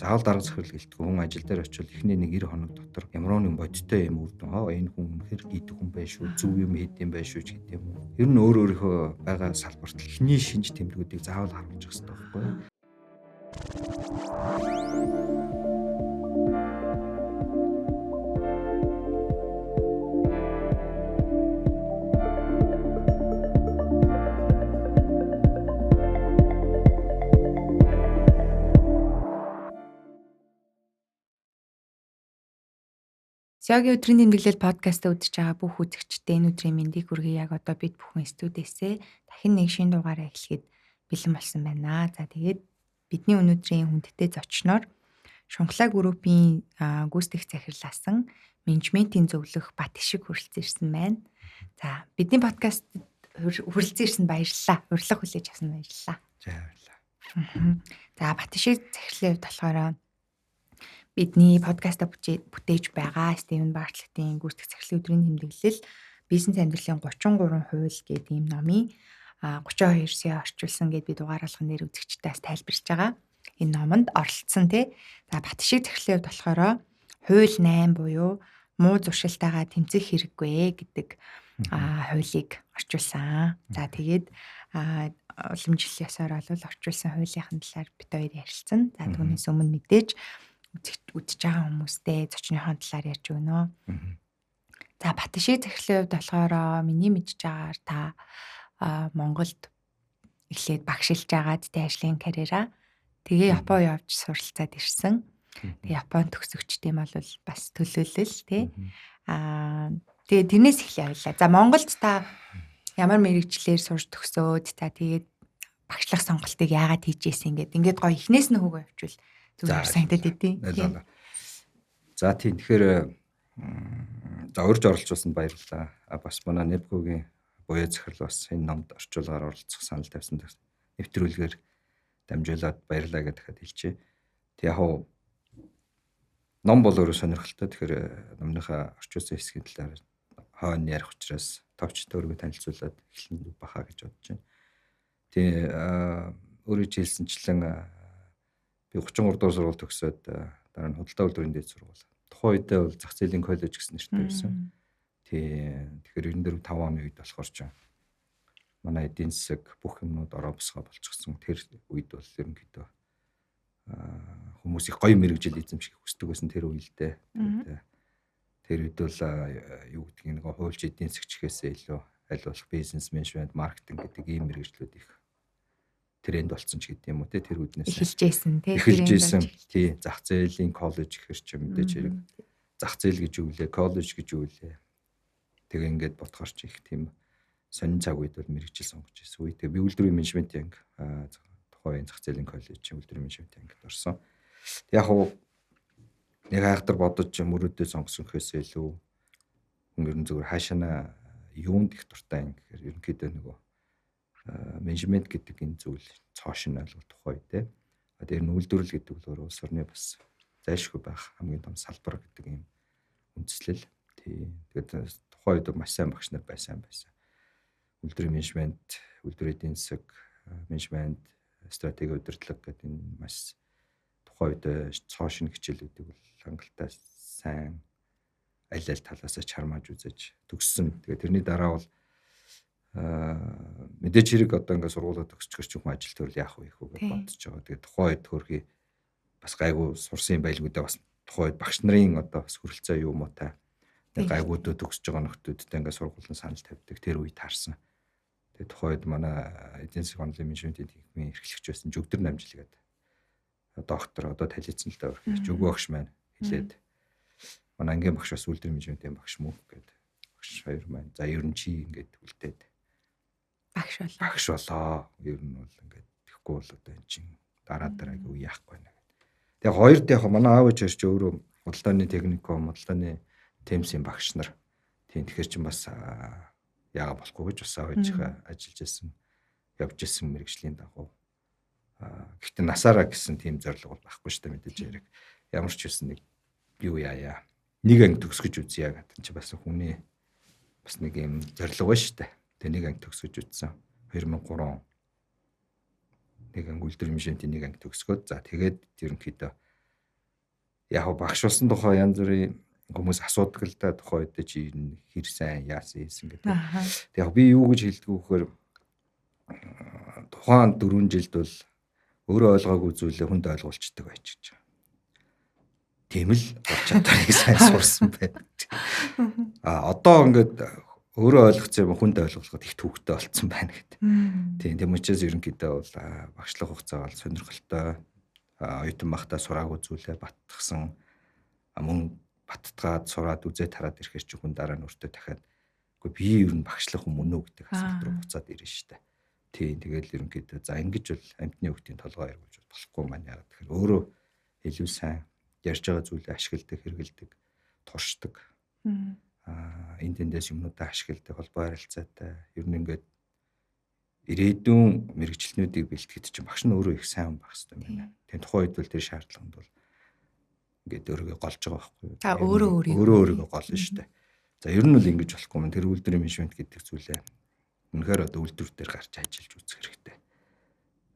заавал дарга захирал гэлтгүй хүн ажил дээр очивол эхний нэг 90 хоног дотор ямар нэгэн бодиттой юм үр дүн энэ хүн үнэхээр гидэх хүн байх шүү, зөв юм хийдэм байх шүү ч гэдэг юм уу. Ер нь өөрийнхөө байгаа салбарт эхний шинж тэмдгүүдийг заавал харуулж явах хэрэгтэй байхгүй юу? Сягийн өдрийн тэмдэглэл подкастаа үзэж байгаа бүх үзэгчдээ энэ өдрийн мэндийг хүргэе. Яг одоо бид бүхэн студиэсээ дахин нэг шинэ дугаараа эхлэхэд бэлэн болсон байна. За тэгээд бидний өнөөдрийн хүндтэй зочноор Шунхлаа группийн гүйцэтгэх захирлаасан менежментийн зөвлөх Батишиг хүрэлцэн ирсэн байна. За бидний подкаст хүрэлцэн ирсэнд баярлалаа. Урилга хүлээж авсанд баярлалаа. За баярлалаа. За Батишиг захирлын хувьд болохоор бидний подкаста бүтээж байгаа Стивен Бартлеттийн гүйцэтгэх захирлын өдрийн тэмдэглэл бизнес амьдралын 33 хууль гэдэг ийм номын 32 сая орчуулсан гэдээ би дугаарлахын нэр үзэгчдээс тайлбарч байгаа. Энэ номонд оролцсон тий. За Батишиг захирлын хувьд болохоор хууль 8 буюу муу зуршилтайгаа тэмцэх хэрэггүй гэдэг хуулийг орчуулсан. За тэгээд уламжлал ёсоор бол орчуулсан хуулийнхын талаар бид хоёр ярилцсан. За түүнээс өмнө мэдээж үзэж байгаа хүмүүстэй зочныхон талаар ярьж өгнө. За Батишиг захирлын хувьд болохоор миний мэдж байгаагаар та Монголд эхлээд багшилж агаад тэ ажлын карьераа тэгээ Япон явж суралцаад ирсэн. Тэгээ Японд төгсөгчд юм бол бас төлөөлөл тий. Тэгээ тэрнээс эхлэе явлаа. За Монголд та ямар мэрэгчлэр сурч төгсөөд та тэгээд багшлах сонголтыг яагаад хийжсэн ингээд гоё эхнээс нь хөөгөө явуучвал зүгээр санагдаад идэв. За тийм тэгэхээр урьж оролцуулсанд баярлалаа. Бас манай Нэбкогийн буяа захирал бас энэ номд орчуулгаар оролцох санал тавьсан нэвтрүүлгээр дамжуулаад баярлалаа гэж дахиад хэлчихье. Тэг яг ном бол өөрөө сонирхолтой. Тэгэхээр номныхаа орчуулсан хэсгийн талаар хойно ярих учраас товч төргөө танилцуулаад эхлэн бахаа гэж бодож байна. Тэг өөрөө хэлсэнчлэн би 33 дугаар сургууль төгсөөд дараа нь худалдаа үйлдвэрийн дээд сургууль. Тухайн үедээ бол зах зээлийн коллеж гэсэн нэртэй байсан. Тэгэхээр 94 5 оны үед болохоор ч манай эдийн засаг бүх юмнууд ороо босгоо болчихсон. Тэр үед бол ерөнхийдөө хүмүүс их гоё мэрэгжил эзэмших хүсдэг байсан тэр үедээ. Тэр үед бол юу гэдгийг нэг хуульч эдийн засгчхээсээ илүү аль болох бизнес менежмент, маркетинг гэдэг ийм мэрэгжлүүд их тренд болсон ч гэдэг юм уу те тэр үднээс эхэлжсэн тий зах зээлийн коллеж гэхэр чи мэдээж хэрэг зах зээл гэж үглээ коллеж гэж үглээ тэгээ ингээд бодохоор чи их тийм сонин цаг үед бол мэрэгжил сонгож ирсэн үе тэгээ би үйлдвэрийн менежментийн анги тухайн зах зээлийн коллеж үйлдвэрийн менежментийн ангид орсон яг нэг хайхтар бодож мөрөөдөө сонгосон гэхээсээ илүү ер нь зүгээр хаашаана юунд их дуртай анги гэхээр ерөнхийдөө нөгөө менежмент гэдэг энэ зүйл цоошин ойлгох тухай те. Тэр нь үйлдвэрлэл гэдэг бол улс орны бас зайлшгүй байх хамгийн том салбар гэдэг юм үндслэл. Тэгээд тухайн үед маш сайн багш нар байсан. Үйлдвэрийн менежмент, үйлдвэрийн эдийн засаг, менежмент, стратеги удирдлага гэдэг энэ маш тухайн үед цоошин хичээлүүдийг бол хангалттай сайн аль талаас нь чармааж үзэж төгссөн. Тэгээд тэрний дараа бол мэдээж хэрэг одоо ингээд сургуулаа төгсчихөр ч хүн ажил төрөл яах вэ гэж бодож байгаа. Тэгээд тухайн үед хөрхий бас гайгүй сурсан байлгүй даа бас тухайн үед багш нарын одоо бас хүрэлцээ юу муутай. Гайгуудад төгсөж байгаа нөхдүүдтэй ингээд сургуулийн санал тавьдаг тэр үед таарсан. Тэгээд тухайн үед манай эдийн засгийн онлайн менежментийн техникийн эрхлэгч байсан Жүгдэр Намжил гэдэг доктор одоо талицсан л даа өргөж өгөө багш маань хэлээд манай ангийн багш бас үйлдвэрийн менежментийн багш мөн гэдэг багш хоёр маань за ер нь чи ингээд үлдээд багш болоо. Ер нь бол ингээд тэгэхгүй бол одоо эн чин дараагийн үе яахгүй нэ. Тэгээ хоёрд яг манай аав ээж ч өөрөө худалдааны техникум, худалдааны темсийн багш нар. Тийм тэгэхээр чин бас яага болохгүй гэж бас аав ээжийнхээ ажиллаж байсан, явж байсан мэрэгжлийн дагуу. Гэхдээ насаараа гэсэн тийм зорилго бол байхгүй шүү дээ мэдээж хэрэг. Ямар ч үсэн нэг юу яая. Нэг анги төгсгөж үзье гэдэг чинь бас хүний бас нэг юм зорилго байна шүү дээ. Тэгээ нэг анги төгсгөж үзсэн. 2003 нэг анги үйлдвэрийн менежментийн нэг анги төгсгөөд за тэгээд ерөнхийдөө яг багш болсон тухай янз бүрийн хүмүүс асуудаг л да тухай үед чи хэр сайн яасан хийсэн гэдэг. Тэг яг би юу гэж хэлдэг вөхөр тухайн 4 жилд бол өөрөө ойлгоогүй зүйлээ хүнд ойлгуулцдаг байж гэж. Тийм л болж чадварыг сайн сурсан байдаг. Одоо ингээд өөрөө ойлгоц юм хүнд ойлгуулахад их төвөгтэй болцсон байна гэдэг. Тийм учраас ерөнхийдөө бол багшлах хугацаа бол сонирхолтой оюутан багтаа сураагүй зүйлээ баттгсан мөн баттгаад сураад үзээ тараад ирэхээр чи хүн дараа нь өөртөө дахиад үгүй би ер нь багшлах юм үнэ гэдэг асуулт руу буцаад ирнэ шүү дээ. Тийм тэгэл ерөнхийдөө за ингэж бол амьтны хүүхдийн толгой эргүүлж болохгүй маань яагаад тэгэхээр өөрөө илүү сайн ярьж байгаа зүйлээ ашигладаг, хэрэгэлдэг, туршдаг. Энд тэндээс юмнуудаа ашигладаг, холбоо харилцаатай. Ер нь ингээд ирээдүйн мэрэгчлэнүүдийг бэлтгэхэд чинь багш нь өөрөө их сайн байх хэрэгтэй байна. Тэгээ тухайн үед бол тэр шаардлаганд бол ингээд өөрийгөө голж байгаа байхгүй юу? Та өөрийгөө голно шүү дээ. За ер нь бол ингэж болохгүй юм. Тэр үйлдвэрийн менежмент гэдэг зүйлээ үнэхээр одоо үйлдвэр дээр гарч ажиллаж үзэх хэрэгтэй.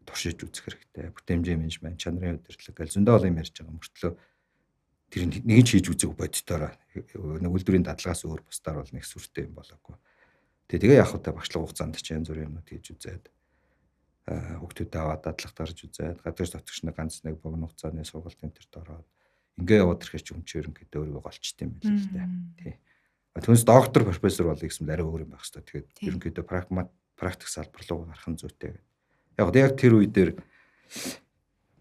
Туршиж үзэх хэрэгтэй. Бүтээмжийн менежмент, чанарын удирдлага гэл зөндөө олон юм ярьж байгаа мөртлөө тэр нэг ч хийж үзэх боддороо нэг үйлдвэрийн дадлагаас өөр бусдаар бол нэг сүртэй юм болоогүй. Тэгээ яг хөө багшлах хугацаанд ч янз бүрийн юмнууд хийж үзээд хүүхдүүдэд аваад дадлага дарж үзээд гадуур дотогч нэг ганц нэг богино хугацааны сургалтын төрт ороод ингээ яваад ирэхээр ч юм чи ерөнхийдөө өөрийгөө голчт юм байл л дээ. Тий. Түүнээс доктор профессор болъё гэсэн арай өөр юм байх хэрэгтэй. Тэгээд ерөнхийдөө практик салбар руу гарах нь зүйтэй. Яг тэр үе дээр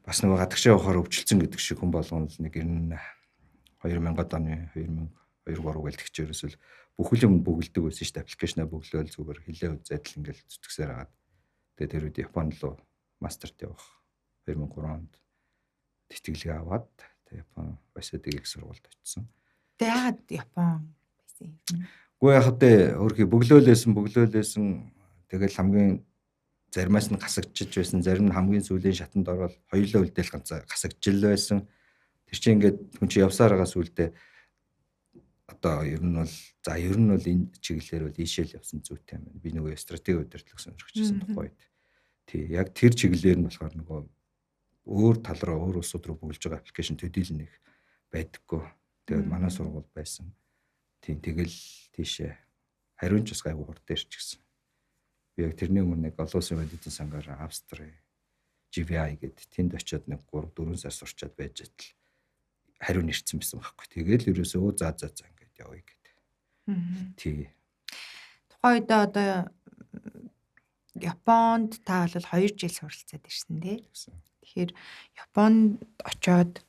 бас нэг гадагшаа явахаар өвчлцэн гэдэг шиг хүн болгоно л нэг 2000-ад оны 2002-3 гээл тэгч ерөөсөл бүхэл юм бөглөдөг байсан шүү дээ. Аппликейшнаа бөглөөл зүгээр хилээ үзээд л ингээл зүтгэсээр агаад. Тэгээд тэр үед Японд руу мастерт явах 2003 онд тэтгэлгээ аваад Япон Васадигийн их сургуульд очсон. Тэгээд яагаад Япон байсан юм? Гэхдээ яг хөтэ өөрхий бөглөөлөөсөн тэгэл хамгийн заримаас нь гасагдчихж байсан, зарим нь хамгийн сүүлийн шатанд ороод хоёулаа үлдээл ганцаа гасагдчихл байсан. Тэр чинь ингээд хүн чи явсаар байгаа сүулдэ одоо ер нь бол энэ чиглэлээр бол ийшээл явсан зүйтэй юм байна. Би нөгөө стратеги удирдлага сонирхчихсан тухайд. Тий, яг тэр чиглэлээр нь болохоор нөгөө өөр тал руу өөр улсууд руу бүгэлж байгаа аппликейшн төдийлөн их байдаггүй. Тэгээд манай сургууль байсан. Тийм тэгэл тийшээ хариун ч бас гайгүй хурд ирч гисэн. Би яг тэрний өмнө нэг олон улсын эдийн сангаар Австри GVI гэдэг тэнд очиод нэг 3-4 сар сурчаад байж атал хариун ирсэн байсан байхгүй. Тэгэл ерөөсөө за ингээд явъя гэдэг. Тий. Тухайн үед одоо Японд та бол 2 жил суралцаад ирсэн тий. Тэгэхээр Японд очиод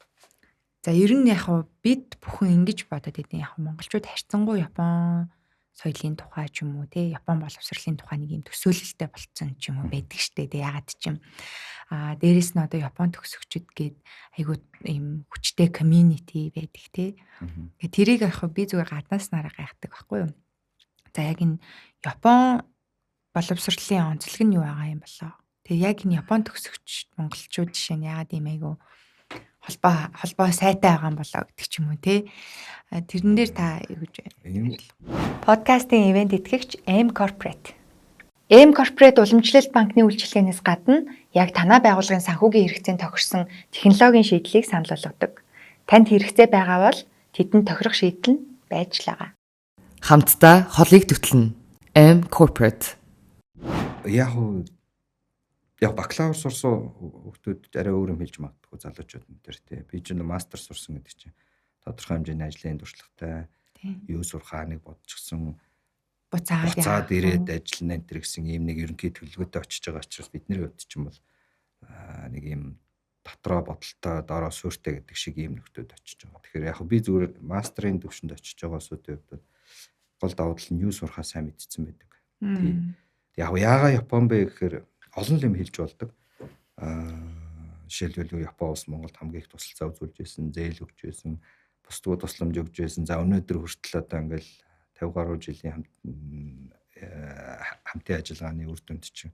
за ер нь яг бид бүхэн ингэж бодоод идэв яг монголчууд харьцангуй Япон соёлын тухай ч юм уу тий Япон боловсролын тухай нэг юм төсөөлөлтэй болцсон ч юм уу байдаг штэ тий ягаад ч юм дээрэс нь одоо Япон төгсөгчд гээд айгуу ийм хүчтэй community байдаг тий. Тэгээд тэрийг яг би зүгээр гаднаас нараа гайхдаг байхгүй юу. За яг энэ Япон боловсролын онцлог нь юу байгаа юм болоо. Тэгээ яг энэ Япон төгсөгч монголчууд жишээ нь ягаад ийм айгуу холбоо сайтай байгаа юм болоо гэдэг ч юм уу тий. Тэрэн дээр та юу гэж байна? Подкастын ивент итгэгч M Corporate. M Corporate уламжлалт банкны үйлчилгээнээс гадна яг танай байгууллагын санхүүгийн хэрэгцээнд тохирсон технологийн шийдлийг санал болгодог. Танд хэрэгцээ байгаа бол тэдэнд тохирох шийдэл нь байж л байгаа. Хамтдаа холыг төтлөнө. M Corporate. Яг бакалавр сурсан хүүхдүүд арай өөр юм хэлж магадгүй залуучууд энэ төр тий. Би ч мастер сурсан гэдэг чинь тодорхой хэмжээний ажлын туршлагатай юу сурхаа нэг бодчихсон буцаад ирээд ажиллана энэ төр гэсэн ийм нэг ерөнхий төлөвлөгөөтэй очиж байгаа учраас бидний хувьд ч юм бол нэг ийм дотроо бодолтой доороо суурьтай гэдэг шиг ийм нөхдөд очиж байгаа. Тэгэхээр яг би зүгээр мастрын төвшөнд очиж байгаа хүмүүсийн хувьд гол давуу тал нь юу сурхаа сайн мэдсэн байдаг. Тий. Яг яагаад Япон бэ гэхээр олон юм хэлж болдог. Жишээлбэл Япон улс Монголд хамгийн их тусалцаа үзүүлж байсан, зээл өгч байсан, бусдууд тусламж өгч байсан. За өнөөдөр хүртэл одоо ингээл 50 гаруй жилийн хамтын ажиллагааны үр дүнд чинь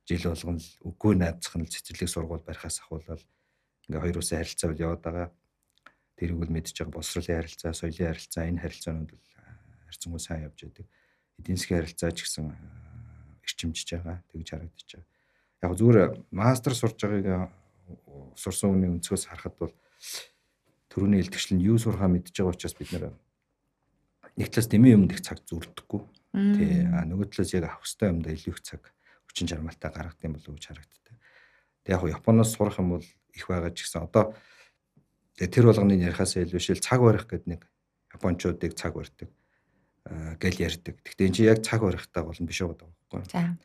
жил болгон л үгүй найзах нь цэцэрлэг сургууль барихаас ахуулаад ингээ хоёр улсын харилцаа бол яваад байгаа. Тэрийг бол мэдж байгаа боловсролын харилцаа, соёлын харилцаа, энэ харилцаанууд бол харьцангуй сайн явж байдаг. Эдийн засгийн харилцаа ч гэсэн эрчимжиж байгаа. Тэгж харагдаж байгаа. Яг зүгээр мастер сурж байгааг сурсан хүний өнцгөөс харахад бол Төрөний илтгэгчл нь юу сурахаа мэдж байгаа учраас бид нэр нэг талаас дэмий юмд их цаг зүрдэггүй. Тий. Нөгөө талаас яг авах хэрэгтэй юмдаа илүү их цаг хүчин чармайлтаа гаргад юм болов уу гэж харагддаг. Тэг яг Японоос сурах юм бол их байгаа ч гэсэн одоо тэр болгоны ярихаас илүү шил цаг барих гэдэг нэг японочдыг цаг барьдаг гэл ярьдаг. Гэхдээ энэ чи яг цаг барихтай болно биш байгаа байхгүй. За.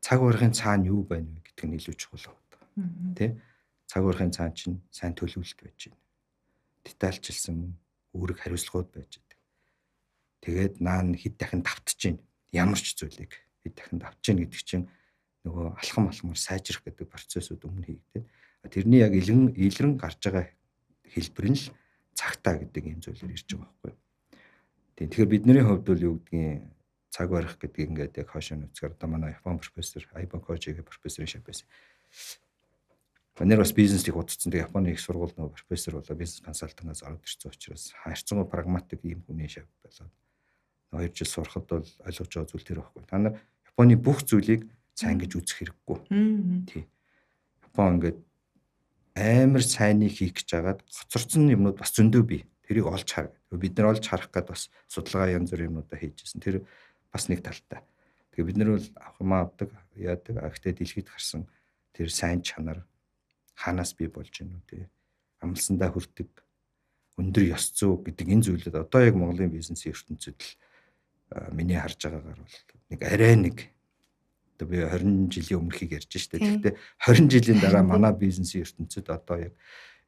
Цаг барихын цаана юу байна вэ гэдэг нь илүү чухал байна. Тэ? Цаг барихын цаана чинь сайн төлөвлөлт байж байна. Детальчилсан үүрэг хариуцлагууд байж байна. Тэгээд наан хэд дахин давтж байна. Ямар ч зүйлийг хэд дахин давтж байна гэдэг чинь нөгөө алхамар сайжрах гэдэг процессыг өмнө хийгдээд тэрний яг илрэн гарч байгаа хэлбэр нь л цагтаа гэдэг юм зүйлээр ирж байгаа байхгүй. Тэгэхээр бидний хувьд бол юу гэдгийг цаг барих гэдгийг ингээд яг хойш нь үзгээр одоо манай Япон профессор Айбо Кожигийн профессорын шав байсан. Манайр бас бизнесийг удацсан. Тэгээ Японы их сургууль нөгөө профессор болоо бизнес консалтангаас ороод ирсэн учраас харьцангуй прагматик ийм хүний шав болоод 2 жил сурахад бол ойлгож байгаа зүйл тэр байхгүй. Та нар Японы бүх зүйлийг сайн гэж үзэх хэрэггүй. Тий. Япон ингээд амар сайныг хийх гэж хагаад хоцорсон юмнууд бас зөндөө бий. Тэрийг олж хар. Бид нар олж харах гээд бас судалгаа янз бүрийн юмнуудаа хийжсэн. Тэр бас нэг талтай. Тэгээ бид нар бол авах юм авдаг, яадаг. Гэхдээ дэлхийд гарсан тэр сайн чанар хаанаас бий болж гинүү тий. Амлсандаа хүрдэг өндөр ёс зүй гэдэг энэ зүйлүүд одоо яг Монголын бизнесийн ертөнцид л миний харж байгаагаар бол нэг арай нэг одоо би 20 жилийн өмнөхийг ярьж штэ. Тэгэхдээ 20 жилийн дараа манай бизнесийн ертөнцид одоо яг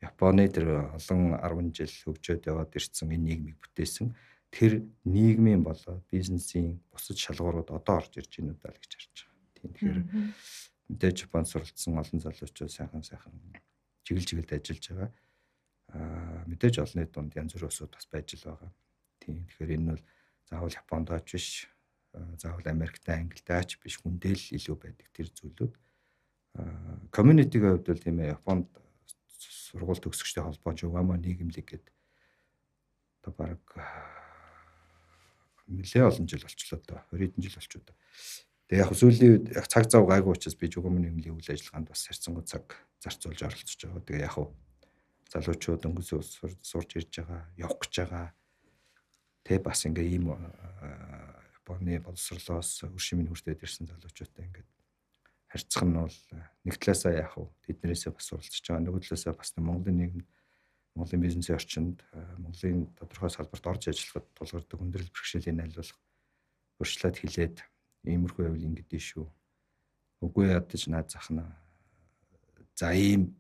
Японы тэр олон 10 жил хөгжөөд яваад ирсэн энэ нийгмийг бүтээсэн тэр нийгмийн болоод бизнесийн бусад шалгуурууд одоо орж ирж байна удаа л гэж харж байгаа. Тийм тэгэхээр мэдээж Японд суралцсан олон залуучууд сайхан чиглэлд ажиллаж байгаа. Мэдээж олонний дунд янз бүрийн усуд бас байж л байгаа. Тийм тэгэхээр энэ нь бол заавал Японд аач биш, заавал Америктай, Англитай аач биш, хүндэл илүү байдаг тэр зүйлүүд. Community-ийн хувьд бол тийм ээ Японд сургууль төгсөгчтэй холбоож Угамо нийгэмлэг гэдэг одоо баг нэлээ олон жил болчлоо доо 20 жил болчиход. Тэгээ яг сүүлийн үед яг цаг зав гайгүй учраас би Угамо нийгэмлэгийн үйл ажиллагаанд бас харьцангуй цаг зарцуулж оролцож байгаа. Тэгээ яг залуучууд өнгөс сурж ирж байгаа, явах гэж байгаа. Тэ бас ингээ ийм Японы боловсрлоос өршимийн хүртээд ирсэн залуучуудтай ингээд харьцах нь бол нэг талаасаа яг тэднэрээсээ бас суралцж байгаа. Нөгөө талаасаа бас Монголын нийгэм, Монголын бизнесийн орчинд, Монголын тодорхой салбарт орж ажиллахад тулгардаг хүндрэл бэрхшээлийн айлуулах өршлөөд хилээд иймэрхүү байвал ингэдэж шүү. Үгүй ядаж наад захна. За ийм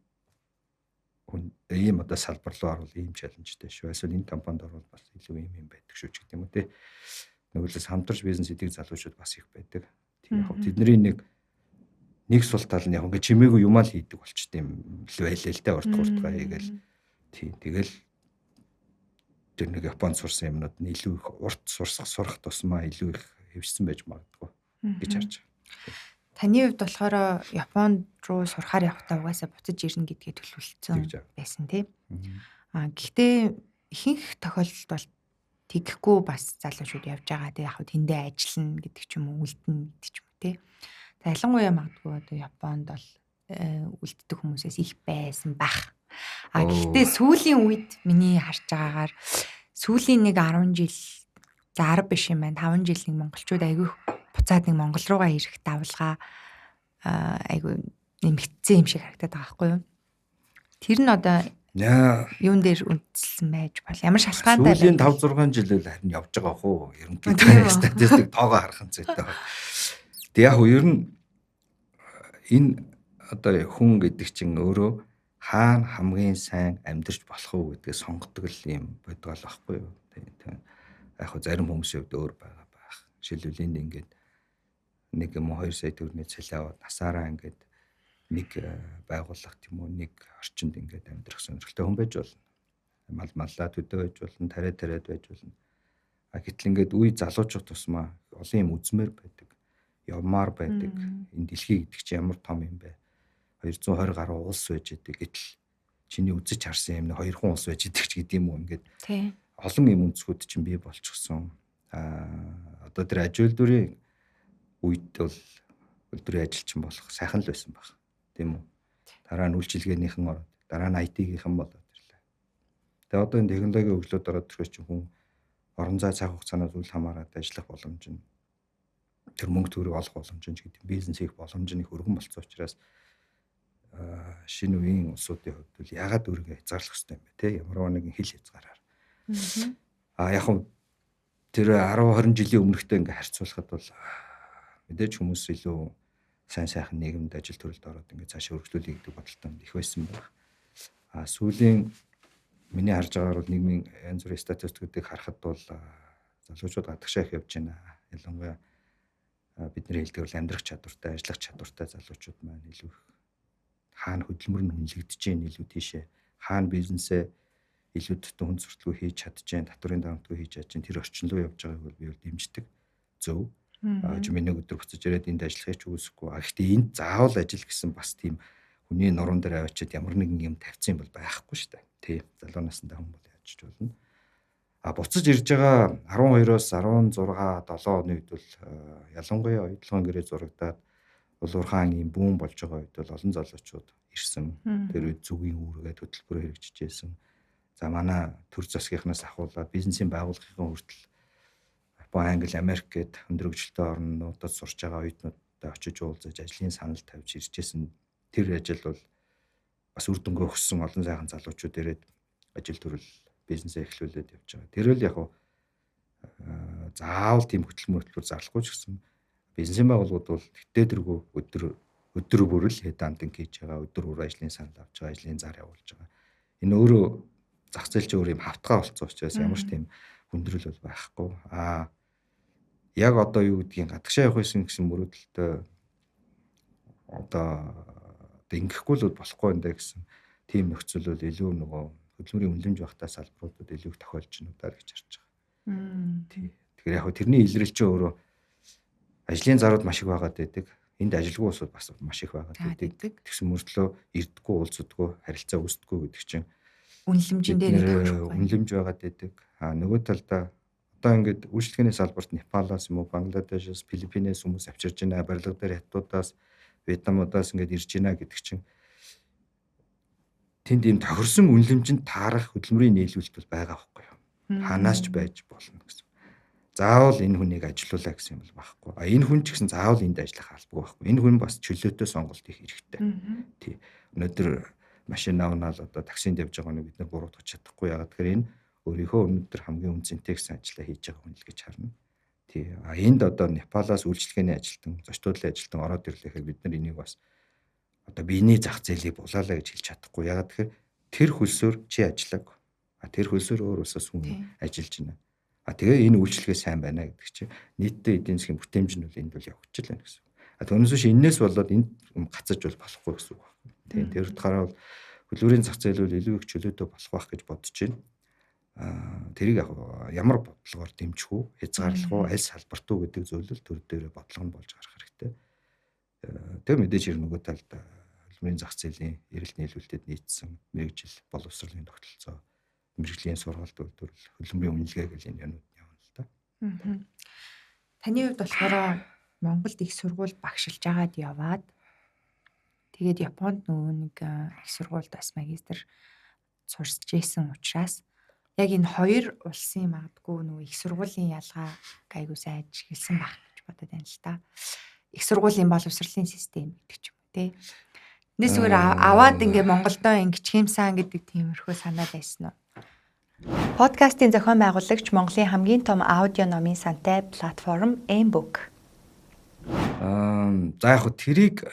одоо салбар руу орвол ийм челленжтэй шүү. Эсвэл энэ компанид орвол бас илүү ийм байдаг шүү ч гэдэг юм уу те. Нөгөө талаас хамтарч бизнес хийдэг залуучууд бас их байдаг. Тийм яг тэдний нэг сул тал нь яг ингээ чимээгүй юмаа л хийдэг болчт юм л байлаа л да уртгаа хийгээл. Тийм тэгэл тэр нэг Японд сурсан юмнууд нь илүү их урт сурах тусмаа илүү их хэвшсэн байж магадгүй гэж харж байгаа. Таны хувьд болохоор Японд руу сурахаар явахдаа угаасаа буцаж ирнэ гэдгээ төлөвлөсөн байсан тийм. Гэхдээ ихэнх тохиолдолд бол тэгэхгүй бас залуучууд явж байгаа. Тэг яг тэндээ ажиллана гэдэг ч юм уу, үлдэнэ гэдэг ч юм уу тийм. Ялангуяа магадгүй одоо Японд бол үлддэг хүмүүсээс их байсан бах. Гэхдээ сүүлийн үед миний харж байгаагаар сүүлийн нэг 10 жил за 10 биш юм байна. 5 жил нэг монголчууд айгүй буцаад нэг Монгол руугаа ирэх давлгаа айгүй нэмэгдсэн юм шиг харагдаад байгаа байхгүй юу? Тэр нь одоо юун дээр үндэслэн байж бол ямар шалтгаантай сүүлийн 5-6 жилээр харин явж байгаа хөө ерөнхийдөө статистик тоогоо харах нь зүйтэй байна. Тэг яг ер нь энэ одоо хүн гэдэг чинь өөрөө хаана хамгийн сайн амьдарч болох уу гэдгээ сонгодог л юм байдаг л байхгүй юу. Тийм. Яг зарим хүмүүсийн хувьд өөр байгаа байх. Жишээлбэл энд ингээд 1-2 сая төгрөний цалин аваад насаараа ингээд нэг байгууллага тийм үү нэг орчинд ингээд амьдрах сонирхолтой хүн байж болно. Маллаа төдөө байж болно, тариад байж болно. Гэтэл ингээд үе залуучууд тусмаа олон юм үзмээр байдаг. Явмаар байдаг. Энэ дэлхий гэдэг чинь ямар том юм бэ? 220 гаруй улс байж идэг. Гэтэл чиний үзэж харсан юм 2 улс байж идэг ч гэдэм үү ингээд. Олон юм өнцгүүд чинь бий болчихсон. Одоо тэр аж үйлдвэрийн үед бол үйлдвэрийн ажилчин болох сайхан л байсан баг. Тийм үү? Дараа нь үйлчилгээнийхэн ороод, дараа нь IT-гийнхэн болоод ирлээ. Тэгээ одоо энэ технологийн хөгжлөд ороод ирэхээс чинь хүн орон зай цаг хугацаанаас үл хамааран ажиллах боломж нь тэр мөнгө төгрөг олох боломж нь гэдэг бизнес хийх боломж нь их өргөн болсон учраас шинэ үеийн улсуудын хувьд бол ягаад өөрийгөө хязгаарлах хэрэгтэй юм бэ те ямар нэгэн хил хязгаараар. Яг нь тэр 10 20 жилийн өмнөхтэй ингээ харьцуулахад бол мэдээж хүмүүс илүү сайн сайхан нийгэмд ажил төрөлд ороод ингээ цаашаа өргөжлүүлэх гэдэг бодолтой их байсан байна. Сүүлийн миний харж байгаагаар бол нийгмийн янз бүрийн статистикуудыг харахад бол залуучууд гадагшаа их явж байна. Ялангуяа бидний хэлдэг бол амьдрах чадвартай, ажиллах чадвартай залуучууд маань илүү их хаана хөдөлмөр нь хүнлэгдэж байна, илүү тийшээ хаана бизнесээ илүү тотон хүн сурталгүй хийж чадчихээн, татврын давамтгүй хийж чадчихээн тэр орчин руу явж байгааг бол би бол дэмждэг. Зөв. Миний өдөр буцаж ирээд энд ажиллахыг ч үүсэхгүй. Гэхдээ энд заавал ажил гэсэн бас тийм хүний нуруунд дээр авчиад ямар нэгэн юм тавьсан бол байхгүй шүү дээ. Тий. Залуу настай хүн бол яаж ч болно. Буцаж ирж байгаа 12-оос 16, 7 оны үед бол ялангуяа оюутлогын гэрээ зурагдаад улуурхаан юм бүүн болж байгаа үед бол олон залуучууд ирсэн. Тэр үед зүгийн үүргээд хөтөлбөр хэрэгжиж байсан. За манай төр засгийнхнаас ахуулаад бизнесийн байгууллагын хүртэл Япон, Англи, Америк гээд өндөр хөгжилтэй орнуудад сурч байгаа оюутнуудтай очиж уулзаж ажлын санал тавьж иржсэн. Тэр ажил бол бас үр дүнгээ өгсөн олон сайхан залуучууд ирээд ажил төрөл бизнесээ эхлүүлээд явж байгаа. Тэр л яг заавал тийм хөтөлбөр зарлахгүй ч гэсэн бизнесийн байгууллагууд бол тэгтээ тэргүй өдөр бүрл хедандан хийж байгаа, өдөр бүр ажлын санал авч байгаа, ажлын зар явуулж байгаа. Энэ өөрөө зах зээл чи өөр юм хавтгай болцсон учраас ямар ч тийм хүндрэл бол байхгүй. Яг одоо юу гэдгийг гадагшаа явах байсан гэсэн мөрөөдөлтөй одоо ингэхгүй л болохгүй энэ гэсэн тийм нөхцөл бол илүү нөгөө хөдөлмөрийн үнэлэмж багтаа салбаруудад илүү их тохиолж байна удаа гэж харж байгаа. Тий. Тэгэхээр яг тэрний илрэл чи өөрөө ажлын зарууд маш их байгаад байдаг. Энд ажилгүй улсууд бас маш их байгаад байдаг. Тэгсэн мөртлөө эрдгүү уулздаггүй, харилцаа үүсдэггүй гэдэг чинь үнэлэмжийн дээр үнэлэмж байгаад байдаг. Нөгөө талдаа одоо ингээд үйлчлэгээний салбарт Непалаас юм уу, Бангладешээс, Филиппинээс хүмүүс авчирж байна. Барилга дээр хятадуудаас, Вьетнамудаас ингээд ирж байна гэдэг чинь тэнд ийм тохирсон үнэлэмжинд таарах хөдөлмөрийн нийлүүлэлт бол байгаа байхгүй юу? Ханаас ч байж болно гэсэн. Заавал энэ хүнийг ажилуулаа гэсэн юм бол байхгүй. Энэ хүн ч гэсэн заавал энд ажиллах албагүй байхгүй. Энэ хүн бас чөлөөтэй сонголт хийх хэрэгтэй. Тий. Өнөөдөр машин авнаал одоо таксинд явж байгаа нь бид нар буруутгах чадахгүй. Ягаад гэхээр энэ өөрийнхөө өнөөдөр хамгийн үнцэнтэй гэсэн ажиллаа хийж байгаа хүн л гэж харна. Тий. Энд одоо Непалаас үйлчлэгээний ажилтан, зочдлын ажилтан ороод ирлээхээр бид нар энийг бас одоо биений зах зээлийг булаалаа гэж хэлж чадахгүй. Ягаад гэхээр тэр хөлсөөр чи ажиллаагүй. Тэр хөлсөөр өөр улсаас хүн ажиллаж байна. Тэгээ энэ үйлчлэгээ сайн байна гэдэг чинь нийтдээ эдийн засгийн бүтээмж нь бол энд бол явж л байна гэсэн. Түүнээс биш энэс болоод энд гацаж бол болохгүй гэсэн үг байна. Тийм тэр утгаараа бол хөдөлмөрийн зах зээл бол илүү их чөлөөтэй болох байх гэж бодож байна. Тэрийг ямар бодлогоор дэмжих үү, хязгаарлах уу, аль салбарт уу гэдэг зөвлөл төр дээр бодлого нь болж гарах хэрэгтэй. Тэр мэдээж хэрэг нөгөө талд хөдөлмөрийн зах зээлийн эрэлт нийлүүлэлтэд нийцсэн мэргэжил боловсролын тогтолцоо, мэргэжлийн сургалт үйлдвэрлэл, хөдөлмөрийн үнэлгээ гэх энэ юмуд явна л да. Таны хувьд болохоор Монголд их сургууль багшилж агаад яваад тэгээд Японд нөгөө нэг их сургуульд бас магистр сурч ийсэн учраас яг энэ хоёр улсын магадгүй нөгөө их сургуулийн ялгаа айгуу сайн ажигласан байх гэж бодод байна л та. Их сургуулийн боловсролын систем гэдэг ч юм уу те. Эндээс зүгээр аваад ингээ Монголдоо ингэчхимсэн гэдэг тиймэрхүү санаа байсан уу? Подкастын зохион байгуулагч Монголын хамгийн том аудио номын сантай платформ M-Book. За яг тэрийг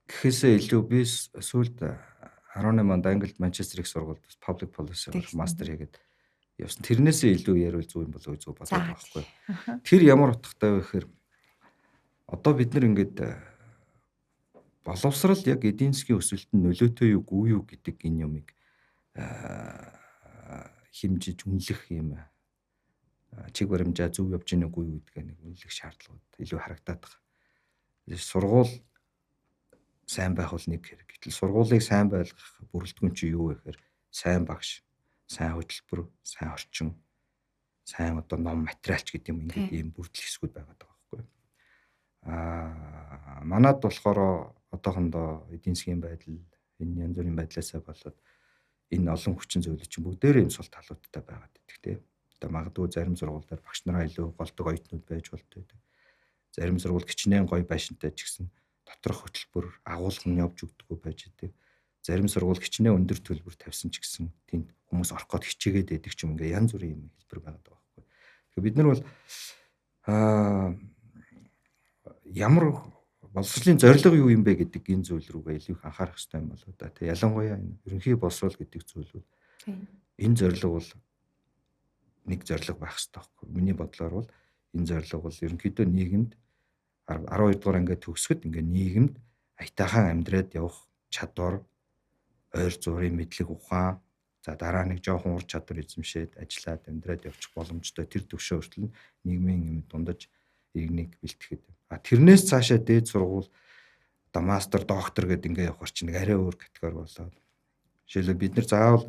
гэхээсээ илүү би сүүлд 18 онд Англид Манчестер их сургуульд public policy мастер хийгээд явсан. Тэрнээсээ илүү ярил зүг юм болов уу зүг бодож байгаа байхгүй. Тэр ямар утгатай вэ гэхээр одоо бид нар ингээд боловсрал яг эдийн засгийн өсөлтөнд нөлөөтэй юу гүй юу гэдэг энэ юмыг хэмжиж үнэлэх юм чиг баримжаа зөв явж гэнэ үгүй юу гэдгээ нэг үнэлэх шаардлагууд илүү харагдаад байгаа. Сургууль сайн байх бол нэг хэрэг. Гэтэл сургуулийг сайн байлгах бүрэлдэхүүн чи юу вэ гэхээр сайн багш, сайн хөтөлбөр, сайн орчин, сайн одоо ном материалч гэдэг юм ингээд ийм бүрдэл хэсгүүд байгаад байгаа байхгүй. Манад болохоор одоохондоо эдийн засгийн байдал энэ янз бүрийн байдлаасаа болоод энэ олон хүчин зүйлүүд чинь бүгдээрээ энэ сул талуудтай байгаад байдаг тийм. Одоо магадгүй зарим сургуулиуд багш нараа илүү голдог оюутнууд байж болтой байдаг. Зарим сургууль хичнээн гоё байшинтай ч гэсэн доторх хөтөлбөр агуулга нь явж өгдөггүй байж байдаг. Зарим сургууль хичнээн өндөр төлбөр тавьсан ч гэсэн тэнд хүмүүс орох гээд хичээгээд байдаг ч юм ингээ янз бүрийн юм хэлбэр байгаад байгаа байхгүй. Тэгэхээр бид нар бол ямар боловсролын зорилго юу юм бэ гэдэг энэ зүйл рүүгээ илүү их анхаарах хэрэгтэй юм болоо да. Тэг ялангуяа энэ ерөнхий боловсрол гэдэг зүйл бол энэ зорилго бол нэг зорилго байх хэрэгтэй байхгүй. Миний бодлоор бол энэ зорилго бол ерөнхийдөө нийгэмд 12 дугаар ангид төгсгöd ингээ нийгэмд аятайхан амьдраад явах чадвар, ойр зургийн мэдлэг ухаан, за дараа нэг жоохон ур чадвар эзэмшээд ажиллаад амьдраад явчих боломжтой тэр төвшөө хүртэл нийгмийн юм дундаж иргэнийг бэлтгэхэд. Тэрнээс цаашаа дээд сургууль одоо мастер, доктор гэдэг ингээ явахар чинь арай өөр категори болоод. Жишээлбэл бид нар заавал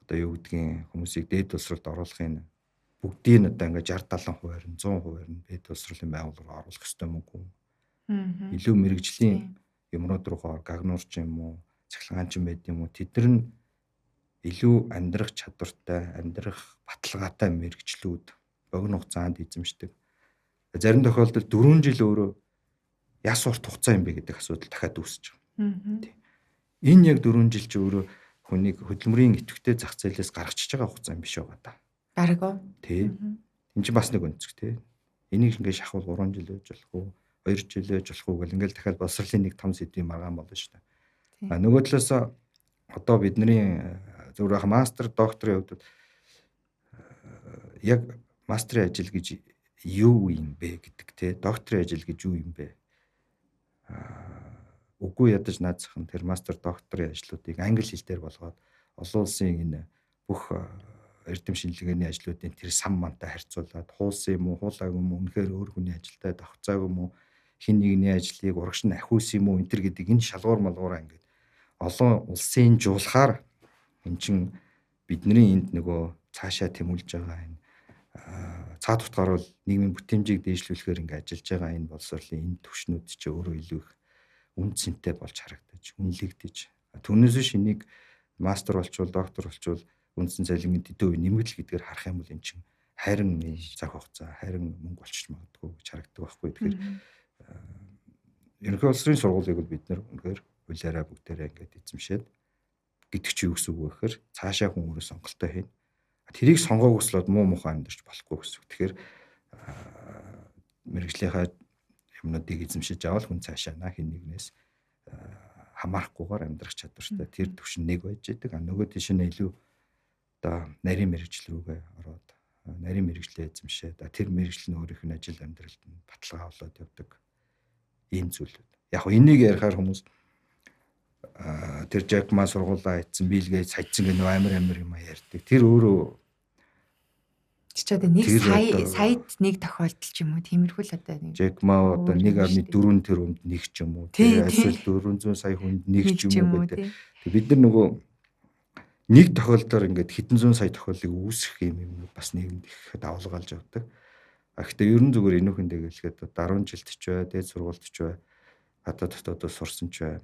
одоо юу гэдгийг хүмүүсийг дээд боловсролд оруулахын бүгдийг нь одоо ингээ 60-70%, 100% дээд боловсролын байгууллага руу оруулах ёстой мөнгө. Илүү мэрэгжлийн юмнууд руугаа гагнуурч юм уу, цахилгаанчин байд юм уу, тэдэр нь илүү амьдрах чадвартай, амьдрах баталгаатай мэрэгчлүүд богино хугацаанд эзэмшдэг. Зарим тохиолдолд 4 жил өөрөө яс урт хугацаа юм бэ гэдэг асуудал дахиад үүсэж байгаа. Энэ яг 4 жил чи өөрөө хүнийг хөдөлмөрийн идэвхтэй зах зээлээс гаргачихж байгаа хугацаа юм биш байгаа да. Гараг. Тий. Энд чинь бас нэг өнцөг тий. Энийг ингээ шахвал 3 жил ээж болох уу, 2 жил ээж болох уу гэл ингээл дахиад боловсролын нэг том сэдвийн маргаан болно шүү дээ. Нөгөө талаас одоо бидний зөвхөн мастер, докторийн хувьд яг мастрын ажил гэж юу юм бэ гэдэг тий. Докторийн ажил гэж юу юм бэ? Үгүй ядаж наацхан тэр мастер, докторийн ажлуудыг англи хэл дээр болгоод олон улсын энэ бүх эрдэм шинжилгээний ажлуудын тэр сан мантай харьцуулаад хуулсан юм уу, хуулаагүй юм уу, үнэхээр өөр хүний ажилдаа давхцаагүй юм уу, хин нэгний ажлыг урагш нь ахиус юм уу, энэ төр гэдэг энэ шалгуур малгуураа ингээд олон улсын жуулахаар эн чин бидний энд нөгөө цаашаа тэмүүлж байгаа энэ цаад утгаар бол нийгмийн бүтээмжийг дээшлүүлэхээр ингээд ажиллаж байгаа энэ боловсролын энэ түвшнүүд чи өөрөө илүү их үн цэнтэй болж харагдаж, үнэлэгдэж. Түүнээс биш энийг мастер болчвол, доктор болчвол үндсэн цалингийн төдөө нэмэгдэл гэдгээр харах юм бол эн чин харин цаг хугацаа, харин мөнгө болчих магадгүй гэж харагддаг байхгүй. Тэгэхээр ерөнхий боловсролын сургуулийг бол бид нэр үнэхээр хуулиараа бүгдээрээ ингээд эзэмшээд гэдэг чи юу гэсэн үг вэ гэхээр цаашаа хүн өөрөө сонголтоо хийнэ. Тэрийг сонгоог өслөөд муу мухай амьдарч болохгүй гэсэн үг. Тэгэхээр мэрэгжлийнхаа юмнуудыг эзэмшиж авал хүн цаашаа хин нэгнээс хамаарахгүйгээр амьдрах чадвартай тэр төвшин нэг байж идэг. Нөгөө тийш нь илүү одоо нарийн мэрэгжил рүүгээ ороод нарийн мэрэгжлээ эзэмшээд тэр мэрэгжил нь өөрийнх нь ажил амьдралд нь баталгаа болоод явдаг ийм зүйлүүд. Яг хөө энийг ярихаар хүмүүс тэр Жак Ма сургуулаа хийсэн, Билл Гейтс хайцсан гэх нөө амар юм ярьдаг. Тэр өөрөө ч одоо нэг саяд нэг тохиолдол ч юм уу тиймэрхүү л одоо нэг Жак Ма одоо 1.4 тэрбумд нэг ч юм уу эсвэл 400 сая хүнд нэг ч юм уу гэдэг. Бид нар нөгөө нэг тохиолдолд ингээд хэдэн зуун сая тохиолдлыг үүсгэх юм бас нийгэмд их давлгаалж явдаг. Гэхдээ ерөн зүгээр энүүхэндээ гэлгээд 10 жилд ч бай, дээд сургуульд ч бай, гадаад дотоодод сурсан ч бай.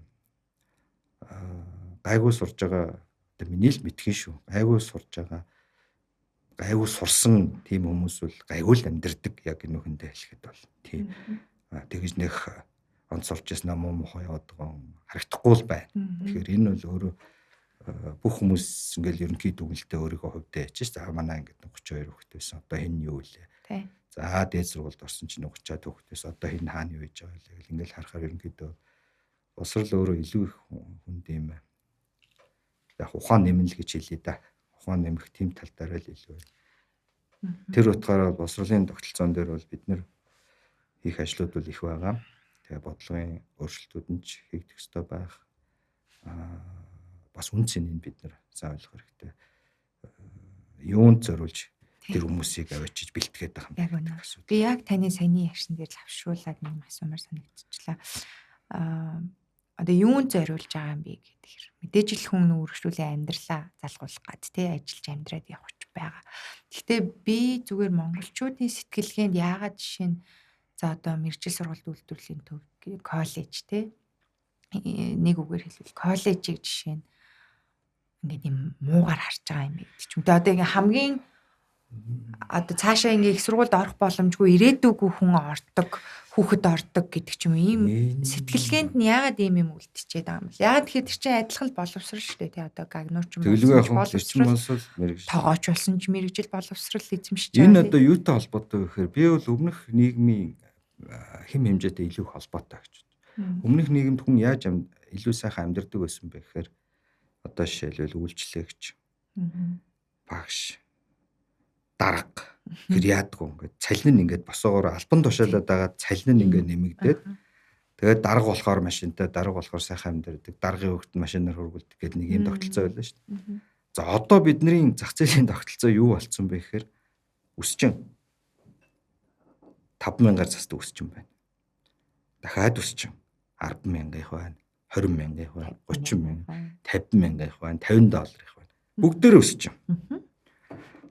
Гайгүй сурж байгаа одоо миний л мэдхийн шүү. Гайгүй сурж байгаа, гайгүй сурсан тийм хүмүүс бол гайгүй л амьдэрдэг яг энүүхэндээ хэлэхэд бол тийм. Тэгэж нэх онц сурч яснаа муу мухай яваад байгаа харагдахгүй л байна. Тэгэхээр энэ бол өөрөө бүх хүмүүс ингээл ерөнхий дүгнэлтэд өөрийгөө хувьдаа яачих. За манай ингээд 32 хүүхэд байсан. Одоо хэн юу вэ? За дээд сургуульд орсон чинь 30-аад хүүхдээс одоо хэн хаана юу хийж байгаа вэ? Ингээл харахаар ерөнхийдөө боловсрол өөрөө илүү их хүнд юм байна. Яг ухаан нэмэн л гэж хэлье да. Ухаан нэмэх тийм тал дээр л илүү байна. Тэр утгаараа боловсролын тогтолцоон дээр бол бид нэр хийх ажлууд бол их байгаа. Тэгээ бодлогын өөрчлөлтүүд нь ч хийгдэх ёстой байх. Бас үн цэнийг бид нэр сайн ойлгох хэрэгтэй. Юунд зориулж тэр хүмүүсийг авчиж бэлтгээд байгаа юм байна. Би яг таны саяны ярьсан дээр лавшруулаад нэг асуумаар санагдчихлаа. Одоо юунд зориулж байгаа юм бэ гэдэг. Мэдээж л хүн үргэлжлүүлэн амьдралаа залгуулах гад тий ажиллаж амьдраад явах байгаа. Гэхдээ би зүгээр монголчуудын сэтгэлгээнд яагаад жишээ нь за одоо мэргэжил сургалт үйлдвэрлэлийн төв коллеж тий нэг үгээр хэлбэл коллежийг жишээ нь ингээд юм муугаар харж байгаа юм гэдэг ч юм. Тэгээ одоо ингээ хамгийн одоо цаашаа ингээ их сургуульд орох боломжгүй ирээдүйгүй хүн ордог, хүүхэд ордог гэдэг ч юм ийм сэтгэлгээнд нь яагаад ийм юм үлдчихээд байгаа юм бэ? Яагаад тэгэхээр тэр чинь адилхан л боловсрал шүү дээ тий одоо гагнууч юм Тэглгүй яг боловсрал мэрэгжил. тоогооч болсон ч мэрэгжил боловсрал эзэмшиж Энэ одоо юутай холбоотой вэ гэхээр би бол өмнөх нийгмийн хэм хэмжээтэй илүү их холбоотой гэж. Өмнөх нийгэмд хүн яаж илүү сайхан амьдардаг байсан бэ гэхээр одоо жишээлбэл үйлчлэгч, багш, дарга гэр яадгүй ингээд цалин нь ингээд босоогоор албан тушаалаад байгаа цалин нь ингээд нэмэгдээд тэгээд дарга болохоор машинтай, дарга болохоор сайхан амьдардаг, даргын хөвгт машинаар хөргүүлдэг гэдэг нэг юм тогтолцоо байлаа шүү дээ. За одоо бидний зах зээлийн тогтолцоо юу болцсон бэ гэхээр өсчин 5,000-аар застаа өсчин байна. Дахиад өсчин 10,000 их байна, 20,000 их байна, 30,000, 50,000 их байна, $50 их байна. Бүгдээр өсчин.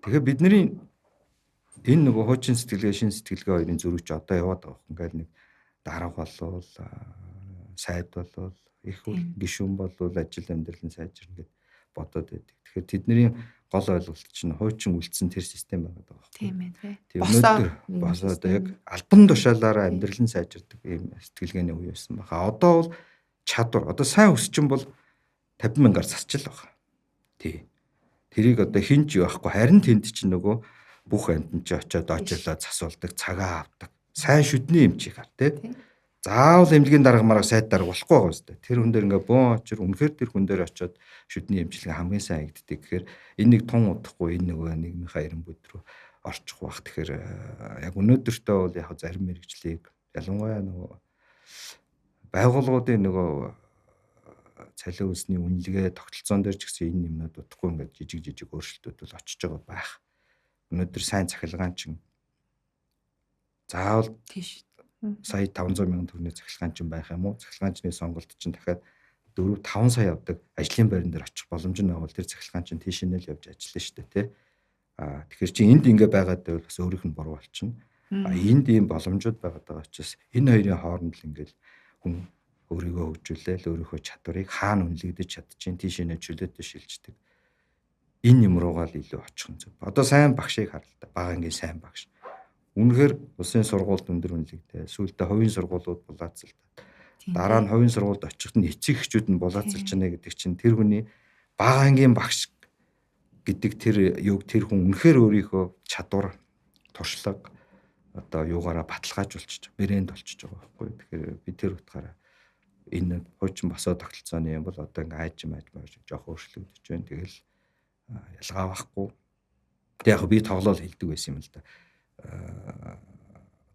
Тэгэхээр бидний энэ нөгөө хуучин сэтгэлгээ, шин сэтгэлгээ хоёрын зөрүүч одоо яваад байгаа юм. Ингээл нэг дарга болвол сайд болвол их гишүүн болвол ажил амьдрал нь сайжирна гэд бодоод байдаг. Тэгэхээр тэдний гол ойлголт чинь хуучин үлдсэн тэр систем байгаа даа. Тийм ээ тий. Тийм өнөөдөр босоод яг албан тушаалаараа амьдрал нь сайжирдаг ийм сэтгэлгээний үе байсан баха. Одоо бол чадвар. Одоо сайн өсчин бол 50,000-аар засчил байгаа. Тий. Тэрийг одоо хинж явахгүй харин тэнд чинь нөгөө бүх амьтан чи очиод очиолоо засуулдаг, цагаа авдаг. Сайн шүдний эмчийг хар тий. Заавал эмнэлгийн дарга марга сайд дарга болохгүй байгаа юм шүү дээ. Тэр хүн дээр ингээ боо очир үнэхээр тэр хүн дээр очиод шүдний эмчилгээ хамгийн сайн хийгддэг. Тэгэхээр энэ нэг тун удахгүй энэ нөгөө нийгмийнхаа эренбуд рүү орчих бах. Тэгэхээр яг өнөөдөртөө бол яг зарим мэрэгжлийг ялангуяа нөгөө байгууллагуудын нөгөө цалин өсний үнэлгээ тогтолцоон дээр ч гэсэн энэ юмнууд утахгүй ингээд жижиг өөрчлөлтүүд бол очиж байгаа байх. Өнөөдөр сайн цахилгаан чинь заавал тийш сая 500,000 төгрөгийн цахилгаан чинь байх юм уу? Цахилгаанчны сонголт чинь дахиад 4-5 сая авдаг ажлын байран дээр очих боломж нь байгаа бол тэр цахилгаан чинь тийш нь л явж ажиллана шүү дээ, тий. Тэгэхээр чи энд ингээ байгаад байвал бас өөрийнх нь буруу болчихно. Энд ийм боломжууд байгаад байгаа учраас энэ хоёрын хооронд л ингээл хүн өөрийгөө хөгжүүлээл өөрийнхөө чадварыг хаана үнэлэгдэж чадчихин тийш нэ чөлөөтэй шилждэг. Энэ юм руугаа л илүү очих нь зөв. Одоо сайн багшийг хар л да. Бага ангийн сайн багш. Үнэхээр улсын сургуульд өндөр үнэлэгдээ. Сүүлдээ хувийн сургуулиуд булаацалдаад. Дараа нь хувийн сургуульд очиход нь эцэг эхчүүд нь булаацалж байна гэдэг чинь тэр хүний бага ангийн багш гэдэг тэр юг тэр хүн үнэхээр өөрийнхөө чадвар, туршлага одоо юугаараа баталгаажуулчих, брэнд болчихж байгаа байхгүй. Тэгэхээр би тэр утгаараа энэ хуучин босоо тогтолцооны юм бол одоо ингээ айжмааж жоох өөрчлөгдөж байна. Тэгэл ялгаа байхгүй. Тэг яг би тоглоал хэлдэг байсан юм л да.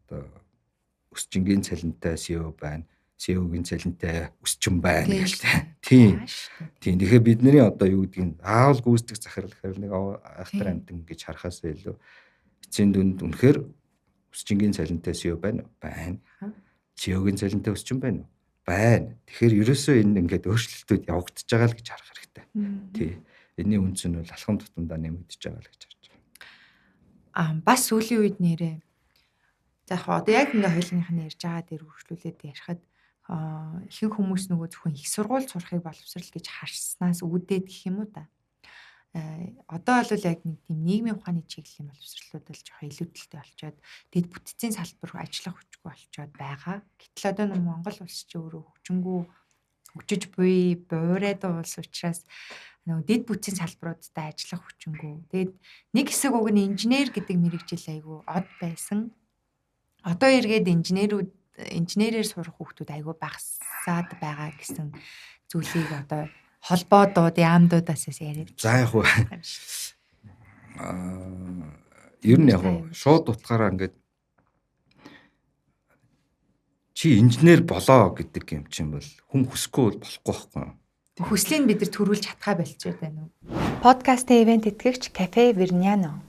Одоо өсчингийн цалинтай CEO байна. CEO-гийн цалинтай өсчин байна гэлтэй. Тийм. Тийм. Тэгэхээр бидний одоо юу гэдгийг аавал гүйцэтгэх захирал гэхээр нэг айхтар амтан гэж харахаас илүү эцсийн дүнд үнэхээр өсчингийн цалинтай CEO байна уу? Байна. CEO-гийн цалинтай өсчин байна уу? Байна. Тэгэхээр ерөөсөө энэ ингээд өөрчлөлтүүд явагдаж байгаа л гэж харах хэрэгтэй. Тий. Энэний үнц нь бол алхам тутамдаа нэмэгдэж байгаа л гэж харж байна. Бас сүүлийн үед нэрээ за яг одоо яг ингээ хоёулынх нь ярьж байгаа дээр үргэлжлүүлээд ярихад ихэнх хүмүүс нөгөө зөвхөн их сургууль сурахыг боловсрал гэж харснаас үүдээд гэх юм уу та. Одоо бол яг нэг тийм нийгмийн ухааны чиглэлийн боловсролууд л жоох илүүдэлтэй болчоод дэд бүтцийн салбар руу ажиллах хүчгүй болчоод байгаа. Гэтэл одоо нэг Монгол улс чи өөрөө хөгжиж буй буурайд улс учраас нөгөө дэд бүтцийн салбаруудтай ажиллах хүчингүй. Тэгээд нэг хэсэг уг нь инженер гэдэг мэрэгжил айгүй од байсан. Одоо эргээд инженерээр сурах хүүхдүүд айгүй багасаад байгаа гэсэн зүйлийг одоо холбоодууд, яамдуудаас яриад. За яг хуу. Ер нь яг шууд утгаараа ингээд чи инженер болоо гэдэг юм чинь бол хүн хүсэхгүй бол болохгүй байхгүй. Хүслийг бид нар төрүүлж чадхаа болчиход байна уу? Подкаст ивент тэтгэгч Кафе Верняно.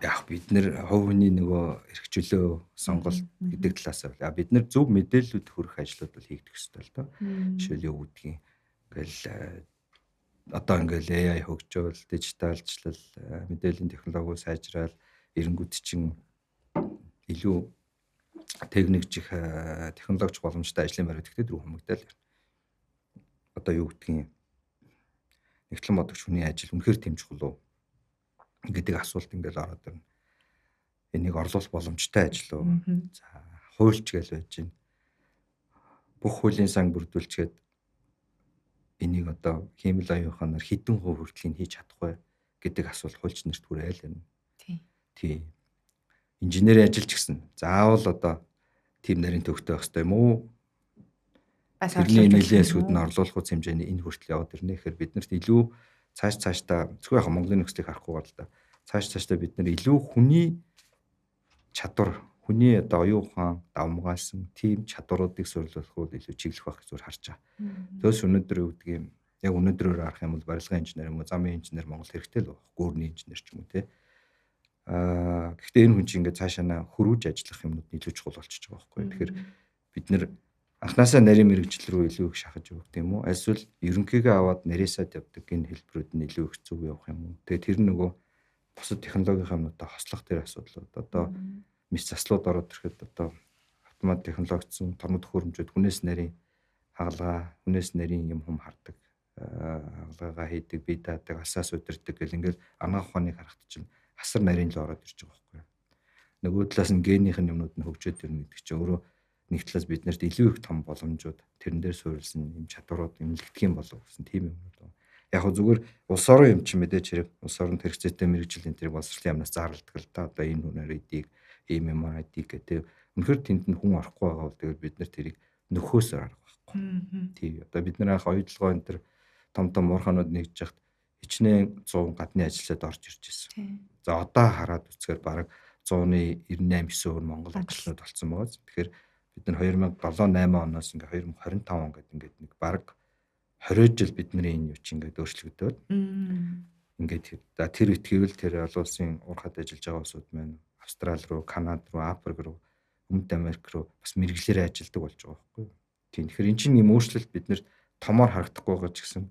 Яг бид нэр хувийн нөгөө эрхчлөө сонголт гэдэг талаас нь бид нар зөв мэдээлэлүүд хүргэх ажлууд бол хийгдэх ёстой л доо. Жишээл юу гэдгийг ингээл одоо ингээл AI хөгжөөл, дижиталчлал, мэдээллийн технологи сайжраал, эренгүүд чинь илүү техникч технологич боломжтой ажлын байр өгдөг рүү хүмүүдэл. Одоо юу гэдгийг нэгтлэн бодогч хүний ажил үнэхээр тийм чухал уу гэдэг асуулт ингээд ороод ирнэ. Энийг орлуулах боломжтой ажил уу? За, хуульч гэж байж байна. Бүх хуулийн сан бүрдүүлчихэд энийг одоо хиймэл оюуханаар хэдэн хувь хүртэлийг хийж чадахгүй гэдэг асуулт хуульч нарт хүрээл байна. Тийм. Инженерийн ажил ч гэсэн заавал одоо тийм нарийн төвхтэй байх хэрэгтэй юм уу? Бас тэрний нэлээд сүд нь орлуулах үс хэмжээний энэ хүртэл яваад ирнэ. Тэгэхээр биднэрт илүү цаашдаа зөвхөн яг Монголын нөхцөлийг харахгүй бол та цаашдаа бид нар илүү хүний чадвар, хүний одоо оюун ухаан давмгаалсан тийм чадваруудыг сурлуулах бол илүү чиглэх байх гэж зур харж байгаа. Төөс өнөөдөр юу гэдэг юм? Яг өнөөдрөөр харах юм бол барилгын инженер юм уу, замын инженер Монгол хэрэгтэй л байна. Гүүрний инженер ч юм уу те. Гэхдээ энэ хүн чинь ингээд цаашаа хөрвж ажиллах юмнууд илүү чухал болчихж байгаа байхгүй. Тэгэхээр бид нэр анхнаасаа нарийн мэрэгжил рүү илүү их шахаж өгөх юм уу? Эсвэл ерөнхийдөө аваад нарийсаад явдаг энэ хэлбэрүүд нь илүү их зөв явах юм уу? Тэгээ тэр нөгөө бусад технологийн юмнуудаа хослох тэр асуудлууд одоо мэс заслууд ороод ирэхэд одоо автомат технологичсон томд хөрөмжүүд хүнээс нарийн хагалгаа, хүнээс нарийн юм хардаг, хагалгаагаа хийдэг, бие даадаг, асаас удирдаг гэл ингээд арга ухааныг харахад чинь хасар нарийн л ороод ирж байгаа байхгүй. Нөгөө талаас нь генийх нь юмнууд нь хөгжөөд ирнэ гэдэг чинь өөрөө нэг талаас биднэрт илүү их том боломжууд тэрэн дээр суурилсан юм чадварууд эмнэлэгдэх юм болов гэсэн тийм юмнууд байна. Яг хөө зүгээр улс орон юм чи мэдээж хэрэг улс оронд хэрэгцээтэй мэрэгжлийн тэрийг боловсролын яамнаас зарладаг л да. Одоо энэ хүнээр эдийг ийм юм ID гэдэг. Үнэхээр тэнд нь хүн орохгүй байгаа бол тэгэл бид нар тэрийг нөхөөсөөр арга байхгүй. Тийм. Одоо бид нар анх оюутлогоо энэ төр том уурхаанууд нэгж яхад хичнээн 100 гадны ажилчид орж ирж ирсэн. За одоо хараад үзэхээр бараг 198-9 Монгол ажилтнууд болсон байгаа. Тэгэхээр бид нар 2007-8 оноос ингээ 2025 он гэдэг ингээд нэг бараг 20 жил бидний энэ юу чи ингээд өөрчлөгдөв. Ингээд за тэр итгэвэл тэр олон улсын уурхад ажиллаж байгаа улсууд маань Австрали руу, Канада руу, Африк руу, Өмнөд Америк руу бас мэрэгжлэрээ ажилладаг болж байгаа байхгүй. Тийм. Тэгэхээр эн чинь юм өөрчлөлт бид нэр томоор харагдахгүй байгаа ч гэсэн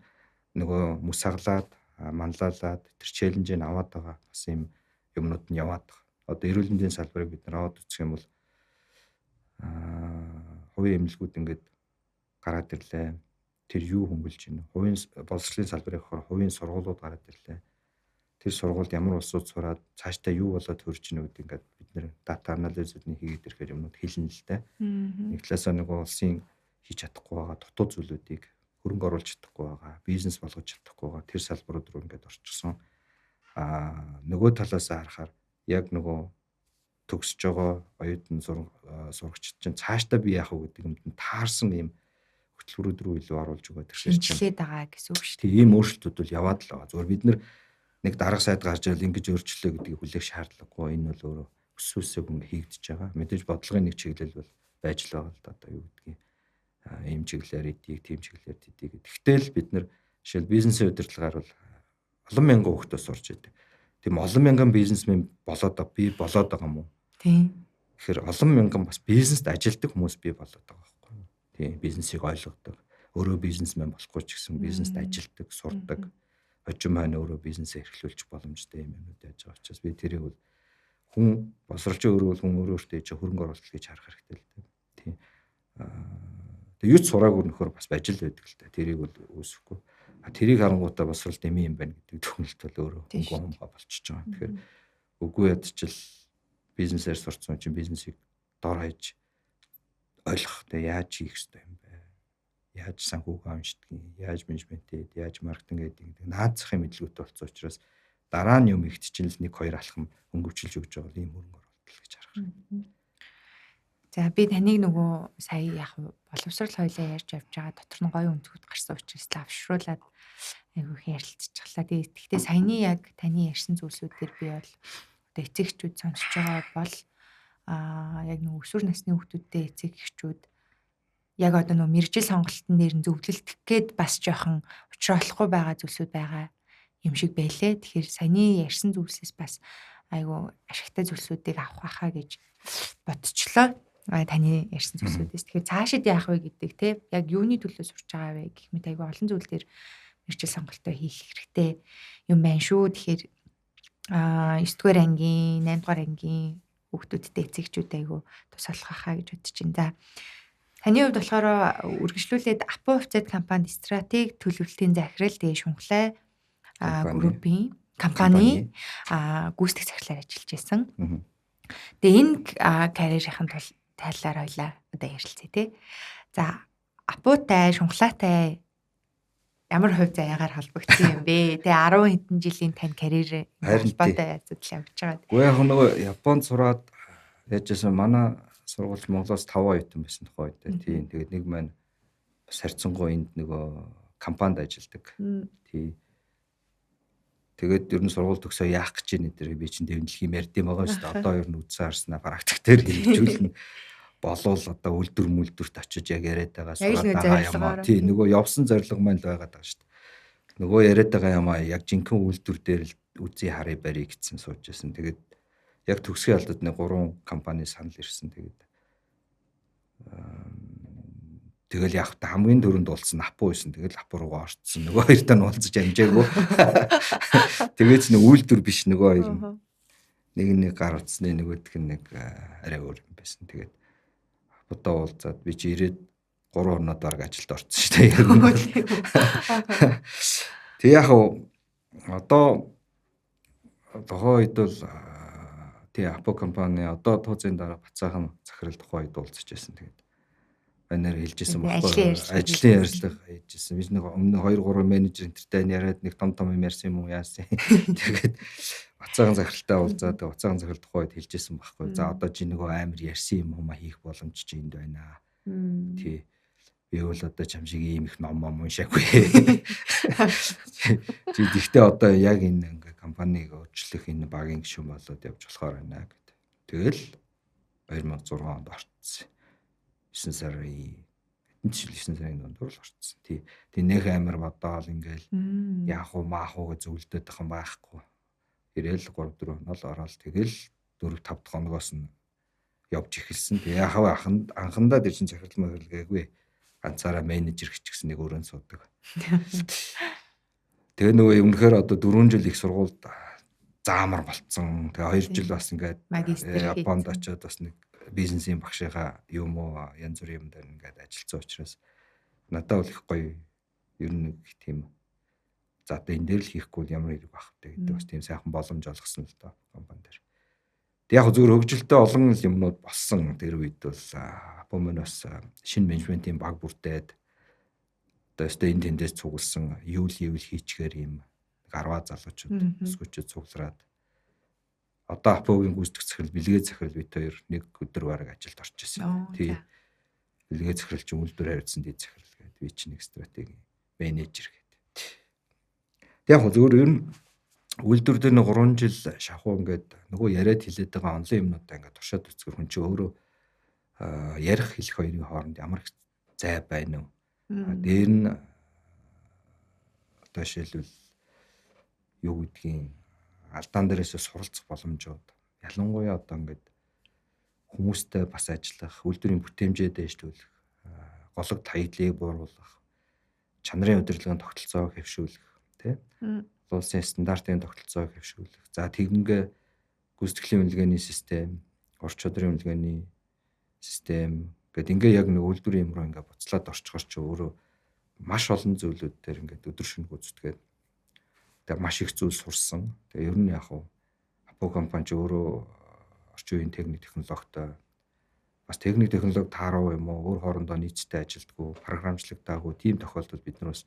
нөгөө мөс хаглаад, манлайлаад тэр челленжийг аваад байгаа бас юм юмнууд нь яваад байгаа. Одоо эрүүл мэндийн салбарыг бид нар аваад үзэх юм бол хувийн эмнэлгүүд ингээд гараад ирлээ. Тэр юу хөнгөлж байна? Хувийн боловсролын салбарын хор хувийн сургуулиуд гараад ирлээ. Тэр сургуульд ямар улсууд сураад цаашдаа юу болоод хөрж ийнө гэдэг ингээд бид нэр дата анализүүдний хийгээд ирэхээр юмнууд хэлнэ л дээ. Нэг талаасаа нөгөө улсын хийж чадахгүй байгаа дутуу зүйлүүдийг хөрөнгө оруулж чадахгүй байгаа, бизнес болгож чадахгүй байгаа тэр салбарууд руу ингээд орчихсон. Нөгөө талаасаа харахаар яг нөгөө төгсөж байгаа оюутан сурагчид чинь цаашдаа би яах вэ гэдэг юмд нь таарсан юм хөтөлбөрүүд рүү илүү оруулж өгöd тэр чинь шинжилээд байгаа гэсэн үг шүү дээ. Тийм өөрчлөлтүүд бол яваад л байгаа. Зүгээр бид нэг дарга сайд гарч ирэл ингэж өөрчлөлөө гэдгийг хүлээх шаардлагагүй. Энэ бол өөрөө өсвөөсөө хүн хийгдэж байгаа. Мэдээж бодлогын нэг чиглэл бол байж л байгаа л да. Одоо юу гэдгийг ийм чиглэлээр эдийг, тийм чиглэлээр тэдийг. Тэгтэл бид нар жишээл бизнесийн удирдлагаар бол олон мянган хүүхдүүд сурч идэг. Тийм олон мянган бизнесмен болоод байгаа юм уу? Тийм. Тэгэхээр олон мянган бас бизнест ажилтдаг хүмүүс бий болоод байгаа байхгүй юу? Тийм бизнесийг ойлгодог. Өөрөө бизнесмен болохгүй ч гэсэн бизнест ажилтдаг, сурдаг. Хожим маань өөрөө бизнесээ эрхлүүлчих боломжтой юм юмуд яаж байгаа учраас би тэрийг бол хүн босролчин өөрөө бол хүн өөрөөсөө хөрөнгө оруулалт гэж харах хэрэгтэй л дээ. Тийм. Тэгээ юуч сураагүй нөхөр бас ажил байдаг л дээ. Тэрийг бол үүсэхгүй. Тэрийг харангуйтаа босрол дэмий юм байна гэдэг төгнөлт бол өөрөө хөнгөн болчихж байгаа. Тэгэхээр үгүй ядчил бизнесээр сурцсан чинь бизнесийг дор хаяж ойлгох тэ яаж хийх ёстой юм бэ? Яаж санхүүгээ уншдаг, яаж менежментэд, яаж маркетинг гэдэг наацхын мэдлэгтэй болсон учраас дараа нь юм ихт чинь л 1-2 алхам хөнгөвчилж өгч байгаа ийм хөрөнгө оруулалт гэж харах хэрэгтэй. За би таныг нөгөө сая яг боловсрал хоёлаа ярьж явж байгаа дотор нь гоё өнцгүүд гарсан учраас лавшруулад айгүй их ярилцчихлаа. Гэхдээ саяны яг таны ярьсан зүйлсүүдээр би бол одоо эцэг эхчүүд сонсож байгаа бол яг нөгөө өсвөр насны хүүхдүүдтэй эцэг эхчүүд яг одоо нөгөө мэрэгжил сонголтын дээр нь зөвлөлдөх гээд бас жоохон учруулахгүй байгаа зүйлсүүд байгаа юм шиг байлээ. Тэгэхээр саяны ярьсан зүйлсээс бас айгүй ашигтай зүйлсүүдийг авах байхаа гэж бодчихлоо. Таны ярьсан зүйлсүүдээс. Тэгэхээр цаашид яах вэ гэдэг те яг юуны төлөө сурч байгаа вэ гэх мэт айгүй олон зүйл дээр мэрэгжил сонголтоо хийх хэрэгтэй юм байна шүү. Тэгэхээр 9-р ангийн, 8-р ангийн хүүхдүүдтэй эцэгчүүд айгүй тус олох байхаа гэж бодож байна. За таны хувьд болохоор үргэлжлүүлээд Апо хувьцаат компанид стратеги төлөвлөлтийн захирал тэгээ шунхлаа группийн компани гүйцэтгэх захирлаар ажиллаж байсан. Тэгээ энэ карьерийнхэн тайлаар хоёлаа одоо ярилцъя тий. За апуутай, шунхлаатай ямар хувь заяагаар холбогдсон юм бэ? Тэгээ 10 хэдэн жилийн тань карьер холбоотой асуудал явж байгаа. Гэхдээ яг нөгөө Японд сураад яжсэн манай сургууль Монголоос 5 оюутан байсан тухай үед тийм. Тэгээд нэг маань бас харьцангуй энд нөгөө компанид ажилладаг. Тийм. Тэгээд ер нь сургууль төгсөө яах гэж байна дээр би чинь дэвнэлх юм ярьд юм байгаа шүү дээ. Одоо ер нь үдсэн харснаа практик дээр хэрэгжүүлнэ. Болвол одоо үлдүрт очиж яг яриад байгаа сураад байгаа юм. Тийм нөгөө явсан зорилго маань л байгаад байгаа шүү дээ. Нөгөө яриад байгаа юм яг жинхэнэ үлдүр дээр л үзий харъя барья гэсэн сууж байсан. Тэгээд яг төгсгийн алдад нэг 3 компани санал ирсэн. Тэгэл яг хамгийн түрүүнд уулзсан Апу байсан. Тэгэл Апу руугаа орцсон. Нөгөө хоёртай нь уулзаж амжаагүй. Тэгээч нэг үйлдвэр биш нөгөө хоёр. Нэг гар утасны нөгөөх нь нэг арай өөр юм байсан. Тэгээд Апутаа уулзаад би чи ирээд 3 хоноод бараг ажилд орсон шүү дээ. Тэг яг одоо тухайд бол тий Апу компани одоо тууцын дараа бацаахан захирал тухайд уулзаж байсан. Тэгээд банаар хэлжсэн баггүй ажлын ярилцлага хийжсэн. Би нэг өмнө 2-3 менежер энтертэй яриад нэг том юм ярьсан юм уу яасан. Тэгээд бацаахан захиралтай уулзаад бацаахан захирал тухайд хэлжсэн баггүй. За одоо чи нөгөө амар ярьсан юм уу хийх боломж чи энд байна. Тий. Би бол одоо чам шиг ийм их ном уншаагүй. Чи гэхдээ одоо яг энэ ингээ компаниг өөрчлөх энэ багийн гишүүн болоод явж болохоор байна гэдэг. Тэгэл 2006 онд орцсон. 9 сарын 9 сарын дундуур л орцсон. Тий нэг амар бодоол ингээл яах уу маах уу гэж зөвлөдөд байгаа юм байхгүй. Ирээл 3-4 хоног ороод тэгэл 4-5 дахь хоногоос нь явж эхэлсэн. Тэгээ яхав анхандаа дэр чин захирал мөрөлгээгүй. Ганцаараа менежер гिचгсэн нэг өрөөнд суудаг. Тэгээ нөгөө өмнөхөр одоо 4 жил их сургуульд заамар болцсон. Тэгээ 2 жил бас ингээд Японд очиод бас нэг бизнесийн багшийнхаа юм уу янз бүрийн юм дээр ингээд ажилласан учраас надад бол их гоё ер нь тийм за одоо энэ дээр л хийхгүй ямар хэрэг байх вэ гэдэг бас тийм сайхан боломж олгосон л доо компани дээр. Тэг яг зүгээр хөгжилтэй олон юмнууд болсон тэр үед бол Апомоноос шинэ менежментийн баг бүрдээд одоо өстө энэ тэндээс цугласан юу хийчихээр юм 10 залуучууд өсгөчөд цуглараад одоо Апогийн гүйцэтгэх захирал бэлгээ захирал бид хоёр нэг өдөр бараг ажилд орж ирсэн. Тий. Бэлгээ захирал чинь үйлдвэр хариуцсан дэд захирал гэдэг. Би чинь нэг стратеги менежер гэдэг. Тэг яг зүгээр ер нь үйлдвэр дээр нэг 3 жил шахуу ингээд нөгөө яриад хэлээд байгаа онлайн юмнуудаа ингээд туршаад үзэхэр хүн чинь өөрөө ярих хэлэх хоёрын хооронд ямар их зай байна уу? Дээр нь одоо шилбэл юу гэдгийг алдаан дээрээс суралцах боломжууд ялангуяа одоо ингээд хүмүүстэй бас ажиллах, үйлдвэрийн бүтээмжээ дэвшүүлэх, голог таягдлыг бууруулах, чанарын удирдлагын тогтолцоог хэвшүүлэх, тий? Улсын стандартын тогтолцоог хэвшүүлэх. За тэгнгээ гүйцэтгэлийн үнэлгээний систем, ур чадрын үнэлгээний систем гэдэг ингээ яг нэг үйлдвэрийн юм руу ингээ буцлаад орчхоор ч өөрөө маш олон зүйлүүд дээр ингээ өдөр шөнө гүйцэтгээд тэгээ маш их зүйл сурсан. Тэгээ ер нь яг Апу компани ч өөрөө орчин үеийн техник технологитой бас техник технологи таарав юм уу өөр хоорондоо нийцтэй ажилддаг, програмчлагдаагүй тийм тохиолдолд бид нараас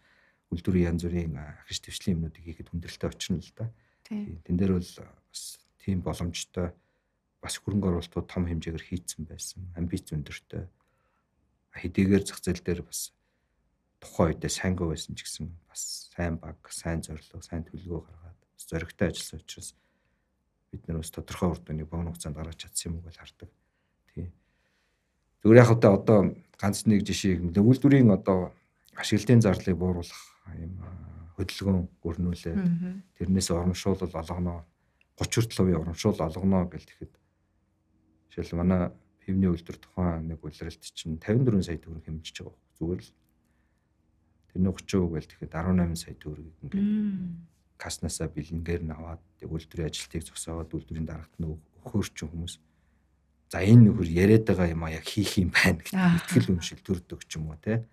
үйлдвэрийн янз бүрийн ахиж твшлийн юмнуудыг хийхэд хүндрэлтэй очирно л да. Тэн дээр бол бас тийм боломжтой бас хөрөнгө оруулалтууд том хэмжээгээр хийцэн байсан. Амбиц өндөртэй. Хэдийгээр зах зээл дээр бас тухайн үедээ сайнгүй байсан ч гэсэн бас сайн баг, сайн зорилго, сайн төлөвлөгөө гаргаад бас зоригтой ажилласан учраас бид нар бас тодорхой үр дүнийг богино хугацаанд гаргаж чадсан юм уу гэж хардаг. Тий. Зүгээр яг одоо ганц нэг жишээ үйлдвэрийн одоо ашиглалтын зарлыг бууруулах юм хөдөлгөөн өрнүүлээд тэрнээс урамшуул олгоно 30% урамшуул олгоно гэл тэгэхэд жишээл манай пивний үйлдвэр тухайн нэг улиралт чинь 54 сая төгрөг хэмжиж байгаа. Зүгээр л тэрний 30% гэл тэгэхэд 18 сая төгрөгийг ингээд каснасаа бэлэнгээр нь аваад үйлдвэрийн ажилтныг зогсооод үйлдвэрийн дарагт нь өгөхөрч хүмүүс за энэ нөхөр яриад байгаа юм а яг хийх юм байна гэдэг итгэл үншил төрдөг ч юм уу те.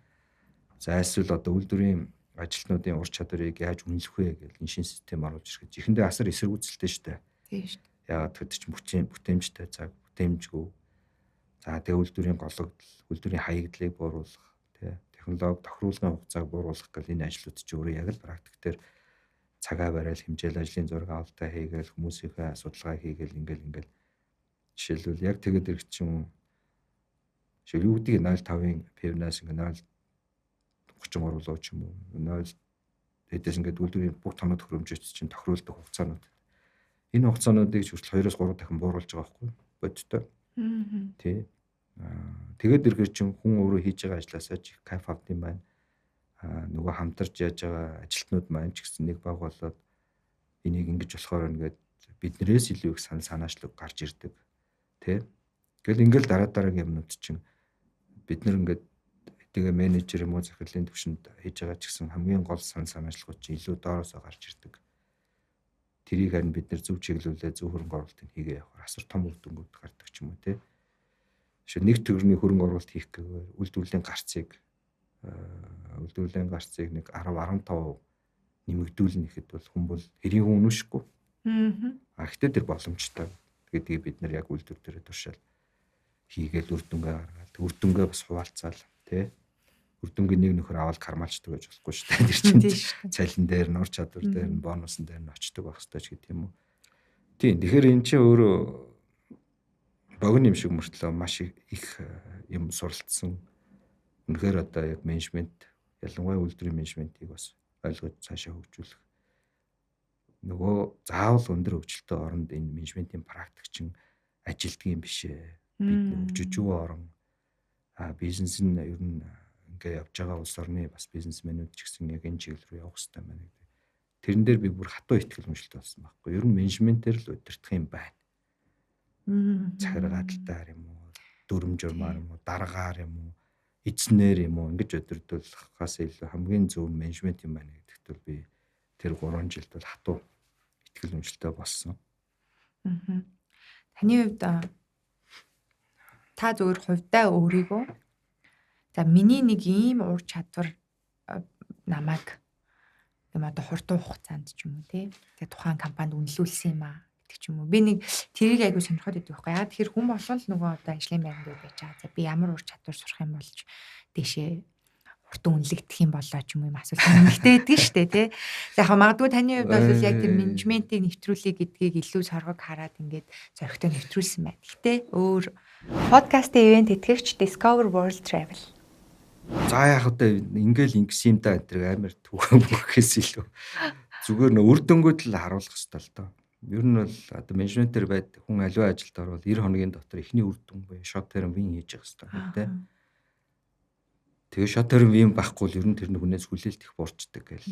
За эсвэл одоо үйлдвэрийн ажилтнуудын ур чадварыг яаж үнэлэх вэ гэж энэ шин систем оруулж ирэхэд ихэндээ асар эсэргүүцэлтэй шүү дээ. Тийм шүү дээ. Яагаад гэвэл чинь бүтээмжтэй цаг бүтээмжгүй. За тэгээ үйлдвэрийн гологдол, үйлдвэрийн хаягдлыг бууруулах, тий технологи тохируулгын хугацааг бууруулах гэл энэ ажлууд чинь өөрөө яг л практик дээр цагаа барайл хэмжээл ажлын зураг авалтаа хийгээл хүмүүсийнхээ судалгаа хийгээл ингээл жишээлбэл яг тэгээд ирэх чинь юу гэдэг 0.5-ын PV-наас ингээ 0.33 руу ч юм уу 0 хэдээс ингээд үйлдвэрийн бүх тоног төхөөрөмжөд чинь тохируулдаг хугацаанууд. Энэ хугацаануудыг ч хүртэл 2-3 дахин бууруулж байгаа байхгүй бодтой. Тий. Тэгээд ирэхээр чинь хүн өөрөө хийж байгаа ажлаасаа ч их кайф авд юм байна. Нөгөө хамтарч яаж байгаа ажилтнууд маань ч гэсэн нэг баг болоод энийг ингэж болохоор ингээд биднээс илүү их санаачлаг гарч ирдэг. Тэ. Тэгэл ингээл дараагийн юмнууд чинь бид нар ингээд тэгээ менежер юм уу захирлын түвшинд хийж байгаа ч гэсэн хамгийн гол санаачлагууд чинь илүү доороосоо гарч ирдэг. Тэрийг харин бид нар зөв чиглүүлээ зөв хөрөнгө оруулалтыг хийгээ явахаар асар том үр дүнгууд гардаг ч юм уу те. Жишээ нэг төгрөгийн хөрөнгө оруулалт хийх гэхээр үйлдвэрлэлийн гарцыг нэг 10-15% нэмэгдүүлнэ гэхэд бол хүн бол хэрийн хүн үнэшгүй. Гэхдээ тэр боломжтой гэдгийг бид нар яг үйлдвэр дээр туршаал хийгээл үр дүнгээ гаргаад үр дүнгээ бас хуваалцаал тий. Үр дүнгийн нэг нөхөр аваад кармалчдаг гэж болохгүй шүү дээ. Тэр чинь цалин дээр, нур чадвар дээр, бонусын дээр нь очдог байх хэрэгтэй ч гэдэг юм уу. Тийм. Тэгэхээр эн чинь өөрөө богино юм шиг мөртлөө маш их юм суралцсан. Үнэхээр одоо яг менежмент, ялангуяа үйлдвэрийн менежментийг бас ойлгож цаашаа хөгжүүлэх. Нөгөө заавал өндөр хөгжилтэй оронд энэ менежментийн практик чинь ажилтдаг юм биш ээ. Бид хөгжиж орон бизнес нь ер нь ингээ явж байгаа улс орны бас бизнесмэнүүд ч гэсэн яг энэ чиглэл рүү явах хэрэгтэй байна гэдэг. Тэрэн дээр би бүр хатуу ихтгэл өмчлөлт болсон байхгүй. Ер нь менежментээр л удирдах юм байна. Захиргаалалтаар юм уу, дүрм журмаар юм уу, дараагаар юм уу, эзнэр юм уу ингэж удирдуулахаас илүү хамгийн зөв менежмент юм байна гэдэгт бол би тэр 3 жилд бол хатуу ихтгэл өмчлөлтөй болсон. Таны хувьд та зөвхөн хувьдаа өөрийгөө за миний нэг ийм ур чадвар намайг юм одоо хурдан хугацаанд ч юм уу тий. Тэгээ тухайн компанид үнэлүүлсэн юм аа гэдэг ч юм уу. Би нэг тэрийг айгуу сонирхоод байдаг байхгүй. Яг тэр хүн болон л нөгөө одоо ажлын байранд байж байгаа. За би ямар ур чадвар сурах юм болж дэшээ хурдан үнэлэгдэх юм болоо ч юм уу асуулт нэгтэй байдаг шүү дээ тий. За яг магадгүй таны хувьд бол яг тэр менежментийг нэвтрүүлэх гэдгийг илүү соргог хараад ингээд зоригтой нэвтрүүлсэн байна. Гэтэ өөр подкастын ивент тэтгэгч Discover World Travel. За яг одоо ингээл ингэсэн юм да энэ амар түүхэн бүхээс илүү зүгээр нөө үр дүнгууд л харуулах хэрэгтэй л доо. Ер нь бол одоо менежментээр байд хүн аливаа ажилд орвол 90 хоногийн дотор эхний үр дүн буюу short term win хийж явах хэрэгтэй тий. Тэгээ short term win байхгүй л ер нь тэр хүнээс хүлээлт их буурчдаг гэл.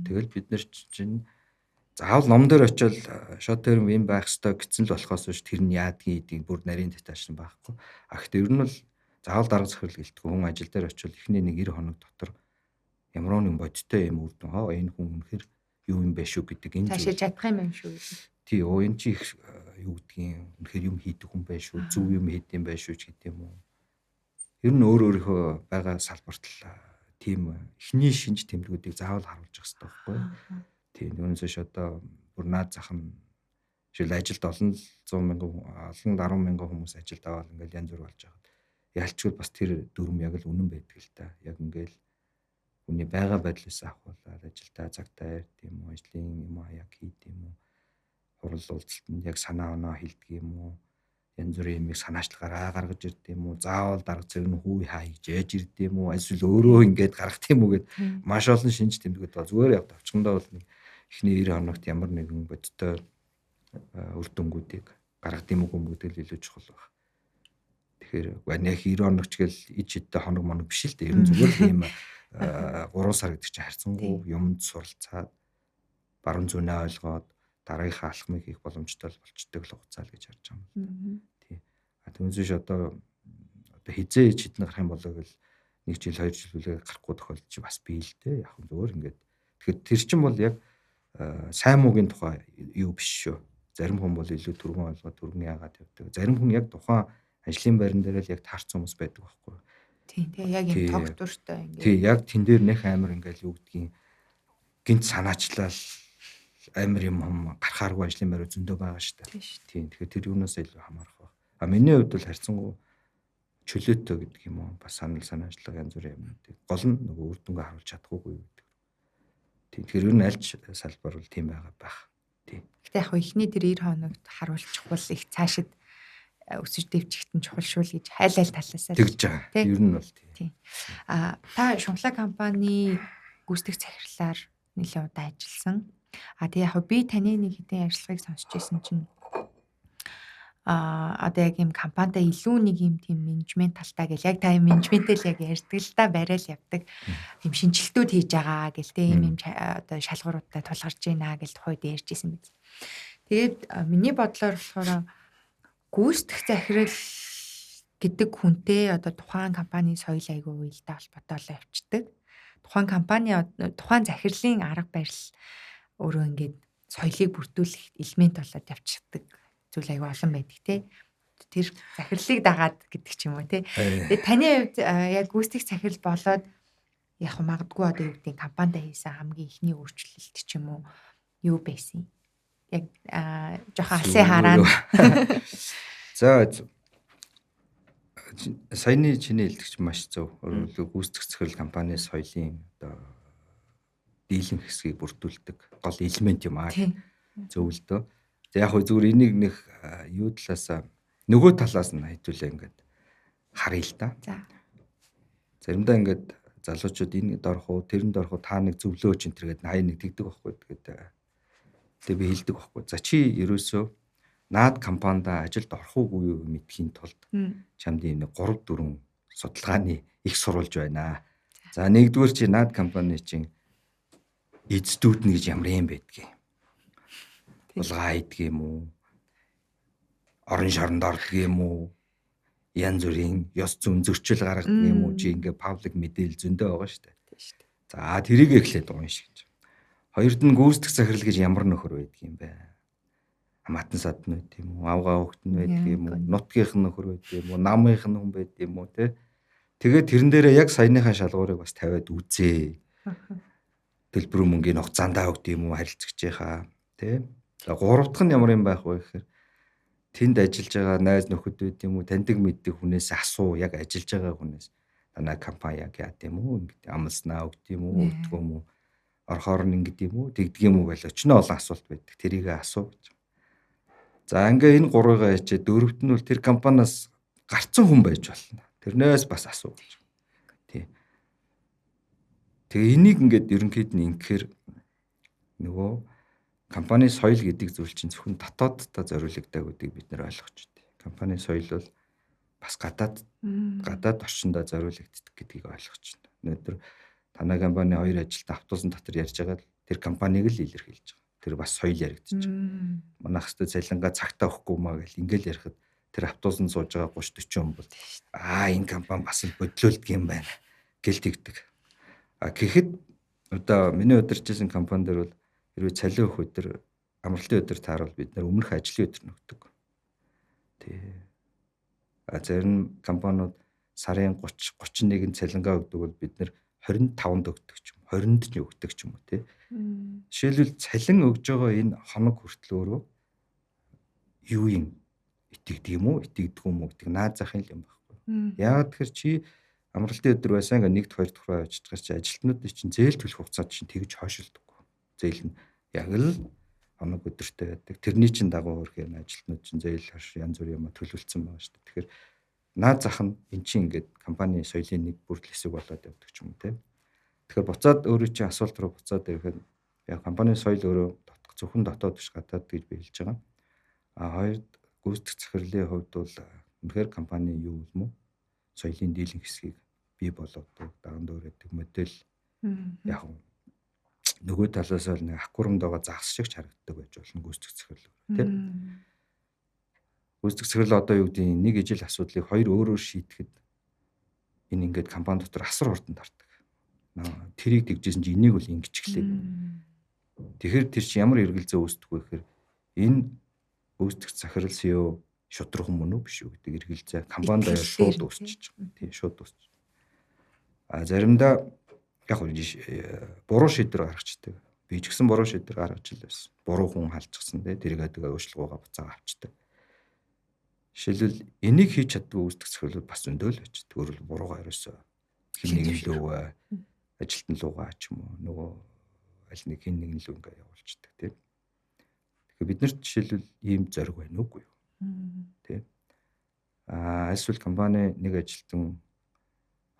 Тэгэл бид нар чинь заавал ном дээр очиод short term win байх хэрэгтэй гэсэн л болохоос биш тэр нь яадгийг бүр нарийн детальшн байхгүй. Гэхдээ ер нь бол заавал дарга захирал гэлтгүй хүн ажил дээр очиод эхний нэг 90 хоног дотор ямар нэгэн бодиттой юм үр дүн энэ хүн үнэхээр юу юм бэ шүү гэдэг энэ цаашаа чадах юм байна шүү. Тий, энэ чи их юу гэдгийг үнэхээр юм хийдэг хүн байх шүү, зөв юм хийдэм байх шүү ч гэдэг юм уу. Ер нь өөрийнхөө байгаа салбарт л тийм эхний шинж тэмдгүүдийг заавал харуулж явах хэрэгтэй байхгүй юу? Тий, үүнээс одоо бүр наад зах нь жишээл ажилд олон 10 мянган хүмүүс ажилд аваад ингээл янз бүр болж байгаа. Ялчгүй бас тэр дүрм яг л үнэн байдаг л та. Яг ингээл хүний байгаа байдлаас авахулаад ажилдаа цагтаа ярьд юм уу, ажлын юм аяг хийд юм уу, хурал уулзалтанд яг санаа оноо хэлдэг юм уу, янз бүрийн юмыг санаачлагаараа гаргаж ирд юм уу, заавал дарга зэрэг нь хүү хааж яаж ирд юм уу, эсвэл өөрөө ингээд гаргах юм уу гэд маш олон шинж тэмдгүүд ба зүгээр яг тавчгандаа бол нэг эхний 90 хоногт ямар нэгэн бодиттой үр дүнгуудыг гаргад юм уу гэдэг л илүү чухал байна. Тэгэхээр яг 90 хоногч гэл ид шидтэй хоног моног биш л дээ. Ер нь зүгээр л юм 3 сар гэдэг чинь харьцангуй юмд суралцаад баруун зүүнээ ойлгоод дараагийнхаа алхмыг хийх боломжтой болчдөг л хугацаа л гэж харж байгаа юм. Тий. Түүнээс одоо хизээ хитэн гарах юм болоо гэл 1 жил 2 жил үлээ гарахгүй тохиолдож бас бий л дээ. Яг зөвөр ингээд. Тэгэхээр тэр чинь бол яг сайн муугийн тухай юу биш шүү. Зарим хүн бол илүү түргэн ойлгоод түргэн яагаад явдаг. Зарим хүн яг тухайн ажлын байран дээр л яг таарсан хүмүүс байдаг байхгүй. Тийм тэгээ яг юм тогтвортой ингээд. Тий, яг тэн дээр нэх амар ингээл юу гэдгийг гинт санаачлал амар юм гарахааргүй ажлын байр зөндөө байгаа шүү дээ. Тийм. Тэгэхээр тэр юунаас илүү хамаарах байна. А миний хувьд бол харьцангуй чөлөөтэй гэдэг юм уу? Бас санаачлал янз бүрийн юмнуудыг гол нь нөгөө үр дүнгээ харуулж чадахгүй гэдэг. Тийм. Тэгэхээр ер нь аль ч салбар бол тийм байгаа байх. Тийм. Гэтэ яг ихний тэр 90 хоногт харуулчихвал их цаашид өсөж дэвжихтэн чухал шүү л гэж айл талаасаа тэгж байгаа. Ер нь бол тийм. Та Шунхлаа компани гүйцэтгэх захирлаар нэлээд удаа ажилласан. Тэгээ яг би таны нэг хэдийн ярилцлагыг сонсч байсан чинь одоо яг юм компанитай илүү нэг юм тийм менежмент талтай гэл яг та юм менежментэл яг ярьдаг л да барайл явдаг юм шинжилтүүд хийж байгаа гэл тэ юм одоо шалгууруудтай тулгарч байна гэл тухайд ярьжсэн биз. Тэгээд миний бодлоор болохоор гүйцэтгэх захирал гэдэг хүнтэй одоо тухайн компани соёл айгүй уялдаа холбоотой явцдаг. Тухайн компани тухайн захирлын арга барил өөрөө ингээд соёлыг бүрдүүлэх элемент болоод явчихдаг зүйл айгүй олон байдаг тий. Тэр захирлыг дагаад гэдэг ч юм уу тий. Тэгээд таны хувьд яг гүйцэтгэх захирал болоод яг магадгүй одоо юу гэдэг компанитай хийсэн хамгийн ихний өөрчлөлт ч юм уу юу байсан? Яг жоохон алсын хараа. За саяны чиний хэлдэгч маш зөв. Гүйцэтгэх захирал компани соёлын одоо дийлэн хэсгийг бүрдүүлдэг гол элемент юм аа. Зөв л дөө. Яг хөө зүгээр энийг нэг юу талаас нөгөө талаас нь хайдуулаа ингээд харъя л да. За. Заримдаа ингээд залуучууд энэ дорох уу, тэрэнд дорох уу, та нэг зөвлөөч энэ төргээд 81 тэгдэг байхгүй. Тэгээд би хэлдэг байхгүй. За чи ерөөсөө наад компанид ажилд орох уугүй юу мэдхийн тулд чамд ийм 3 4 судалгааны их сурвалж байна. За нэгдүгээр чи наад компани чинь эзэдүүд нь гэж ямар юм байдгийг. Улгаа идэх юм уу? Орон шоронд ордог юм уу? Янз бүрийн ёс зүйн зөрчил гаргадаг юм уу? Чи ингээ паблик мэдээлэл зөндөө байгаа шүү дээ. За тэрийг эхлээд уншиж. Хоёрд нь гүйцэтгэх захирал гэж ямар нөхөр байдаг юм бэ? Матан садн байт юм уу? Авгаа хөхт нь байдаг юм уу? Нутгийнх нь нөхөр байдаг юм уу? Намынх нь хүн байдаг юм уу те? Тэгээд тэрэн дээрээ яг саяныхаа шалгуурыг бас тавиад үзээ. Төлбөр мөнгөний хугацаандаа өгд юм уу? Харилцагчийнхаа те? За гурав дахь нь ямар юм байх вэ гэхээр тэнд ажиллаж байгаа найз нөхөд байд юм уу? Таньдаг мэддэг хүнээс асуу, яг ажиллаж байгаа хүнээс. Танай компани яг яа гэм үү? Ингээд амлснаа өгд юм уу? Өгдөг юм уу? Орхоор нь ингээд юм уу? Тэгдэг юм уу байлаа. Өчнөө олон асуулт байдаг. Тэрийг асуу гэж. За ингээ энэ гурвыгаа ячээ дөрөвт нь бол тэр компаниас гарцсан хүн байж болно. Тэрнээс бас асуу гэж. Тий. Тэгээ энийг ингээд ерөнхийд нь ингэхээр нөгөө компани соёл гэдэг зүйл чинь зөвхөн дотооддоо зориулагддаг гэдгийг бид нэр ойлгож байна. Компани соёл бол бас гадаад орчиндөө зориулагддаг гэдгийг ойлгож байна. Өнөөдөр танай компани хоёр ажилтан автобусын дотор ярьж байгаа тэр компанийг л илэрхийлж байгаа. Тэр бас соёл яригдчих. Манайх хэвээр цалингаа цагтаа өгөхгүй маа гэл ингээл ярихад тэр автобусанд сууж байгаа 30 40 хүн бол энэ компани бас бодлуулдаг юм байна гэл тэгдэг. Гэхэд одоо миний удирчсан компани дээр бол хэрвээ цалин өгөх өдөр амралтын өдөр таарвал бид нэр өмнөх ажлын өдөр нөгдөг. Тий. Зарим компаниуд сарын 30 31-нд цалингаа өгдөг бол бид нэр 25-нд өгдөг ч юм 20-нд ч өгдөг ч юм уу тий. Жишээлбэл цалин өгж байгаа энэ хоног хүртэл өөрөө юу юм итгэдэг юм уу итгэдэг юм уу гэдэг наад захын юм байхгүй. Яагаад тэгэхээр чи амралтын өдөр байсан ингээ 1-р 2-р руу очиж байгаа чи ажилтнуудын чинь зээл төлөх хугацаанд чинь тэгж хойшилдог. Зээл нь яг л хоног өдөртэй байдаг. Тэрний чинь дагуу хөрх юм ажилтнууд чинь зээл хаш янз бүрийн юм төлөвлөсөн байгаа шүү дээ. Тэгэхээр наад зах нь эн чинь ингээд компани соёлын нэг бүрдэл хэсэг болоод явдаг ч юм уу те. Тэгэхээр буцаад өөрөө чинь асуулт руу буцаад ирэхэд яг компани соёл өөрөө зөвхөн дотоод биш гадаад гэж би хэлж байгаа. Хоёрд гүйцэтгэх захирлын хувьд бол үнэхээр компани юу юм уу? Соёлын дийлэн хэсгийг бий болгодог, даган дүүрдэг модель яг нөгөө талаас бол нэг аквариумд байгаа загас шиг харагддаг байж болно гүйцэтгэх захирал тийм. Гүйцэтгэх захирал одоо юу гэдэг нэг ижил асуудлыг хоёр өөрөөр шийдэхэд энэ ингээд компани дотор асар хурдан тардаг. Тэрийг тэгжсэн чинь энийг бол ингэчихлээ. Тэгэхээр тэр чинь ямар эргэлзээ үүсдэг вэ гэхээр энэ гүйцэтгэх захирал CEO шудрах юм уу биш үү гэдэг эргэлзээ компанид шууд үүсчихэж байгаа. Тийм шууд үүсчих. Заримдаа яг буруу шийдвэр гаргачдаг. Би ч гэсэн буруу шийдвэр гаргаж ил байсан. Буруу хүн халжчихсан тэрийг тэгээ уушлуугаа буцаага авчдаг. Жишээлбэл энийг хийж чаддгүй үүсдэг зөвлөл бас зөндөл байж. Тэгвэл буруугаа ерөөсөө хин нэгэн лөө ажилтан луугаа ч юм уу нөгөө аль нэг хин нэгэн лөө ингээ явуулчихдаг тийм. Тэгэхээр биднэрт жишээлбэл ийм зориг байна уугүй юу? Тийм. Эсвэл компани нэг ажилтан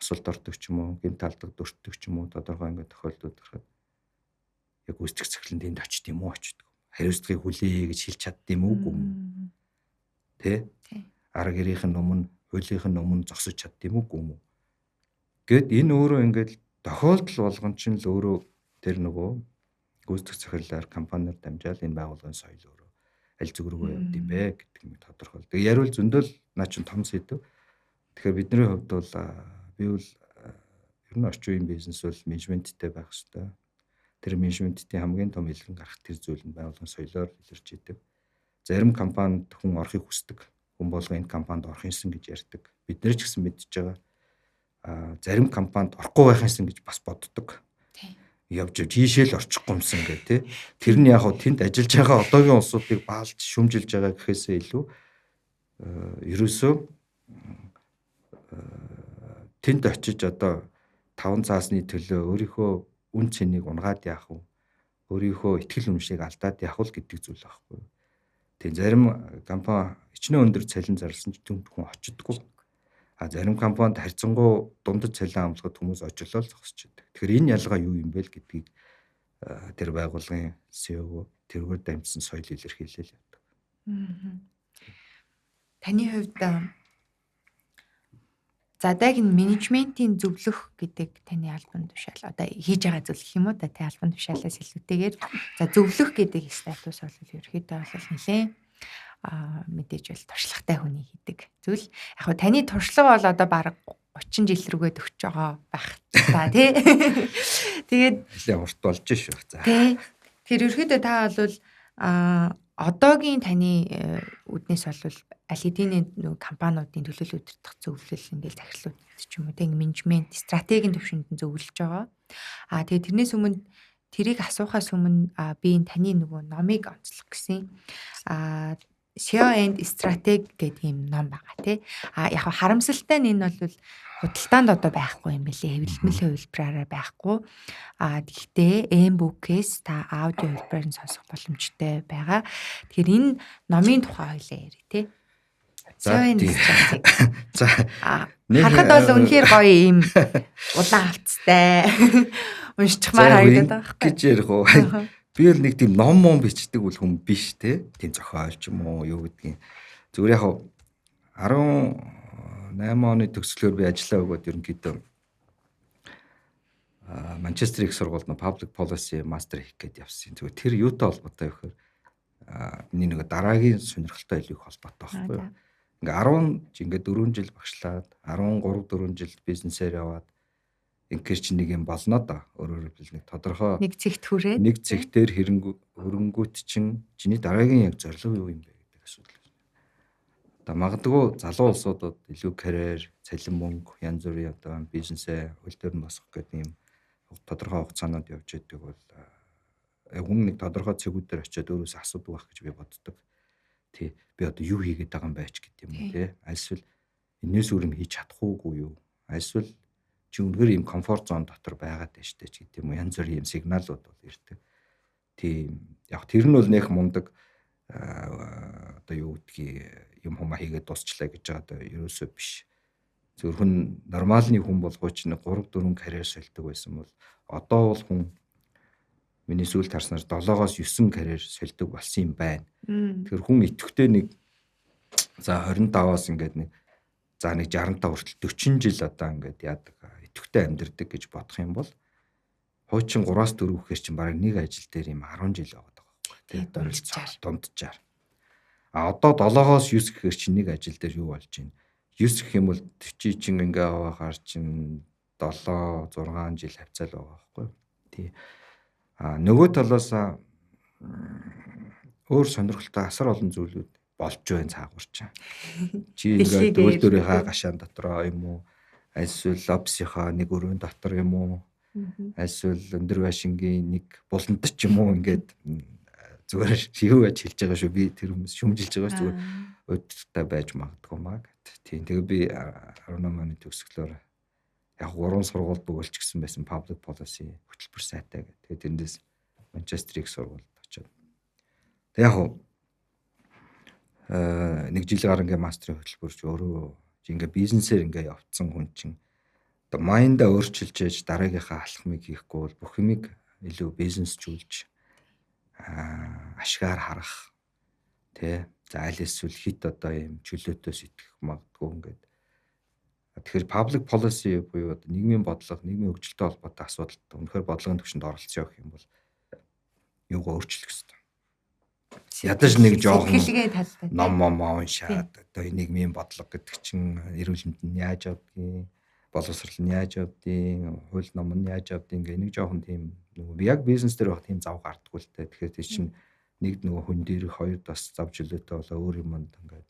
асуулт ордог ч юм уу, гэмт алддаг дурддаг ч юм уу тодорхой ингээ тохиолдод гарахад яг үүсдэг цэглэн тэнд очд юм уу очдөг. Хариуцлагыг хүлээе гэж хэлж чаддсан юм уугүй юм. Тэ? Арга гэрийнхэн өмнө, хуулийнхын өмнө зогсож чаддсан юм уугүй юм. Гэт энэ өөрөө ингээд тохиолдол болгон ч л өөрөө тэр нөгөө гүйцэтгэх захирлаар компаниар дамжаал энэ байгууллагын соёл өөрөө аль зүг рүү явд юм бэ гэдэг нь тодорхой. Тэгээ яривал зөндөл наа чин том сэдв. Тэгэхээр бидний хувьд бол би бол ер нь орчин үеийн бизнес бол менежменттэй байх хэрэгтэй. Тэр менежментийн хамгийн том илэрэн гарах тэр зүйл нь байгууллагын соёлоор илэрч идэг. Зарим компанид хүн орохыг хүсдэг. Хүн болго энэ компанид орох юмсан гэж ярьдаг. Бид нэр ч гэсэн мэдж байгаа. Зарим компанид орохгүй байх юмсан гэж бас боддог. Явж тийшээл орчихгүй юмсан гэх тээ. Тэр нь яг тэнд ажиллаж байгаа одоогийн улсуудыг баалж шүмжилж байгаа гэхээсээ илүү ерөөсөө тэнд очиж одоо 5 цаасны төлөө өөрийнхөө үн цэнийг унгаад яах вэ? Өөрийнхөө ихтгэл үнэмшийг алдаад яах вэ гэдэг зүйл байхгүй юу? Тэгээ зарим компани хичнээн өндөр цалин зарласан ч түнд хүн очдоггүй. Зарим компанид харьцангуй дундад цалин амлахад хүмүүс очлоо л зогсож байдаг. Тэгэхээр энэ ялгаа юу юм бэ гэдгийг тэр байгууллагын CEO тэргээр дамжсан соёл илэрхийлэл явдаг. Таны хувьд задаг нь менежментийн зөвлөх гэдэг таны албан тушаал одоо хийж байгаа зөвлөх юм уу та албан тушаалаас илүүтэйгээр за зөвлөх гэдэг статус бол ерөөхдөө бол нэлээ мэдээж бол туршлагатай хүний хийдэг зүйл. Яг хөө таны туршлага бол одоо бараг 30 жил рүүгээ төгсөж байгаа байх та тий. Тэгээд нэлээ урт болж шүү. За. Тий. Тэр ерөөхдөө та бол одоогийн таны үднэс бол аль хэдийн компаниудын төлөөлөл удирдах зөвлөл ингээл захирлууд ч юм уу тэг менежмент стратегийн төвшөнд зөвлөж байгаа. Тэгээ тэрнээс өмнө тэрийг асуухаас өмнө би энэ таны нөгөө номыг онцлох гэсэн. SEO and Strategy гэдэг юм ном байгаа тий. Яг харамсалтай нь энэ бол худалдаанд одоо байхгүй юм билээ. Хэвлэмэл хувилбараараа байхгүй. Гэхдээ M-book-ээс та аудио хувилбараар нь сонсох боломжтой байгаа. Тэгэхээр энэ номын тухай хоёлаа ярив тий. SEO and Strategy. За. Харахад бол үнэхээр гоё юм улаан хавцтай. Уншчихмаар харагдаад байгаа байхгүй. Гэж ярих уу? Би л нэг тийм ном бичдэг үл хүн биш те. Тийм зохиол ч юм уу юу гэдгийг. Зүгээр яг 18 оны төгсгөлөөр би ажиллаа өгөөд ерөнхийдөө Манчестер их сургуульд Public Policy Master хийх гээд явсан. Зүгээр тэр юутай холбоотой вэ гэхээр миний нэг дараагийн сонирхолтой илүү их холбоотой байхгүй юу. Ингээ 4 жил багшлаад 13 4 жил бизнесээр яваад ингээр чи нэг юм болно да. Өөрөөр хэлбэл нэг тодорхой нэг цэгт хүрээд нэг цэгтэр хөрөнгөт чинь чиний дараагийн яг зорилго юу юм бэ гэдэг асуудал байна. Одоо магадгүй залуу улсуудад илүү карьер, цалин мөнгө, янз бүрийн одоо бизнесээ хөл дээр нь босгох гэдэг юм тодорхой хугацаанууд явж байдаг бол хүн нэг тодорхой цэгүүдээр очиод өөрөөсөө асуудаг байх гэж би боддог. Тий. Би одоо юу хийгээд байгаа юм байч гэдэг юм уу тий. Альсвал энэс өөр юм хийж чадахгүй юу? Альсвал чи үнэхээр ийм комфорт зон дотор байгаад байж тээ ч гэдэг юм уу янз бүрийн юм сигналууд бол ирдэг. Тийм яг тэр нь бол нэх мундаг одоо юу гэдгийг юм хумаа хийгээд дуусчлаа гэж байгаа одоо ерөөсөө биш. Зөвхөн хүн нормалны хүн болгоо ч 3 4 карьер солидог байсан бол одоо бол хүн миний сүүлд харснаар 7-оос 9 карьер солидог болсон юм байна. Тэгэхээр хүн идэвхтэй нэг за 25-аас ингээд нэг за нэг 65 хүртэл 40 жил одоо ингээд яадаг идэвхтэй амьдэрдэг гэж бодох юм бол хуучин 3-4 гэхээр чинь бараг нэг ажил дээр юм 10 жил яваад байгаа байхгүй тийм дунджаар. Одоо 7-оос 9 гэхээр чинь нэг ажил дээр юу болж байна? 9 гэх юм бол 40 чин ингээ авахаар чинь 7 6 жил хавцаал байгаа байхгүй тий. Нөгөө талаас өөр сонирхолтой асар олон зүйлүүд болж байна цаагуурч. Чи ингээ дөрөвдөрийнхаа гашаан дотроо юм уу Эсвэл офисынхаа нэг өрөөнд дотор юм уу? Эсвэл өндөр байшингийн нэг буланд ч юм уу ингээд зүгээр юу гэж хэлж байгаа шүү. Би тэр хүмүүс шүмжилж байгаа шүү. Зүгээр өдөртэй байж магадгүй маа гэт. Тийм. Тэгээ би 18 оны төгсгөлөөр яг 3 сургууль бөгөлч гисэн байсан public policy хөтөлбөр сайтай гэх. Тэгээ тэндээс Манчестерийг сургуульд очиод. Тэг яг нэг жил гарan ингээ мастерын хөтөлбөрч өөрөө ингээ бизнесээр ингээ явцсан хүн чинь одоо майнда өөрчилж ээж дараагийнхаа алхмыг хийхгүй бол бүх юмыг илүү бизнесжүүлж ашгаар харах тий. За аль эсвэл хит одоо юм чөлөөтөөс итгэх магадгүй ингээд. Тэгэхээр public policy буюу нийгмийн бодлого, нийгмийн хөгжилтэй холбоотой асуудалд үнэхээр бодлогын түвшинд оролцсон явах юм бол юугаа өөрчлөх ёстой. Ядаж нэг жоохон ном уншаад одоо нийгмийн бодлого гэдэг чинь эрүүл мэндэнд яаж явдгийг, боловсрол нь яаж явдгийг, хууль ном нь яаж явдгийг ингээ нэг жоохон тийм нөгөө яг бизнес дээр байх тийм зав гардггүй л дээ. Тэгэхээр тийч чинь нэг нөгөө хүн дээр хоёр бас зав жилээтэй болоо өөр юмд ингээд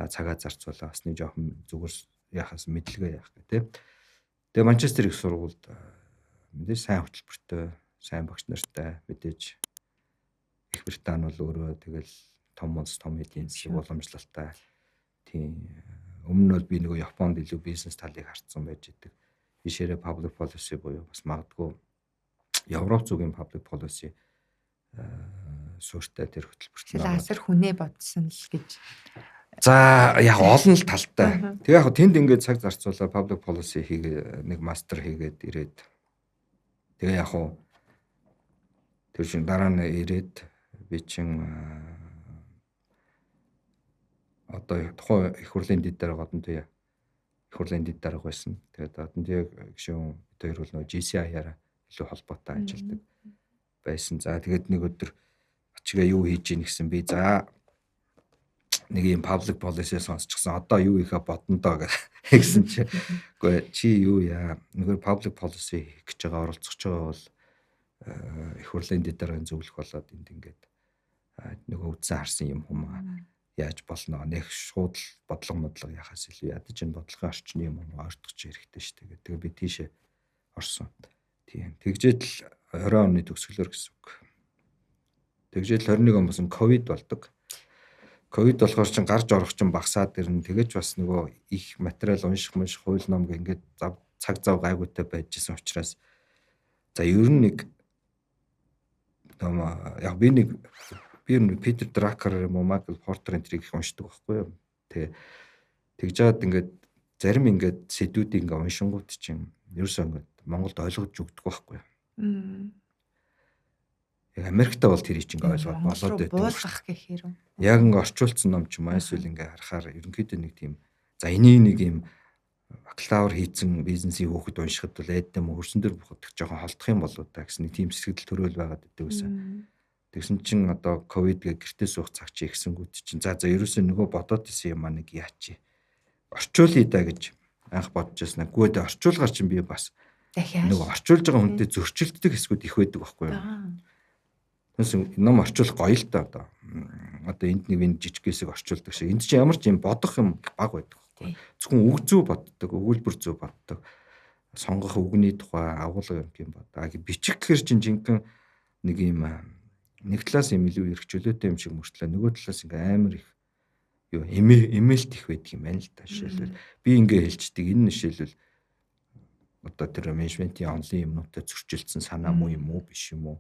цагаа зарцуулаа бас нэг жоохон зүгээр яхаас мэдлэгээ яах гэх тийм. Тэгээ Манчестер их сургуульд мэдээж сайн хөтөлбөртэй, сайн багш нартай мэдээж Их Британи бол өөрөө тэгэл том эдийн засгийн уламжлалтай тийм. Өмнө нь бол би нөгөө Японд илүү бизнес талыг харцсан байж идэг. Бишээрээ public policy буюу бас магадгүй Европ зүгийн public policy суурьтай тэр хөтөлбөрт асар хүнээ бодсон л гэж. За яг олон л талтай. Тэгээ яг тэнд ингээд цаг зарцуулаад public policy хийгээ нэг мастер хийгээд ирээд тэгээ яг тэр чинь дараа нь ирээд би чинь одоо тухайн их хурлын дэд дарга одонтой их хурлын дэд дарга байсан. Тэгээд одонтой гişүүн хоёр бол нөгөө GCI-аараа илүү холбоотой ажилладаг байсан. За тэгээд нэг өдөр ачигээ юу хийж ийн гэсэн би за нэг юм public policy сонсчихсан. Одоо юу ихэ бодно доо гэсэн чи үгүй чи юу яа нэг public policy хийж байгаа оролцож байгаа бол их хурлын дэд даргын зөвлөх болоод энд ингээд нөгөө үдсэн харсан юм хүмүүс яаж болно нэг шууд бодлого яхаас илүү ядаж энэ бодлогын орчны юм ойртох хэрэгтэй шүү дээ. Тэгээ би тийшээ орсон. Тийм. Тэгжээд л 20 оны төгсгөлөөр гэсэн үг. Тэгжээд л 21 он болсон ковид болдог. Ковид болохоор чин гарч орох чин багасаад ирнэ. Тэгэж бас нөгөө их материал унших хууль ном ингээд цаг зав гайгүйтай байжсэн учраас за ер нь нэг яг би нэг Питер Дракер юм уу Майкл Портер энтрийг их уншдаг байхгүй юу. Тэгж жаад ингээд зарим ингээд сэдвүүдийг ингээд уншингууд чинь ерөөсөө ингээд Монголд ойлгож өгдөг байхгүй юу. Яг Америкта бол тэр чинь ингээд ойлгоод болоод байдаг. Буулгах гэхээр үү. Яг ингээд орчуулсан ном ч юм эсвэл ингээд харахаар ерөнхийдөө нэг тийм за энийг нэг юм бакалавр хийцэн бизнесийн хүүхэд уншихад бол айдтай хөрсөн дээр бухадах жоохон холдох юм болоо та гэсэн нэг тийм сэтгэл төрөл байгаад байдаг гэсэн. Тэгсэн чинь одоо ковид гэ гэртээ суух цаг чи ихсэнгүүт чинь за ерөөсөө нөгөө бодоод исэн юм аа нэг яачи. Орчуулъя да гэж анх бодож байсан. Гүйдээ орчуулгаар чинь би бас дахиад нөгөө орчуулж байгаа хүнтэй зөрчилддөг хэсгүүд их байдаг байхгүй юу. Тэс ном орчуулах гоё л та одоо. Одоо энд нэг энэ жижиг хэсэг орчуулдаг шиг. Энд чинь ямар ч юм бодох юм баг байдаг байхгүй юу. Зөвхөн үг зүй боддог, өгүүлбэр зүй боддог. Сонгох үгний тухай агуулга юм боддог. Бичих гэхэр чинь жинхэнэ нэг юм нэг талаас юм илүү эрхчлөөтэй юм шиг мөртлөө нөгөө талаас ингээ амар их юу эмээлт их байдаг юм байна л да. Жишээлбэл би ингээ хэлждэг энэ жишээлбэл одоо тэр менежментийн онлын юмнуудад зөрчилдсөн санаа муу юм уу биш юм уу?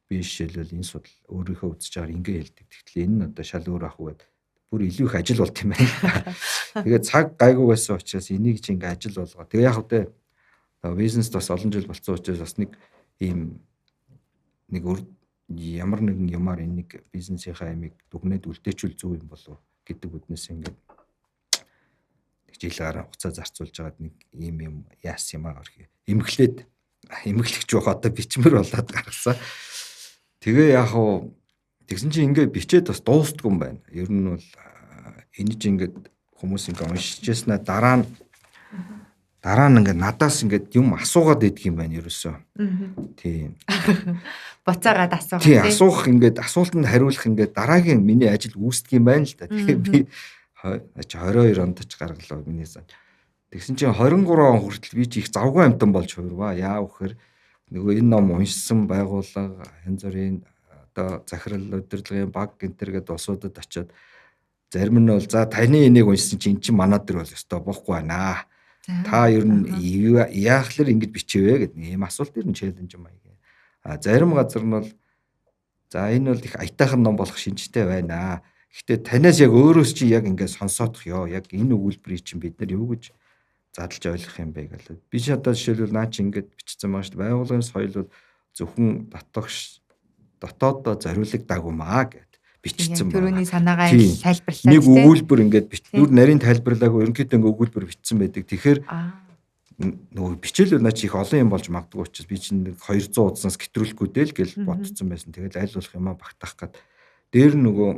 Би жишээлбэл энэ судал өөрийнхөө үзэж байгаа ингээ хэлдэг. Тэгтэл энэ нь одоо шал өөр ах үед бүр илүү их ажил болт юм байна. Тэгээд цаг гайгүй байсан учраас энийг чи ингээ ажил болгоо. Тэгээ яг үдэ бизнест бас олон жил болцсон учраас бас нэг ийм нэг ямар нэгэн юмар энэ нэг бизнесийнхаа ямиг дүгнээд үлдээчүүл зүг юм болов гэдэг үднээс ингээд нэг жилээр хугацаа зарцуулж байгаад нэг ийм юм яасан юм аа эмгэлэгч байх одоо бичмэр болоод гаргасан. Тэгээ яг хуу тэгсэн чинь ингээд бичээд бас дуустдаг юм байна. Ер нь бол энэ чинь ингээд хүмүүс ингээд уншижсэнаа дараа нь ингээд надаас ингээд юм асуугаад идэх юм байна ерөөсөө. Тийм. Буцаагаад асуух. Тийм асуух ингээд асуултанд хариулах ингээд дараагийн миний ажил үүсдэг юм байна л да. Тэгээ би 22 онд ч гаргалаа миний сан. Тэгсэн чинь 23 он хүртэл би чи их завгүй амтан болж хувирваа. Яа вөхөр нөгөө энэ ном уншсан байгууллага янз бүрийн одоо захирал удирдлагын баг гэнтэр гэдэг улсуудад очиод зарим нь бол за таны энийг уншсан чинь эн чинь манад дэр бол ёстой бохгүй байна. Та ер нь яахлаар ингэж бичивэ гэдэг ийм асуулт ер нь челленж юм аа. Зарим газар нь бол за энэ бол их аятайхан ном болох шинжтэй байна. Гэхдээ танаас яг өөрөөс чи яг ингээд сонсоодох ёо. Яг энэ өгүүлбэрийг чинь бид нар юу гэж задлж ойлгох юм бэ гэхэл. Би ч одоо жишээлбэл наа чи ингээд бичсэн байгаа шүү дээ. Байгууллагын соёл бол зөвхөн дотооддоо зориулаг дагумаа гэд бичсэн байна. Төрөний санаагаа тайлбарлаа. Нэг өгүүлбэр ингээд бүр нарийн тайлбарлаагүй ерөнхийдөө өгүүлбэр бичсэн байдаг. Тэгэхээр нөгөө бичээлүүд наа чи их олон юм болж магадгүй учраас би чинь 200 удсанаас гэтрүүлэхгүй дээ л гэл бодсон байсан. Тэгэл аль болох юмаа багтаах гээд дээр нөгөө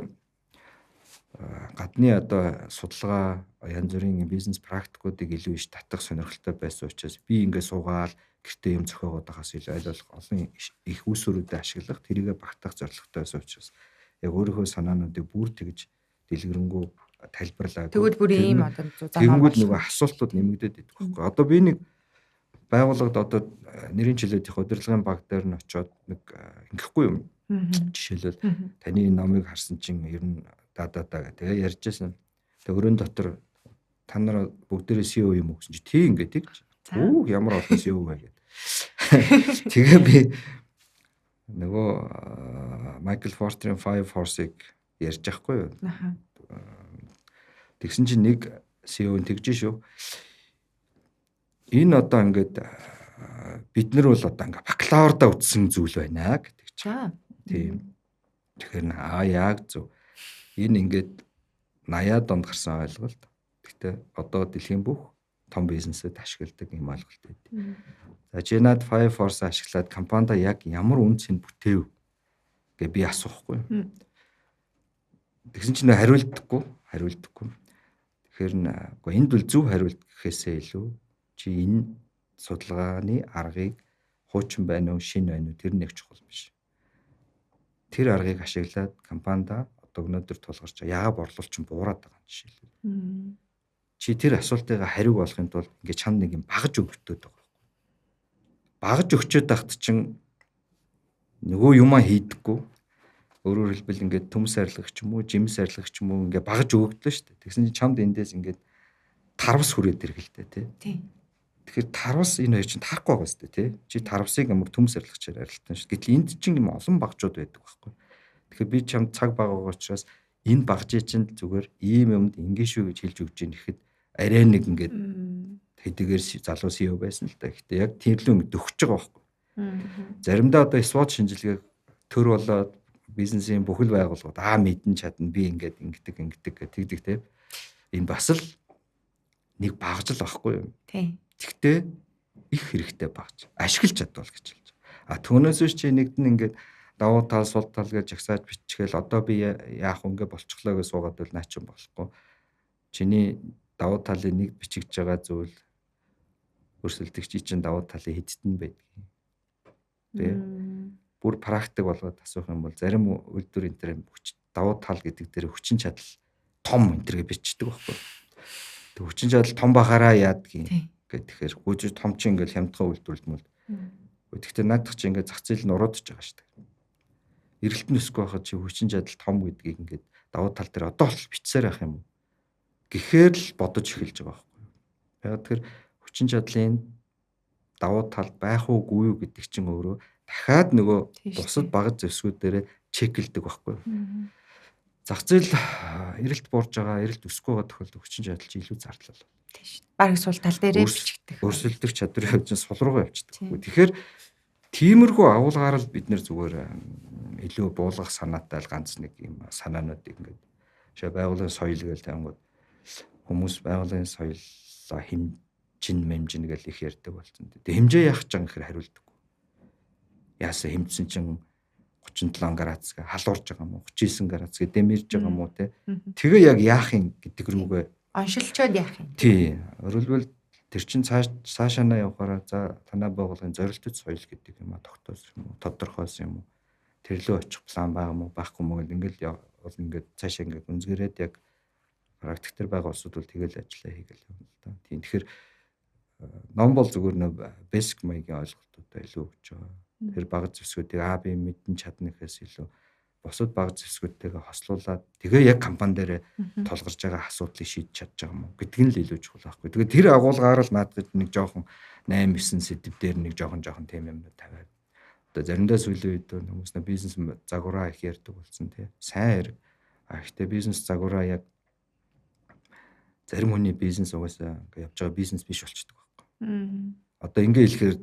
гадны одоо судалгаа янз бүрийн бизнес практикуудыг илүү иш татах сонирхолтой байсан учраас би ингээд суугаал гэртээ юм зохиогоод байхаас илүү аль болох олон их үүсвэрүүдэд ашиглах тэрийгэ багтаах зорилготой байсан учраас яг өөрийнхөө санаануудыг бүр тэгж дэлгэрэнгүй тайлбарлаа. Тэгвэл бүр ийм одоо тэгэнгүүт нөгөө асуултууд нэмэгдээд идэх байхгүй. Одоо би нэг байгууллагад одоо нэрийн чөлөөтийн удирдлагын баг дээр нь очиод нэг ингэхгүй юм. Жишээлбэл таны номыг харсан чинь ер нь тэгээ ярьжсэн. Тэгээ өрөөнд дотор та нар бүгдээрээ CEO юм уу гэсэн чи тий ингээд тэгж. Оо ямар олон CEO вэ гэдэг. Тэгээ би нөгөө Майкл Портерийн Five Force-ыг ярьж байхгүй юу? Тэгсэн чинь нэг CEO-н тэгж шүү. Энэ одоо ингээд бид нар бол одоо ингээд бакалаврдаа үтсэн зүйл байна гэдэг чинь. Тийм. Тэгэхээр яг зөв. Энэ ингээд 80-аад онд гарсан ойлголт. Гэхдээ одоо дэлхийн бүх том бизнесэд ашигладаг юм ойлголт байдаг. За Genad Five Force ашиглаад компанида яг ямар үнцийг бүтээв гэж би асуухгүй. Тэгсэн чинь хариулдаггүй. Тэгэхээр үгүй энд бол зөв хариулт гэхээсээ илүү чи энэ судалгааны аргыг хуучин байна уу, шинэ байна уу тэр нэг чухал биш. Тэр аргыг ашиглаад компанида одоо өнөөдөр тулгарч яагаад борлуулч буураад байгаа юм жишээлбэл. Чи тэр асуултыг хариу болохын тулд ингээд чанд нэг юм багаж өгчөөд байгаа. Багаж өгчөөд тахт чинь нөгөө юмаа хийдэггүй. Өөрөөр хэлбэл ингээд төмс арилгагч юм уу, жимс арилгагч юм уу ингээд багаж өгөгдлөө шүү дээ. Тэгсэн чинь чамд эндээс ингээд тарвас хүрээд иргэлтэй тий. Тэгэхээр тарвас энэ хоёр чинь таарахгүй байгаа шүү дээ тий. Чи тарвасыг амар төмс арилгагчаар арилтсан шүү. Гэтэл энд чинь юм олон багжууд байдаг байхгүй. Тэгэхээр би чамд цаг бага байгаа учраас энэ багжийн чинь зүгээр ийм юмд ингэ шүү гэж хэлж өгч ийн гэхэд арай нэг ингээд хэдийгээр залуу CEO байсан л да. Гэхдээ яг тиймлэн дөхөж байгаа байхгүй. Заримдаа одоо SWOT шинжилгээг төр болоод бизнесийн бүхэл байгууллагууд мэдэн чадна би ингээд ингэдэг тэгдэг те. Энэ бас л нэг багжил байхгүй юу? Тий. Тэгтээ их хэрэгтэй багж. Ашиглаж чадвал гэж хэлж. Түүнээс чи нэгдэн ингээд давуу тал сул тал гэж жагсааж биччихэл одоо би яах вэ ингээд болчихлоо гэж суугаад бол наа чин болохгүй. Чиний давуу талын нэг бичигдэж байгаа зүйл өрсөлдөгчий чинь давуу талын хэдтэн байдаг. Тэ. Бүр практик болгоод асуух юм бол зарим үйлдвэр энэ төр давуу тал гэдэг дээр хүчин чадал том энэ төргээ бичдэг байхгүй. Тэг хүчин чадал том бахаараа яадгийн гэхээр гүйж том чи ингээл хямдхан үйлдвэрлэмэл. Гэхдээ наадах чи ингээд зах зээл нь уруудж байгаа шүү дээ. Эргэлт нь өсөхгүй байхад чи хүчин чадал том гэдгийг ингээд давуу тал дээр одоо л бичсээр байх юм. Гэхээр л бодож эхэлж байгаа байхгүй. Яг тэр хүчин чадлын давуу тал байх уугүй юу гэдэг чинь өөрөө дахиад нөгөө бусад багц зэвсгүүдээр чеклдэг байхгүй. Зах зээл эрэлт буурж байгаа, эрэлт өсөхгүй байгаа тохиолдолд хүчин чадал чи илүү зардал бол. Тийш. Бараг сул тал дээрээ бичигдэх. Өрсөлдөх чадварын хувьд сул руугаа явчихдаг. Тэгэхээр тиймэрхүү агуулгаар л бид нэр зүгээр илүү буулгах санаатай л ганц нэг юм санаануудыг ингээд шээ байгууллагын соёл гэж тангууд хүмүүс байгууллагын соёлоо хэмжин гэж их ярьдаг болсон. Тэгээ хэмжээ яах гэж байгаа гэхээр хариулдаггүй. Яасан хэмжсэн чинь 37 градус гэ халуурж байгаа юм уу 39 градус гэ дэмэрж байгаа юм уу те. Тэгээ яг яах юм гэдэг рүүгээ оншилчод яах юм. Тий. Өөрөлдвөл тэр чин цаашаа явахаараа за танай байгууллагын зорилттой соёл гэдэг юм а тогтоосон юм уу тодорхойсон юм уу тэрлөө очих план байгаа юм уу байхгүй юм уу ингээл бол ингээд цаашаа ингээд үнзгэрээд яг практик төр байгаа улсууд бол тэгэл ажиллаа хийгээл юм л да. Тийм тэгэхээр ном бол зүгээр нөө basic маягийн ойлголтуудаа илүү өгч байгаа. Тэр бага зэвсгүүдийг би мэдэн чадна гэхээс илүү бусад бага зэвсгүүдтэйгээ хослуулаад тэгээ яг компани дээр тулгарч байгаа асуудлыг шийдэж чадж байгаа юм уу гэдг нь л илүү чухал байхгүй. Тэгээ тэр агуулгаар л наадад нэг жоохон 8-9 сэдв дээр нэг жоохон тийм юм тавиад. Одоо заримдаа сүүлийн үед хүмүүс на бизнес загвараа их ярьдаг болсон тий. Сайн хэрэг. Гэхдээ бизнес загвараа яг зарим хүний бизнес угаасаа ингээ явж байгаа бизнес биш болчихдог байхгүй. Одоо ингээ хэлэхээр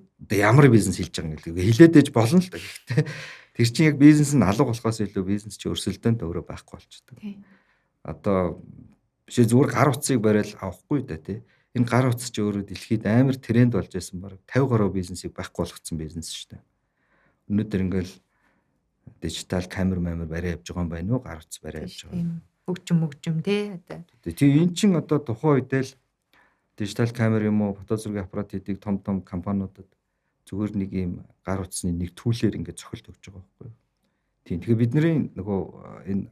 ямар бизнес хийж байгаа юм гэлээ хилээд ээж болно л да. Гэхдээ тэр чинь яг бизнес нь алга болохоос илүү бизнес чи өрсөлдөөнд өөрөө байхгүй болчихдог. Одоо бишээ зүгээр гар утсыг барайл авахгүй да тий. Энэ гар утас чи өөрөө дэлхийд амар тренд болж байсан баг 50 гаруй бизнесийг байхгүй болгоцсон бизнес шүү дээ. Өнөөдөр ингээл дижитал камер барай явж байгаа юм байна уу? Гар утас барай явж байгаа. Өгчм тий одоо. Тийм эн чин одоо тухайн үедээ л дижитал камер юм уу фото зургийн аппарат хийдэг том компаниудад зүгээр нэг юм гар утасны нэг түлээр ингээд цохилт өгч байгаа байхгүй юу. Тийм тэгэхээр бидний нөгөө энэ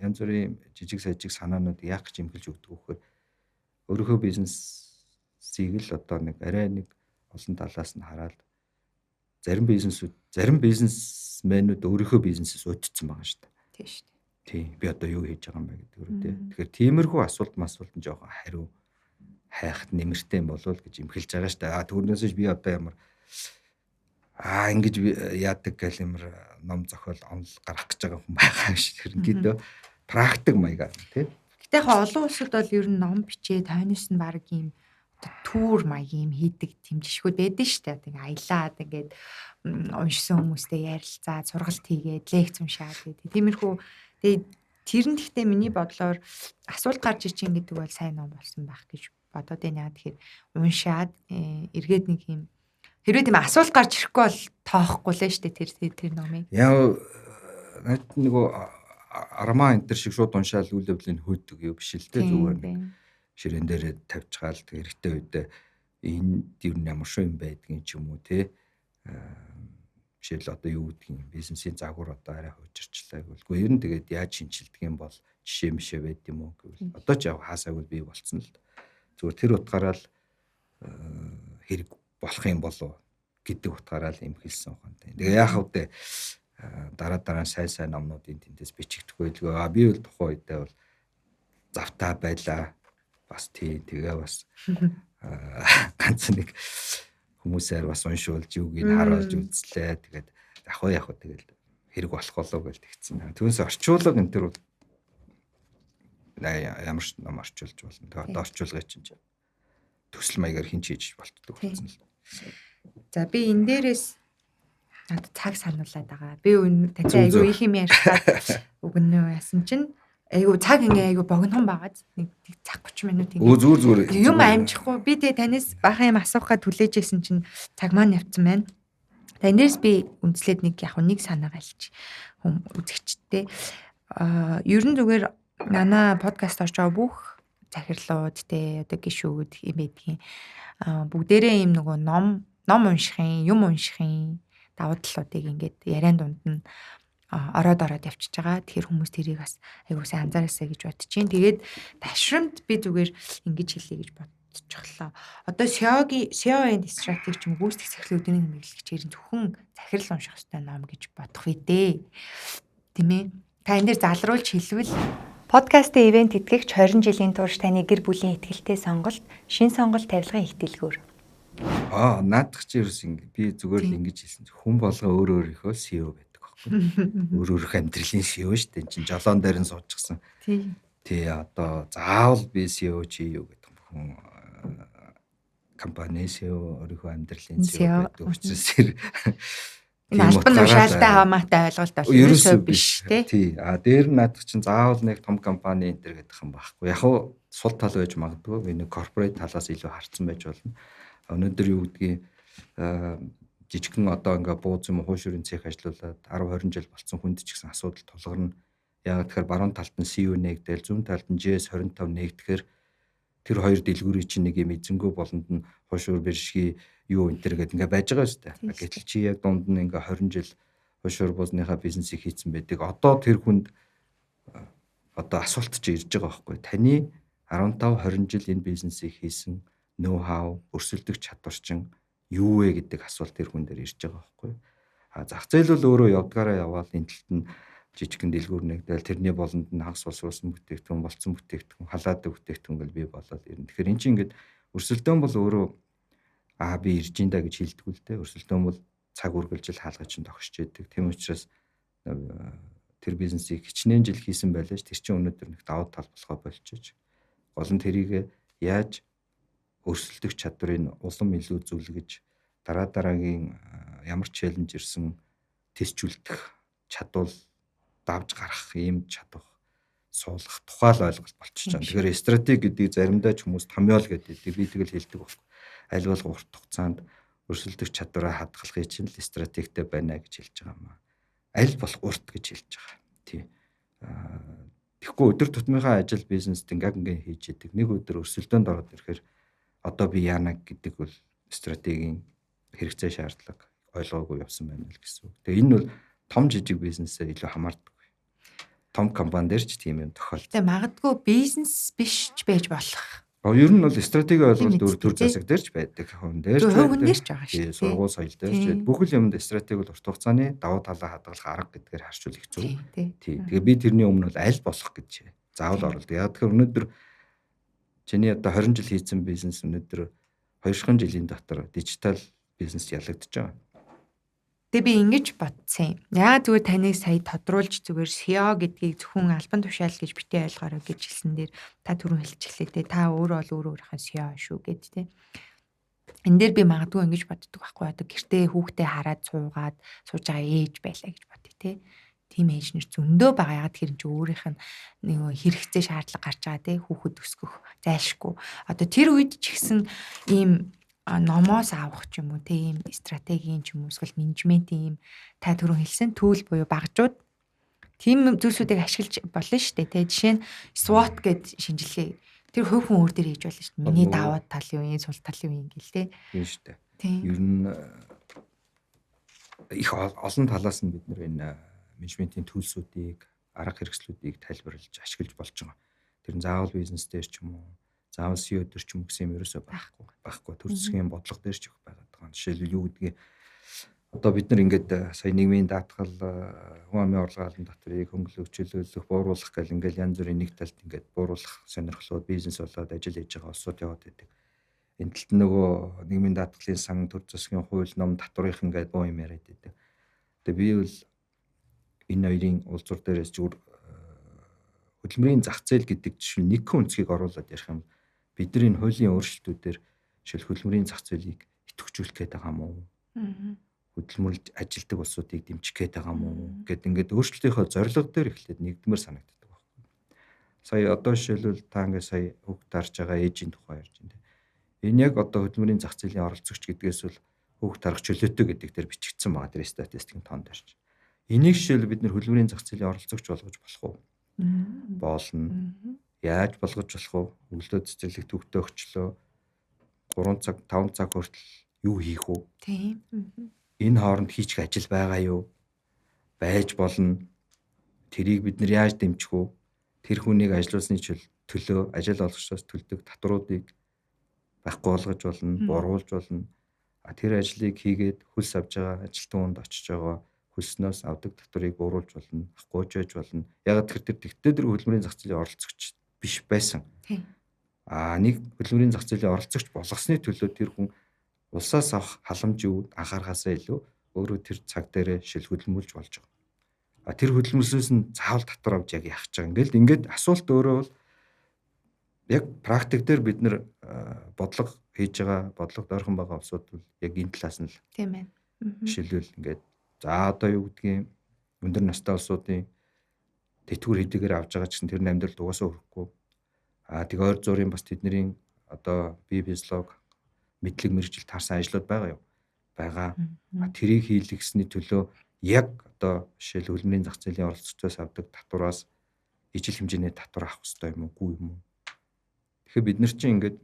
янз бүрийн жижиг сажиг санаанууд яах гэж имгэлж өгдөг вөхөр өөрийнхөө бизнесийг л одоо нэг арай нэг олон талаас нь хараад зарим бизнесмэнүүд өөрийнхөө бизнесээс өдцсөн байгаа шүү дээ. Тийм шүү дээ. Тийм би одоо юу хийж байгаа юм бэ гэдэг үү тий. Тэгэхээр тиймэрхүү асуулт нь жоохон хариу хайхад нэмэртэй юм болов гэж имхэлж байгаа шүү дээ. Түүнээс би одоо ямар ингэж яадаг гэл юмр ном зохиол онол гарах гэж байгаа хүн байгаа шүү. Ерөнхийдөө практик маягаар тий. Гэтэ яг олон улсууд бол ер нь ном бичээ тойноос нь баг юм түүр маягийн юм хийдэг тийм жишгүүд байдаг шүү дээ. Тэг аялаад ингээд уншсан хүмүүстэй ярилцаад сургалт хийгээд лекц уншаад гэдэг. Тиймэрхүү тэгээд тэр нь гэхдээ миний бодлоор асуулт гарч ичин гэдэг бол сайн ном болсон байх гэж бодоод байна. Тэгэхээр уншаад эргээд нэг юм хэрвээ тийм асуулт гарч ирэхгүй бол тоохгүй л шүү дээ тэр номыг. Яа нөгөө армаа энэ шиг шууд уншаал үйл явдлыг хөөдөг юу биш л дээ зүгээр нэг ширээн дээр тавьчихаал хэрэгтэй үедээ энэ юу ямар шүү юм байдгийн ч юм уу те жишээл одоо юу гэдгийг бизнесийн загвар одоо арай хуучирчлаа гэвэл ер нь тэгээд яаж шинжилдэг юм бол жишээ мишээ байд юм уу гэвэл одоо ч яг хаасаагүй бий болцсон л зүгээр тэр утгаараа л хэрэг болох юм болов гэдэг утгаараа л юм хэлсэн ухаантай. Тэгээ яах вэ дараа сайн номнуудын тэндээс бичигдэхгүй л би бол тухайн үедээ бол завтаа байлаа бас тэгээ бас ганц нэг хүмүүсээр бас уншуулж юуг ин харуулж үзлээ. Тэгээд яг тэгэл хэрэг болох болов гэж тэгсэн. Түүнээс орчуулга энэ төр ямар ч ном орчуулж болно. Тэгээд одоо орчуулгыг чинь төсөл маягаар хин хийж болтдог болсон л. За би энэ дээрээс надад цаг сануулад байгаа. Би тантай айгүй их юм ярьхад үгнэ яасан чинь айгүй цаг айгүй богинохон байгаад нэг цаг 30 минут зүгээр юм амжихгүй. Би тэгээ танаас бахан юм асуухад хүлээж ирсэн чинь цаг маань явцсан байна. Танаас би үнслээд нэг санаа галж үзэгчтэй ер нь зүгээр манай подкаст орж байгаа бүх захирлууд те одоо гişүүд юм байдгийн бүгдээрээ юм нөгөө ном уншихын, юм уншихын давуу талуудыг ингээд яриан дунд нь ороод явчихж байгаа. Тэгэхээр хүмүүс тэрийг бас айгуу сайн анзаараасаа гэж бодож чинь. Тэгээд ташрамд би зүгээр ингэж хэлье гэж бодчихлоо. Одоо SEO and strategy ч юм гүйцэтгэх захирлуудын нэмэлтгчээр зөвхөн захирал унших ёстой ном гэж бодох үедээ. Тийм ээ. Та энэ дээр залруулж хэлвэл подкастын ивент тэтгэгч 20 жилийн турш таны гэр бүлийн ихтгэлтэй сонголт, шин сонголт тавилгын их дэлгүүр. Наадах чи ерөөс би зүгээр л ингэж хэлсэн. Хүн болго өөрийнхөө SEO байдаг байхгүй. Өөрөөх амьдралын SEO шүү дээ. Чин жолоон дээр нь суудчихсан. Тий одоо заавал би SEO чи юу гэдэг хүн компани SEO өөрийнхөө амьдралын SEO гэдэг учраас энэ албан тушаалтай хамаатай ойлголт бол ерөөсөө биш тий. Дээр нь наадах чинь заавал нэг том компани энэ төр гэдэг юм байхгүй. Яг уу сул тал байж магадгүй. Би нэг корпорат талаас илүү харцсан байж болно. Өнөөдөр юу гэдгийг жижигхэн одоо ингээ бууз юм хуушрын цех ажиллаулаад 10-20 жил болсон хүнд ч гэсэн асуудал тулгарна. Яг тэгэхээр баруун талд нь SEO нэгдэл, зүүн талд нь JS25 нэгдэхээр тэр хоёр дэлгүүрийн чинь нэг юм эзэнгүү болонд нь хуушур бэршги юу энэ төр гэдэг ингээ байж байгаа шүү дээ. Гэтэл чи яг дунд нь ингээ 20 жил хуушур буузныхаа бизнесийг хийцэн байдаг. Одоо тэр хүнд одоо асуулт чи ирж байгаа байхгүй. Таны 15-20 жил энэ бизнесийг хийсэн ноу хау, өрсөлдөх чадвар чинь юу вэ гэдэг асуулт тэр хүн дээр ирж байгаа байхгүй. Зах зээл бол өөрөө явдгаараа яваал энэ талд нь жижигхэн дэлгүүр нэгдэл тэрний болонд нь хагас боловсруулсан бүтээгдэхүүн, болцсон бүтээгдэхүүн, халаадаг бүтээгдэхүүн гэл бий болоод ирнэ. Тэгэхээр эн чинь ингээд өрсөлдөөн бол өөрөө би ирж ин да гэж хэлдэг л дээ. Өрсөлдөөн бол цаг үргэлжил хаалга чинь тогшиж идэг. Тийм учраас тэр бизнесийг хичнээн жил хийсэн байлаа ш. Тэр чинь өнөөдөр нэг давуу тал болохоо болчихж. Гол нь тэрийг яаж өрсөлдөх чадварыг улам илүү зөвлөгөж дараагийн ямар челленж ирсэн тестжүүлэх чадвал давж гарах ийм чадвар суулгах тухайл ойлголт болчихж байгаа. Тэгэхээр стратеги гэдэг заримдаа ч хүмүүс томьёол гэдэг би тэгэл хэлдэг байхгүй. Аль болох урт хугацаанд өрсөлдөх чадвараа хадгалахыг чинь л стратегтэй байна гэж хэлж байгаа юм аа. Аль болох урт гэж хэлж байгаа. Тий. Тэгэхгүй өдөр тутмынхаа ажил бизнест ингээд хийж идэг. Нэг өдөр өрсөлдөөнд ороод ирэхээр одоо би яана гэдэг бол стратегийн хэрэгцээ шаардлага ойлгоогүй явсан байна л гэсэн үг. Тэгээ энэ бол том жижиг бизнесээ илүү хамаардаг. Том компани дээр ч тийм юм тохиолдсон. Тэгээ магадгүй бизнес биш ч байж болох. Ер нь бол стратеги ойлголт төр засаг дээр ч байдаг, хүн дээр ч байдаг. Хүн дээр ч байгаа шүү. Сургууль соёл дээр ч байдаг. Бүхэл юмд стратеги бол урт хугацааны давуу талаа хадгалах арга гэдгээр харьцуул их зөв. Тий. Тэгээ би тэрний өмнө бол аль болох гэж заавал оруулдаг. Яг тэгэхээр өнөөдөр чиний одоо 20 жил хийсэн бизнес өнөөдөр 2 жилийн дотор дижитал бизнес ялагдаж байгаа. Тэгээ би ингэж бодсон юм. Яагаад зүгээр таныг сая тодруулж зүгээр SEO гэдгийг зөвхөн албан тушаал гэж битээ ойлгоорой гэж хэлсэн дээр та түрүүн хэлчихлээ те. Та өөрөө бол өөрийнхөө SEO шүү гэд те. Энд дээр би магадгүй ингэж боддог байхгүй. Одоо гэртээ хүүхдээ хараад суугаад сууж байгаа ээж байлаа гэж бодъё те. Тим ээж нэр зөндөө байгаа. Ягаад тэр чи өөрийнх нь нэг хэрэгцээ шаардлага гарч байгаа те. Хүүхэд өсгөх зайлшгүй. Одоо тэр үед ч ихсэн ийм номоос авах ч юм уу тийм стратегийн ч юм уу эсвэл менежментийн юм та түрүүн хэлсэн түүл буюу багжууд тийм зүйлсүүдийг ашиглаж болно шүү дээ тий. Жишээ нь SWOT гэд шинжилгээ тэр хувь хүн өөр дээр хийж болно шүү дээ. Миний даваа тал юу юм, сул тал юу юм гэл тий. Тийм шүү дээ. Ер нь их олон талаас нь бид нэр энэ менежментийн төлсүүдийг, арга хэрэгслүүдийг тайлбарлаж ашиглаж болж байгаа. Тэр нь заавал бизнес дээр ч юм уу заавал SEO дээр ч юм гэсэн юм ерөөсөй байхгүй. Төр засгийн бодлого дээр ч их байгаад байгаа. Жишээлбэл юу гэдгийг одоо бид нар ингээд сая нийгмийн даатгал хүн амын орлогын татварыг хөнгөлөх, чөлөөлөх, бууруулах гэл ингээд янз бүрийн нэг талд ингээд бууруулах сонирхлууд бизнес болоод ажил хийж байгаа улсууд яваад байдаг. Энэ талд нөгөө нийгмийн даатгалын сан, төр засгийн хууль, ном, татварынх ингээд боо юм яриад байдаг. Тэгээ би бол энэ хоёрын улзуур дээрээс зүгээр хөдөлмөрийн зах зээл гэдэг жишээ нэг үнцгийг оруулаад ярих юм. Бидний хуулийн өөрчлөлтүүдээр шил хөдөлмөрийн зах зээлийг идэвхжүүлэх гээд байгаа юм уу? Хөдөлмөрлж ажилтдаг улсуудыг дэмжих гээд байгаа юм уу? Гэт ингээд өөрчлөлтийнхөө зорилго дээр эхлээд нэгдмэр санагддаг байхгүй. Сая одоо жишээлбэл та ингээд сая хүүхд тарж байгаа ээжийн тухай ярьж байна. Энэ яг одоо хөдөлмөрийн зах зээлийн оролцогч гэдгээс бол хүүхд тарах чөлөөтэй гэдэг дээр бичигдсэн байгаа тэр статистикийн тоонд дээрч. Энийг жишээл бид нэр хөдөлмөрийн зах зээлийн оролцогч болгож болох уу? Болно. Яаж болгож болох вэ? Өглөө цэцэрлэг төвхтөө өчлөө 3 цаг 5 цаг хүртэл юу хийх вэ? Тийм. Энэ хооронд хийчих ажил байгаа юу? Байж болно. Тэрийг бид нар яаж дэмжих вэ? Тэр хүнийг ажилуулсны төлөө ажил олгогчдоос төлдөг татваруудыг байхгүй болгож болно, боруулж болно. Тэр ажлыг хийгээд хөлс авж байгаа ажилтан хүнд очиж байгаа хөлснөөс авдаг татварыг бууруулж болно, авахгүй ч байж болно. Яг тэр тэгтээ хөдөлмөрийн зах зээлийн оролцогч биш байсан. Нэг хөдөлмөрийн зах зээлийн оролцогч болгосны төлөө тэр хүн улсаас авах халамж юу анхаарахаасаа илүү өөрөө тэр цаг дээрээ шил хөдөлмөрлж болж байгаа. Тэр хөдөлмөрлснөөс нь заавал татвар авч яг яах гэж байгаа. Ингээд асуулт өөрөө бол яг практик дээр бид нэр бодлого хийж байгаа, бодлогод ойрхон байгаа улсууд бол яг энэ талаас нь л тийм ээ. Жишээлбэл ингээд за одоо юу гэдгийг өндөр настай улсуудын тэтгэвэр хэдийгээр авч байгаа ч гэсэн тэр амьдралд угаасаа хүрэхгүй. Тэг ойр зургийн бас тэдний одоо бие физиолог мэдлэг мэргэжил таарсан ажлууд байгаа юу? Байгаа. Тэрийг хийлгэсний төлөө яг одоо жишээл хөдөлмөрийн зах зээлийн оролцогчдоос авдаг татвараас ижил хэмжээний татвар авах хэрэгтэй юм уу, үгүй юм уу? Тэгэхээр бид нар чинь ингээд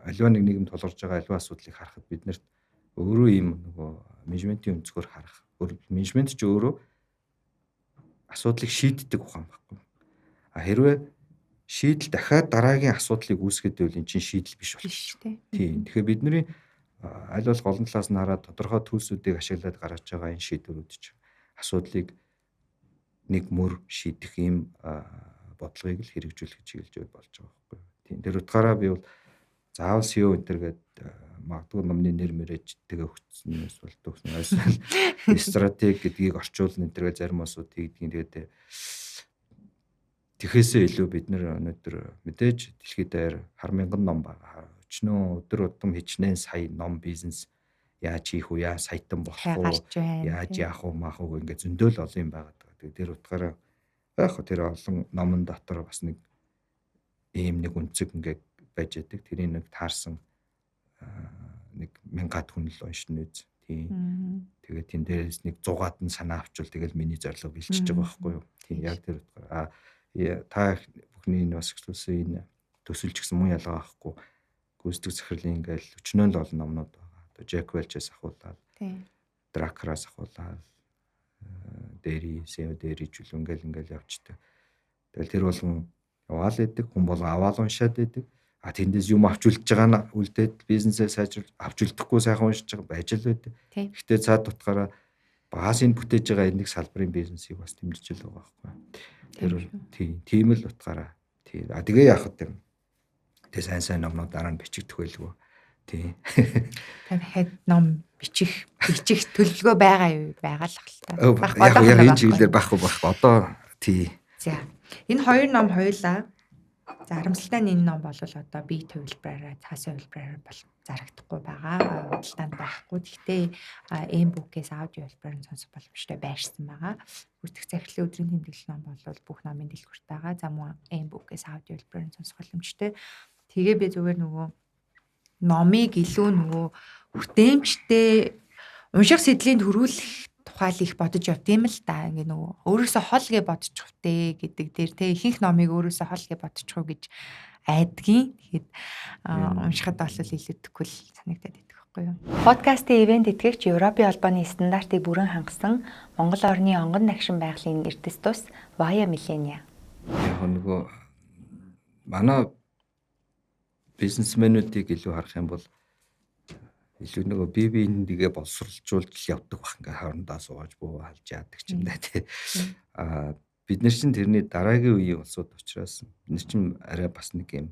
аливаа нэг нийгэм толгорж байгаа аливаа асуудлыг харахад биднэрт өөрөө ийм нөгөө менежментийн өнцгөр харах. Менежмент ч өөрөө асуудлыг шийддэг ухаан байхгүй. Хэрвээ шийдэл дахиад дараагийн асуудлыг үүсгэхэд байвал эн чинь шийдэл биш Биш болчих. тий. Тийм. Тэгэхээр бидний аль бол голон талаас нь хараад тодорхой төлсүүдийг ашиглаад гаргаж байгаа энэ шийдвэрүүд чинь асуудлыг нэг мөр шийдэх ийм бодлогыг л хэрэгжүүлэх чиглэж болж байгаа байхгүй юу. Тийм. Тэр утгаараа би бол заавал CEO энэ төргээд магадгүй номны нэр мэрэж тэгээ өгцснээс болдог эсвэл стратеги гэдгийг орчуулна энэ төргээ зарим усуд хийдгийг тэгээд тэхээсээ илүү бид нэр өнөөдөр мэдээж дэлхийд даяар хар мянган ном байгаа. Өчнөө өдөр удам хичнээн сая ном бизнес яаж хийх вэ? Яаж саятан болох вэ? Яаж яах вэ? Маах вэ? Ингээд зөндөл олон юм байгаа. Тэгээд тэр утгаараа яг тэр олон номон дотор бас нэг ийм нэг үнцэг ингээд байж байдаг. Тэрийг нэг таарсан нэг мянгат хүн л уншина үз. Тийм. Тэгээд тэн дээрээс нэг 100-аад нь санаа авчвал тэгэл миний зорилго бэлчиж байгаа байхгүй юу. Тийм яг тэр утгаар та бүхний энэ бас эксклюзив энэ төсөлж гисэн мөн ялгаа авахгүй гүйцэтгэх захирлын ингээл өчнөө л олон номнууд байгаа. Одоо Jack Welch-ээс ахуулаад Drucker-аас ахуулаад Dairy, SEO Dairy жил ингээл явчихдаг. Тэгэл тэр болгон яваал идэг, хүн болго аваал уншаад идэг. Тэндээс юм авч үлдэж байгаа нь үлдээд бизнесээ сайжруулж авч үлдэхгүй сайхан уншиж байгаа байж л байдаг. Гэхдээ цаад утгаараа багаас энэ бүтээж байгаа энэ нэг салбарын бизнесийг бас дэмжиж л байгаа байхгүй. Тэр тийм л утгаараа. Тэгээ яах вэ? Тэгээ сайн номнууд дараа нь бичигдэх байлгүй. Тийм. Дахиад ном бичих төлөвлөгөө байгаа юу? Байгаа л хальтаа. Яг энэ чиглэлээр байхгүй. Одоо тий. За. Энэ хоёр ном хоёулаа за харамсалтай нь энэ ном бол одоо бие төвлөрөөр цаасын хөлбөрөөр бол зарагдахгүй байгаа. Худалдаанд байхгүй. Гэхдээ M-book-ээс аудио хөлбөрөөр сонсох боломжтой байрсан байгаа. Гүйцэтгэх захирлын өдрийн тэмдэглэл ном бол бүх номын дэлгүүрт байгаа. За мөн M-book-ээс аудио хөлбөрөөр сонсох боломжтой. Тэгээ би зүгээр нөгөө номыг илүү нөгөө хүртээмжтэй унших сэдлийн төрүүлэх тухайл их бодож явд юм л да. Ингээ нөгөө өөрөөсөө хол гэж бодчих вэ гэдэг дээр те ихэнх номыг өөрөөсөө хол гэж бодчих уу гэж айдгийн. Тэгэхэд уншихад бол илүүдэхгүй л санагдаад байдаг байхгүй юу. Подкастын ивент итгэгч Европын холбооны стандартыг бүрэн хангасан Монгол орны онгон нагшин байгалийн эрдэс тус Via Millenia. Яг нөгөө манай бизнесмэнүүдийг илүү харах юм бол илүү нөгөө бие биендээ боловсруулжуулж явдаг бах ингээ хоорондоо сууж буу халж яадаг ч юм да тий. Бид нар чинь тэрний дараагийн үеийн улсууд учраас бид нар чинь арай бас нэг юм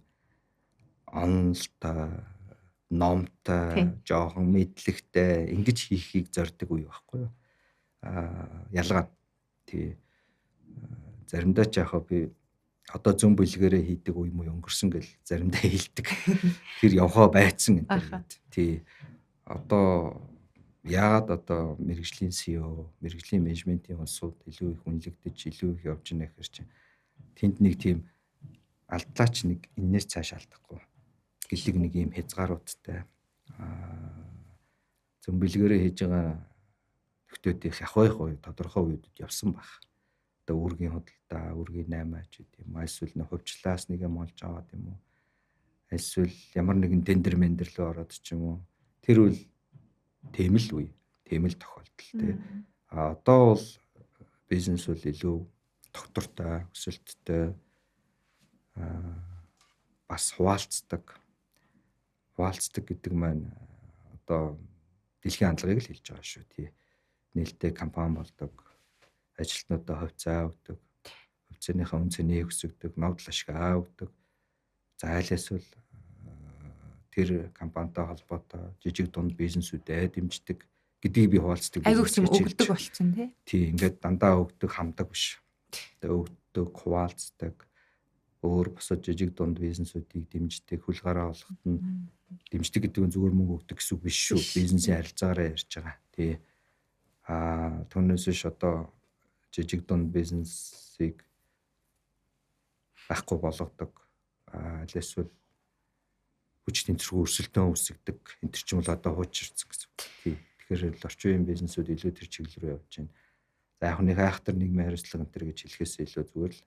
онолтой, номтой, жоохон мэдлэгтэй ингэж хийхийг зорддог үе байхгүй юу? Ялгаа. Тий. Заримдаа ч яхаа би одоо зүүн бүлгэрээ хийдэг үе муу өнгөрсөн гэл заримдаа хэлдэг. Тэр явхаа байцсан энэ. Тий. Одоо яагаад одоо мэрэгжлийн CEO, мэрэгжлийн менежментийн улсууд илүү их үнэлэгдэж, илүү их явж байна гэхээр чинь тэнд нэг тийм алдлаач нэг энээс цааш алдахгүй. Гэлэг нэг юм хязгааруудтай зүүн бүлгэрээ хийж байгаа нөхдүүдийнх явах тодорхой үеуд явсан баг. Үүргийн худалдаа, үүргийн 8 ч гэдэм. Эсвэл нэ хувьчлаас нэг юм олж аваад юм уу? Эсвэл ямар нэгэн тендер мендерлөө ороод ч юм уу? Тэр үл тийм л үе, тийм л тохиолдол тий. Одоо бол бизнес бол илүү доктортой, өсөлттэй бас хуваалцдаг. Хуваалцдаг гэдэг маань одоо дэлхийн хандлагыг л хэлж байгаа шүү тий. Нээлттэй компани болдог. Ажилтнуудаа хувьцаа өгдөг, хувьцааныхаа үн цэнийг өсгөдөг, ногдол ашгаа өгдөг. За айлсвал тэр компанитай холбоотой жижиг дунд бизнесүүдэд дэмждэг гэдгийг би хуваалцдаг. Айгууч юм өгдөг болцсон тий. Тий, ингээд дандаа өгдөг, хамдаг биш. Тэгээ өгдөг, хуваалцдаг. Өөр босод жижиг дунд бизнесүүдийг дэмждэг, хөл гараа олоход нь дэмждэг гэдэг нь зүгээр мөнгө өгдөг гэсэн үг биш шүү. Бизнесийн харилцаагаараа ярьж байгаа. Тий. Түүнээс ш одоо жижиг дунд бизнесийг байхгүй болгодог. Эсвэл хүч тэнцвэргүй өрсөлдөөн үүсгдэг. Энэ төр чим бол одоо хуучирсан гэсэн. Тий. Тэгэхээр орчин үеийн бизнесүүд илүү тэр чиглэл рүү явж байна. За яг нэг айхтар нийгмийн хариуцлага энэ төр гэж хэлэхээс илүү зүгээр л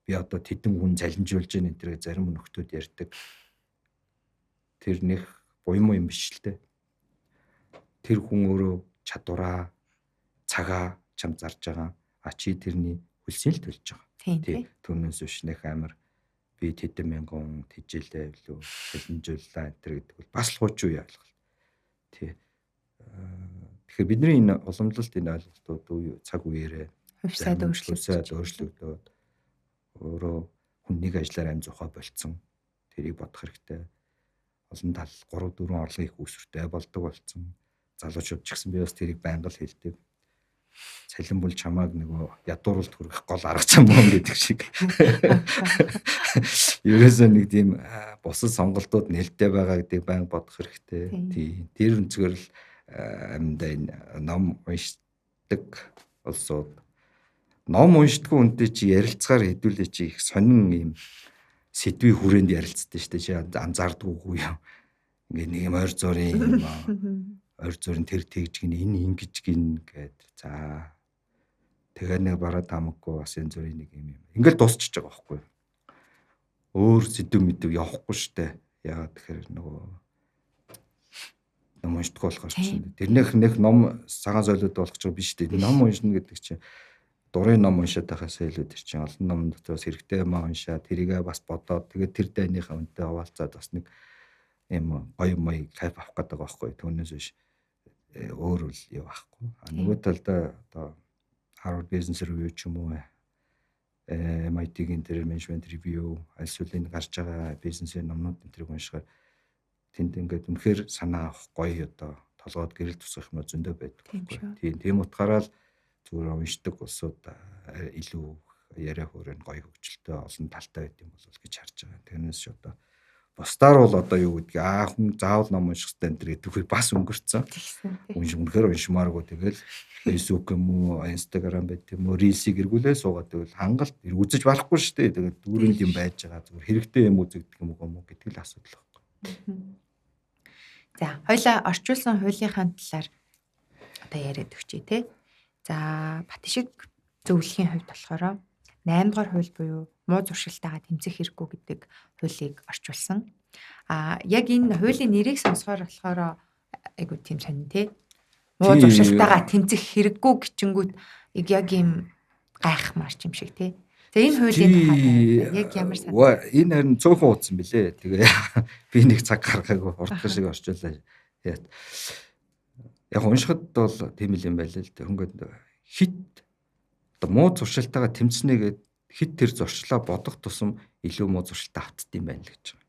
би одоо тэдэн хүн залинжуулж байна энэ төр зарим нөхдүүд ярьдаг. Тэр нэх буйн юм биш л дээ. Тэр хүн өөрөө чадвараа цагаа чам зарж байгаа. Чи тэрний хөлсийн л төлж байгаа. Тийм. Түүнээс биш нэх амар би тэдэн мянган тэжилээ лөө шилэнжүүллаа энэ гэдэг бол бас л хуучин үе ойлголт. Тэгэхээр бидний энэ уламжлалт энэ ойлголтууд цаг үеэрээ Хувьсаад өөрчлөгдөөд өөрөө хүннийг ажиллаар амь зохио болцсон. Тэрийг бодох хэрэгтэй. Олон тал 3-4 орлогын их үүсвэртэй болдог болсон. Залуучууд ч гэсэн би бас тэрийг байнга л хэлдэг. Цалин бол чамааг нөгөө ядууруулд хүргэх гол арга зам мөн гэдэг шиг. Ерөөсөө нэг тийм бусад сонголтууд нээлттэй байгаа гэдгийг байнга бодох хэрэгтэй. Тийм. Тэр өнцгөр л амьдаа энэ ном уншдаг улсууд ном уншдаггүй үнтэй чи ярилцгаар хэдүүлээ чи их сонин юм сэдвийн хүрээнд ярилцдаг шүү дээ. Чи анзаардаггүй юу? Ингээ нэг юм ойр зурын тэр тэгж гин энэ ингэж гин гэд. За тэгээ нэг бараад хамаггүй бас энэ зүрийн нэг юм. Ингээл дуусчихж байгаа байхгүй юу? Өөр сэдв мэдв явахгүй штэ. Яагаад тэгэхээр нөгөө ном уншдаггүй болохоор чинь. Тэрнийх нэг ном цагаан зойлоод болох ч биш дээ. Ном уншина гэдэг чинь дурын ном уншаад байхаас илүү тэр чинь олон ном дотроос хэрэгтэй юм уншаа тэрийгээ бас бодоод тэгээд тэр дайныхаа үнтэй хаваалцаад бас нэг юм гоё мой кайф авах гэдэг байгаа байхгүй. Түүнээс биш өөр үл юу байхгүй. Нөгөө талдаа одоо Harvard Business Review ч юм уу MIT-ийн тэр Management Review аль сүлийн гарч байгаа бизнесийн номнууд энэ тэрийг уншихаар тэнд ингээд үнэхээр санаа авах гоё одоо толгойд гэрэл тусах юм зөндөө байдаг байхгүй. Тийм утгаараа л зүгээр уншдаг улсууд илүү яриа хөөрэн гоё хөгжилтэй олон талтай байт юм бол гэж харж байгаа. Тэрнээс ч одоо бусдаар бол одоо юу гэдгийг хүн заавал ном унших хэрэгтэй энэ гэдэг бас өнгөрцөн. Үнэхээр уншмааргүй тэгэл Facebook юм уу, Instagram байт юм уу, Reels-ийг эргүүлээ суугаад тэгвэл хангалт үзэж болохгүй шүү дээ. Тэгээд дүүрэнд юм байж байгаа зүгээр хэрэгтэй юм үзэгдэх юм уу гэдэг л асуудал байхгүй. За, хоёлаа орчуулсан хуулийнхаа талаар одоо яриад өгчээ те. За, Батшиг зөвлөхийн хувьд болохоор 8 дугаар хууль буюу муу зуршилтайгаа тэмцэх хэрэггүй гэдэг хуулийг орчуулсан. Яг энэ хуулийн нэрийг сонсохоор болохоор айгуу тийм сонин тий. Муу зуршилтайгаа тэмцэх хэрэггүй гिचингүүт яг юм гайхмаар юм шиг тий. За энэ хуулийн тухай яг ямар санаа? Энэ харин цөөхөн утсан билээ. Тэгээ би нэг цаг гаргаагүй уртгах шиг орчууллаа. Яг уншихад бол тийм л юм байлаа л дээ. Хөнгөд хит одоо муу зуршилтайгаа тэмцэнэ гэд хит тэр зуршлаа бодох тусам илүү муу зуршилтаа автд юм байна л гэж байгаа.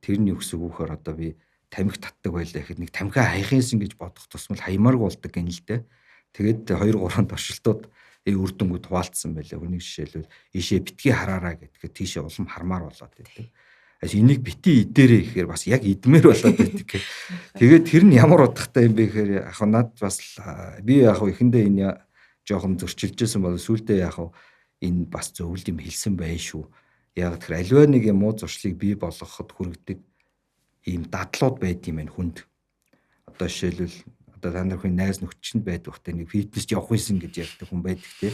Тэрний өкс өгөхөр одоо би тамхи татдаг байлаа гэхэд нэг тамхиа хаяхынсэн гэж бодох тусмал хаямаарг болдог гэнэ л дээ. Тэгээд 2-3 туршилтууд үрдэнгүүд хуваалцсан байлаа. Хүнийг жишээлбэл ийшээ битгий хараараа гэдгээр тийшээ улам хармаар болоод байдаг. Энийг бити идээрээ гэхээр бас яг идмээр болоод байдаг. Тэгээд тэр нь ямар утгатай юм бэ гэхээр яг над бас би яг эхэндээ энэ жоохон зөрчилжсэн бол сүүлдээ яг энэ бас зөвлөлт юм хэлсэн байх шүү. Яг тэр аливаа нэг юм муу зуршлыг бий болгоход хүргэдэг ийм дадлууд байд юм байна хүнд. Одоо жишээлбэл одоо та нар хүн найз нөхдөнд байдаг хөтэй нэг фитнест явах юмсан гэж ярьдаг хүн байдаг тий.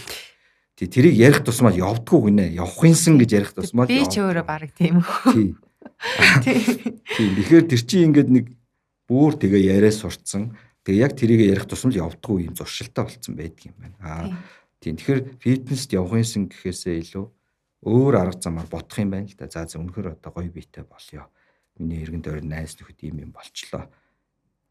Тэрийг ярих тусмаа явдггүй гинэ. Явах юмсан гэж ярих тусмаа би ч өөрөө баг тийм үү. Тий. Тэгэхээр тэр чинь ингээд нэг бүр тэгээ яриа сурцсан. Тэгээ яг тэрийг ярих тусмал явдггүй юм зуршилтаа болцсон байдаг юм байна. Тийм. Тэгэхээр фитнест явах юмсан гэхээсээ илүү өөр арга замаар бодох юм байна л да. За үнэхээр одоо гоё биетэй болёо. Миний эргэн тойрон найз нөхөд юм болчлоо.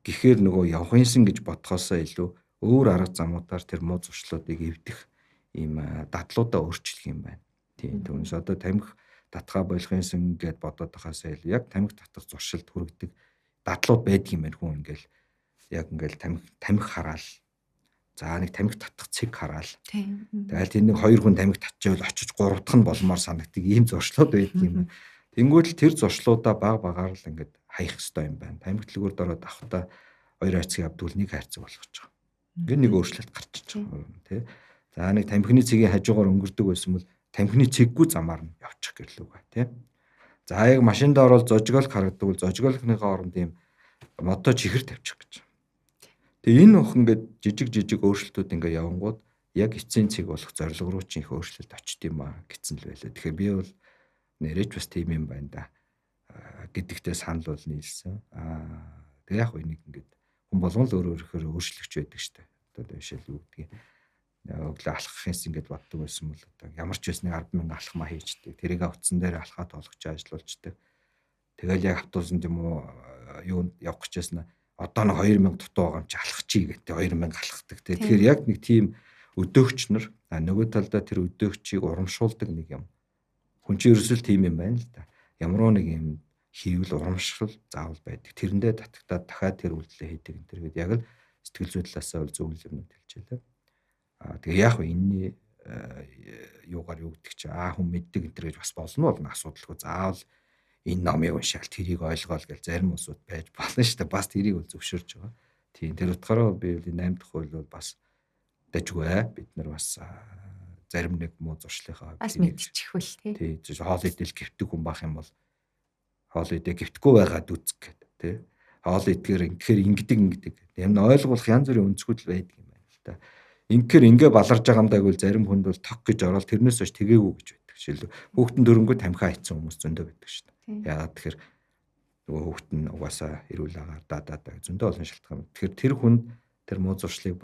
Гэхээр нөгөө явах юмсан гэж бодхоосоо илүү өөр арга замуудаар тэр муу зуршлуудыг эвдэх ийм дадлуудаа өөрчлөх юм байна. Тийм. Түүнээс одоо тамхи татхаа болох юмсан гэд бодоод байхаасаа илүү яг тамхи татах зуршилд хүргэдэг дадлууд байдаг юм байна хүн ингээл яг ингээл тамхи хараал. За нэг тамхи татах цэг хараал. Тэгэл тэр нэг 2 хүн тамхи татчихвал очиж 3 дахь нь болмоор санагддаг ийм зуршлууд байдаг юм байна. Тэнгүүд л тэр зуршлуудаа баг багаар л ингээд хаях хэрэгтэй юм байна. Тамхи дэлгүүрд ороод авахта 2 хайрцаг явдвал 1 хайрцаг болгож байгаа. Ингээд нэг өөрчлөлт гарчиж байгаа тий. За нэг тамхины цэгийн хажуугаар өнгөрдөг байсан бол тамхины цэггүй замаар нь явчих гэрлүүгээ тий. За яг машинд ороод зожиголох харагддаг бол зожиголохныхоо оронд ийм мото чихэр тавьчих гэж. Тэгээ энэ өх ингээд жижиг өөрчлөлтүүд ингээд явангууд яг эцсийн цэг болох зорилго руу ч их өөрчлөлт очт юм а гэсэн л байлаа. Тэгэхээр би бол нэрэж бас тийм юм байна да гэдэгтээ санал бол нийлсэн. Тэгээ яг нэг ингээд хүн болгон л өөрөөр өөрчлөгч байдаг штэ. Одоо жишээл юу гэдгийг өглөө алхахээс ингээд боддог байсан бол одоо ямар ч байсныг 10,000 алхмаа хийждэг. Тэрийг утсан дээр алхаад болгож ажиллаулждаг. Тэгэл яг автобусанд юм уу юунд явах гэж байсан одоо нэг 2000 дутуу байгаа юм чи алхачих гэдэг 2000 алхахдаг. Тэгэхээр яг нэг тийм өдөөгч нар нөгөө талдаа тэр өдөөгчийг урамшуулдаг нэг юм. Хүн чинь ерөөсөө тийм юм байна л да. Ямар нэг юм хийвэл урамшил заавал байдаг. Тэрэндээ татагтаад дахиад тэр үйлдэлээ хийдэг энэ төр гэдэг яг л сэтгэл зүйдлээсээ бол зөвлөл юмнууд хэлжээ. Тэгээ яг энэний юугаар юу гэдэг чи хүн мэддэг энэ төр гэж бас болно асуудалгүй заавал энэ номыг уншаал тэрийг ойлгоол гэж зарим усуд байж болно шүү дээ. Бас тэрийг бол зөвшөөрж байгаа. Тийм тэр утгаараа би бол 8 дахь хууль бол бас дэжгүй бид нар бас зарим нэг муу зуршлынхаа бас мэдчихвэл тий хоол идэл гівтдэг хүн бах юм бол хоол идэ гівтггүй байгаад үзэх гэдэг тий хоол идэхээр ингэдэг юм ойлгуулах янз бүрийн өнцгүүд байдаг юм байна л да. Ингэхээр ингээ баларж байгаа юм даа гэвэл зарим хүнд бол ток гэж ороод тэрнээс хойш тэгээгүй гэж байдаг. Жишээлбэл хүүхдэн дөрөнгөө тамхи хийцэн хүмүүс зөндөө байдаг шүү дээ. Яагаад тэгэхээр нөгөө хүүхд нь угаасаа эрүүл агаар зөндөө олон шалтгаан. Тэгэхээр тэр хүнд тэр муу зуршлыг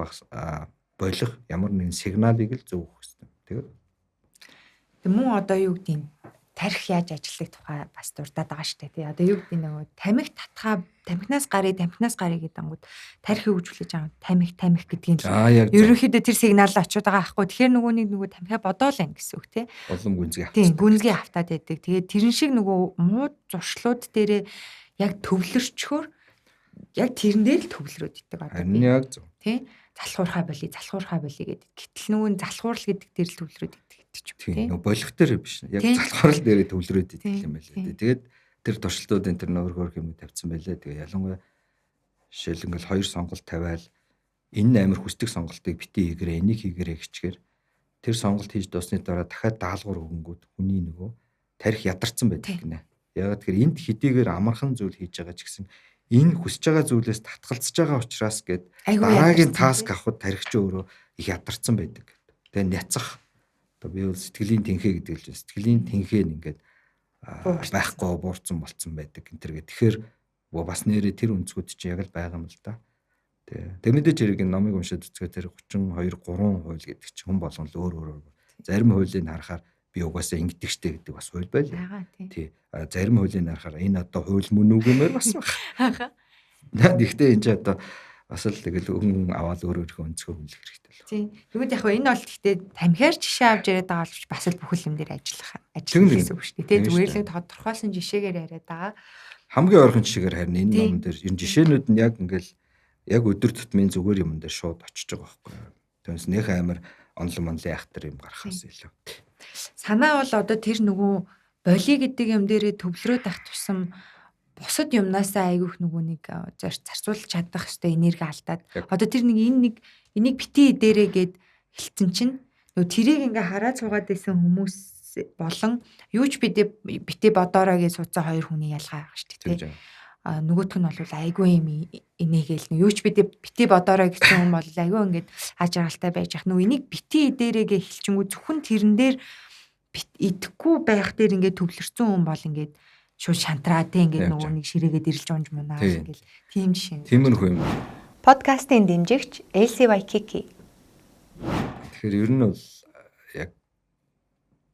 болох ямар нэгэн сигналыг л зөв өгөх хэрэгтэй. Тэгээд мөн одоо юу гэдэг нь тарих яаж ажиллах тухай бас дурдаад байгаа шүү дээ. Одоо юу гэдэг нөгөө тамхинаас гарыг гэдэг ангууд тарих хөгжүүлж байгаа тамхи гэдгийг л ерөнхийдөө тэр сигнал очиод байгаа аахгүй. Тэгэхээр нөгөө тамхиа бодоол ин гэсэн үг тий. Улам гүнзгий автаад. Тийм гүнзгий автаад байдаг. Тэгээд тэрэн шиг нөгөө муу зуршлууд дээрээ яг төвлөрчхөөр яг тэрэн дээр л төвлөрөөд идэг одоо. Харин яг зөв. Тий. Залхуурхаа болий гэдэг. Гэтэл нөгөө залхуурл гэдэг дээр л төвлөрөөд идэг гэдэг ч юм тий. Нөгөө болох дээр биш. Яг залхуурл дээрээ төвлөрөөд идэг юм байлээ. Тэгээд тэр туршилтуудын тэр нөргөр юм тавьсан байлээ. Тэгээ ялангуяа жишээл ингээл 2 сонголт тавиал энэ амар хүсдэг сонголтыг битгий хийгэрээ энийг хийгэрээ гिचгээр тэр сонголт хийж дуусны дараа дахиад даалгавар өгөнгүүд хүний нөгөө тарих ядарсан байдаг гинэ. Яг тэгэхээр энд хэдийгээр амархан зүйл хийж байгаа ч гэсэн энэ хүсэж байгаа зүйлээс татгалзаж байгаа учраас гээд дараагийн таск авахд тарихч өөрөө их ядарсан байдаг. Тэгээ няцах. Одоо би бол сэтгэлийн тэнхээ гэдэг л сэтгэлийн тэнхээ нь ингээд байхгүй буурсан болцсон байдаг энэ төр. Тэгэхээр бас нэрээ тэр өнцгүүд чинь яг л байгаа юм л да. Тэгээ мэдээж хэрэг энэ номыг уншаад үзэхэд тэр 32 3 хууль гэдэг чинь хүн болгон л өөр зарим хуулийг харахаар би угаасаа ингэдэг штэ гэдэг бас хууль байлаа. Тий. Зарим хуулийг харахаар энэ одоо хууль мөн үгэмээр бас байна. Гэхдээ энэ ч одоо бас л тэгэл өн аваад өөрийнхөө өнцгөө хүлээх хэрэгтэй л. Тийм. Тэгвэл яг энэ бол гэхдээ тамхиар жишээ авч яриад байгаа боловч бас л бүхэл юм дээр ажиллах гэсэн үг шүү дээ. Тий. Зүгээр л тодорхойлсон жишээгээр яриад байгаа. Хамгийн ойрхон жишээгээр харин энэ ном дээр энэ жишээнүүд нь яг ингээл яг өдөр тутмын зүгээр юм дээр шууд очиж байгаа байхгүй юу. Түүнээс нөх амар онлон айхтар юм гарахаас илүү. Санаа бол одоо тэр нөгөө боли гэдэг юм дээрээ төвлөрөөд ах тусам бусад юмнасаа айгүйх нөгөө нэг зарцуулж чадах хэвээр энерги алдаад одоо тэр нэг энийг бити дээрээ гээд хэлсэн чинь нөгөө тэрийг ингээ хараад суугаад байсан хүмүүс болон юу ч бити бодоороо гэж суудсан хоёр хүний ялгаа байгаа шүү дээ. Нөгөөх нь бол айгүй юм энийгээл юу ч бити бодоороо гэсэн хүн бол айгүй ингээд аж аргалтай байж ах нөгөө энийг бити дээрээгээ хэлчингүү зөвхөн тэрэн дээр идэхгүй байх дээр ингээд төвлөрсөн хүн бол ингээд шууд шантраа те ингээд нөгөө нэг ширээгээд ирэлж унж мунаа ингээл тийм жишээ. Тиймэрхүү юм. Подкастын дэмжигч Elsie Waikiki. Тэгэхээр ер нь бол яг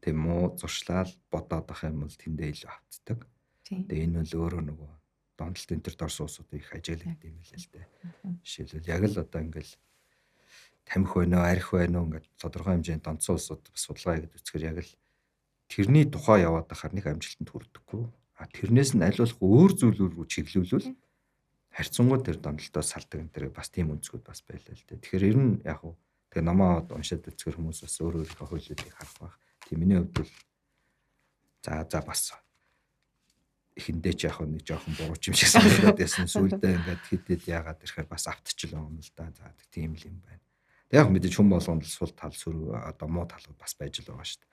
тийм үү зуршлал бодоод ах юм бол тэндээ илүү автдаг. Тэгээ энэ бол өөрөө нөгөө донтолт энэ төр дорс уусууд их ажиглаад юм л л дээ. Жишээлбэл яг л одоо ингээл тамхи байна уу, арх байна уу ингээд тодорхой хэмжээнд донцсон уусууд бас судалгаа хийгээд үзэхээр яг л тэрний тухай яваад ахаар нэг амжилтанд хүрдэггүй. Тэрнээс нь аль болох өөр зүйлүүд рүү чиглүүлвэл харьцангуй тэр донтолтоос салдаг энэ төр бас тийм өнцгүүд бас байлаа л дээ. Тэгэхээр ер нь яг уу тэгээ номоо уншаад үзэхээр хүмүүс бас өөр хуулиудыг харах байх. Тийм миний хувьд бол за бас эхэндээ ч яг нэг жоохон бурууч юм шиг санагдаад байсан. Сүүлдээ ингээд хэдэд яагаад ирэхээр бас автчихлаа юм л да. За тийм л юм байна. Тэг яг мэдээж хүн болгонд л сул тал сүр одоо муу талууд бас байж л байгаа шүү дээ.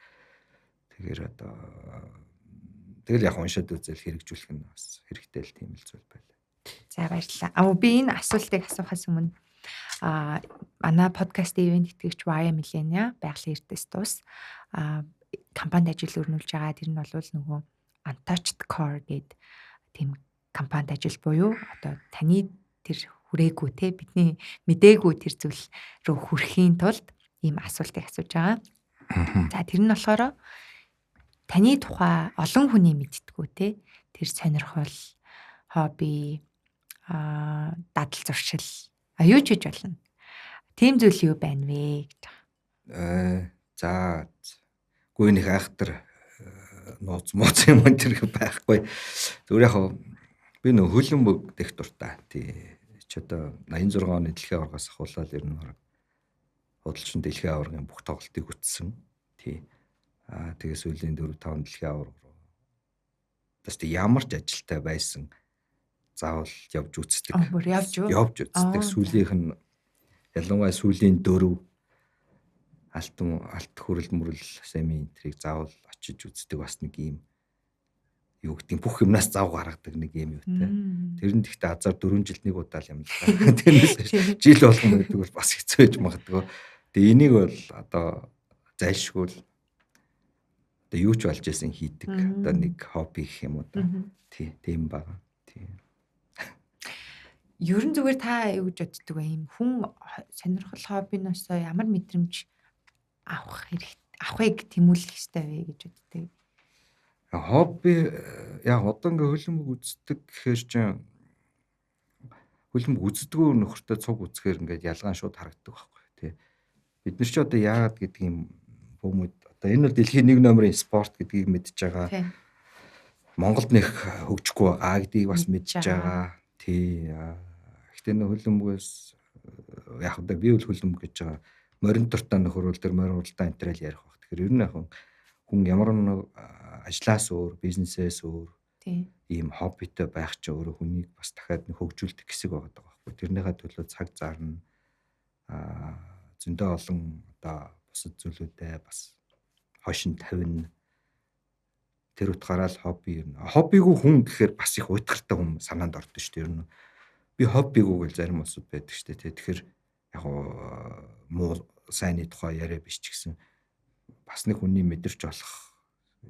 Тэгэхээр одоо тэгэл яг уншаад үзэл хэрэгжүүлэх нь бас хэрэгтэй л тийм л зүйл байлаа. За баярлалаа. Би энэ асуултыг асуухаас өмнө манай подкастын ивент итгэгч Via Millennia байгалийн эрдэс тус компанид ажил өрнүүлж байгаа. Тэр нь бол нөгөө Untouched Core гэдэг тийм компанид ажил буюу одоо таны тэр хүрээгүй те бидний мдээгүй тэр зүйл рүү хүрэхийн тулд ийм асуултыг асууж байгаа. За тэр нь болохоор таны тухай олон хүний мэдтгүү те тэр сонирхол, хобби, дадал зуршил, юу ч гэж болно. Тийм зүйл юу байна вэ гэж. За гүйн их айхтар нууц юм тэр байхгүй. Зүгээр яг би нөх хөлбөмбөг дэх дуртай. Тий ч одоо 86 оны дэлхийн аваргаас ахуулаад ер нь худалчин дэлхийн аваргын бүх тоглолтыг үтсэн. Тий. Тэгээ сүүлийн 4-5 дэлхийн аварга руу. Тэс ямар ч ажилтай байсан заавал явж үздэг. Бүр явж үздэг. Сүүлийнх нь ялангуяа сүүлийн 4 алт хүрэл мөрөл семи энтрийг заавал очиж үздэг бас нэг юм юу гэдэг бүх юмнаас зав гаргадаг нэг юм юутай. Тэр нь гэхдээ азар 4 жилд нэг удаа л юм л та. Тэрнээс жил болгон гэдэг бол бас хэцүү байж магадгүй. Тэгээ энийг бол одоо зайлшгүй одоо юу ч болж исэн хийдэг. Одоо нэг хобби гэх юм уу да. Тийм байгаа. Тийм. Ер нь зүгээр та юу гэж боддөг вэ? Ийм хүн сонирхол хоббиноос ямар мэдрэмж авахыг тэмүүлэх ёстой вэ гэж боддөг. Хобби яг одоо ингээ хөлбөмбөг үздэг гэхээр чинь хөлбөмбөг үздэггүй нөхөртэй цуг үзэхээр ингээд ялгаан шууд харагддаг байхгүй тий. Бид нар ч одоо яагаад гэдэг юм бөөмөд одоо энэ бол дэлхийн 1 номерын спорт гэдгийг мэдж байгаа. Монголд нэх хөгжихгүй байгаа гэдгийг бас мэдж байгаа. Тий. Гэхдээ нөх хөлбөмбөгөөс яг одоо би бол хөлбөмбөг гэж байгаа. Морин дуртай нөхөр бол тэр морин уралдаан энтрэл ярих баг. Тэгэхээр ер нь хүн ямар нэг ажлаас өөр, бизнесээс өөр ийм хоббитой байх ч өөрөө хүнийг бас дахиад нэг хөгжүүлдэг хэсэг байгаа байхгүй. Тэрнийхээ төлөө цаг зарна. Зөндөө олон одоо бусад зүйлүүдээ бас хойшин тавина. Тэр утгаараа л хобби юм. Хоббигүй хүн гэхээр бас их уйтгартай хүн санаанд ордог шүү дээ. Ер нь би хоббигүй гэж зарим усуд байдаг шүү дээ. Тэгэхээр яг муу сайнны тухай яриа биш ч гэсэн бас нэг хүний мэдэрч болох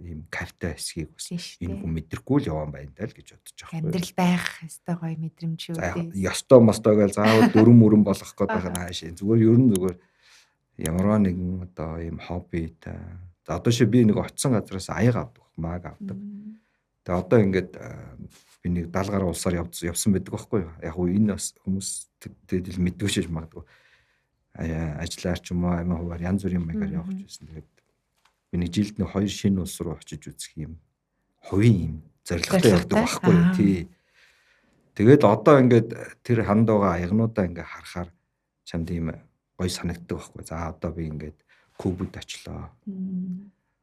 ийм кайфтай хэсгийг бас энэ хүн мэдэргүй л яваан байна даа л гэж бодож байгаа. Амьдрал байх ёстой гоё мэдрэмж үү тий. Ёстой мостой гэж заавал дөрөн болох гээд байгаа нааш. Зүгээр ер нь зүгээр ямарваа нэгэн одоо ийм хоббитай. За одоо ши би нэг очисон газраас аяг авдаг, мааг авдаг. Тэгээ одоо ингээд би нэг 70 гаруй улсаар явсан байдаг байхгүй юу. Яг уу энэ бас хүмүүс тэгэл мэдгүй шиж магадгүй. Ажиллаар ч юм уу амиа хуваар янз бүрийн маягаар явах гэсэн. Тэгээд би нэг жилд нэг 2 шинэ улс руу очиж үзэх юм хувийн юм зорилготой явдаг байхгүй юу. Тий. Тэгээд одоо ингээд тэр ханд байгаа аягнуудаа ингээд харахаар чамд ийм гоё санагддаг байхгүй. За одоо би ингээд Кубад очлоо.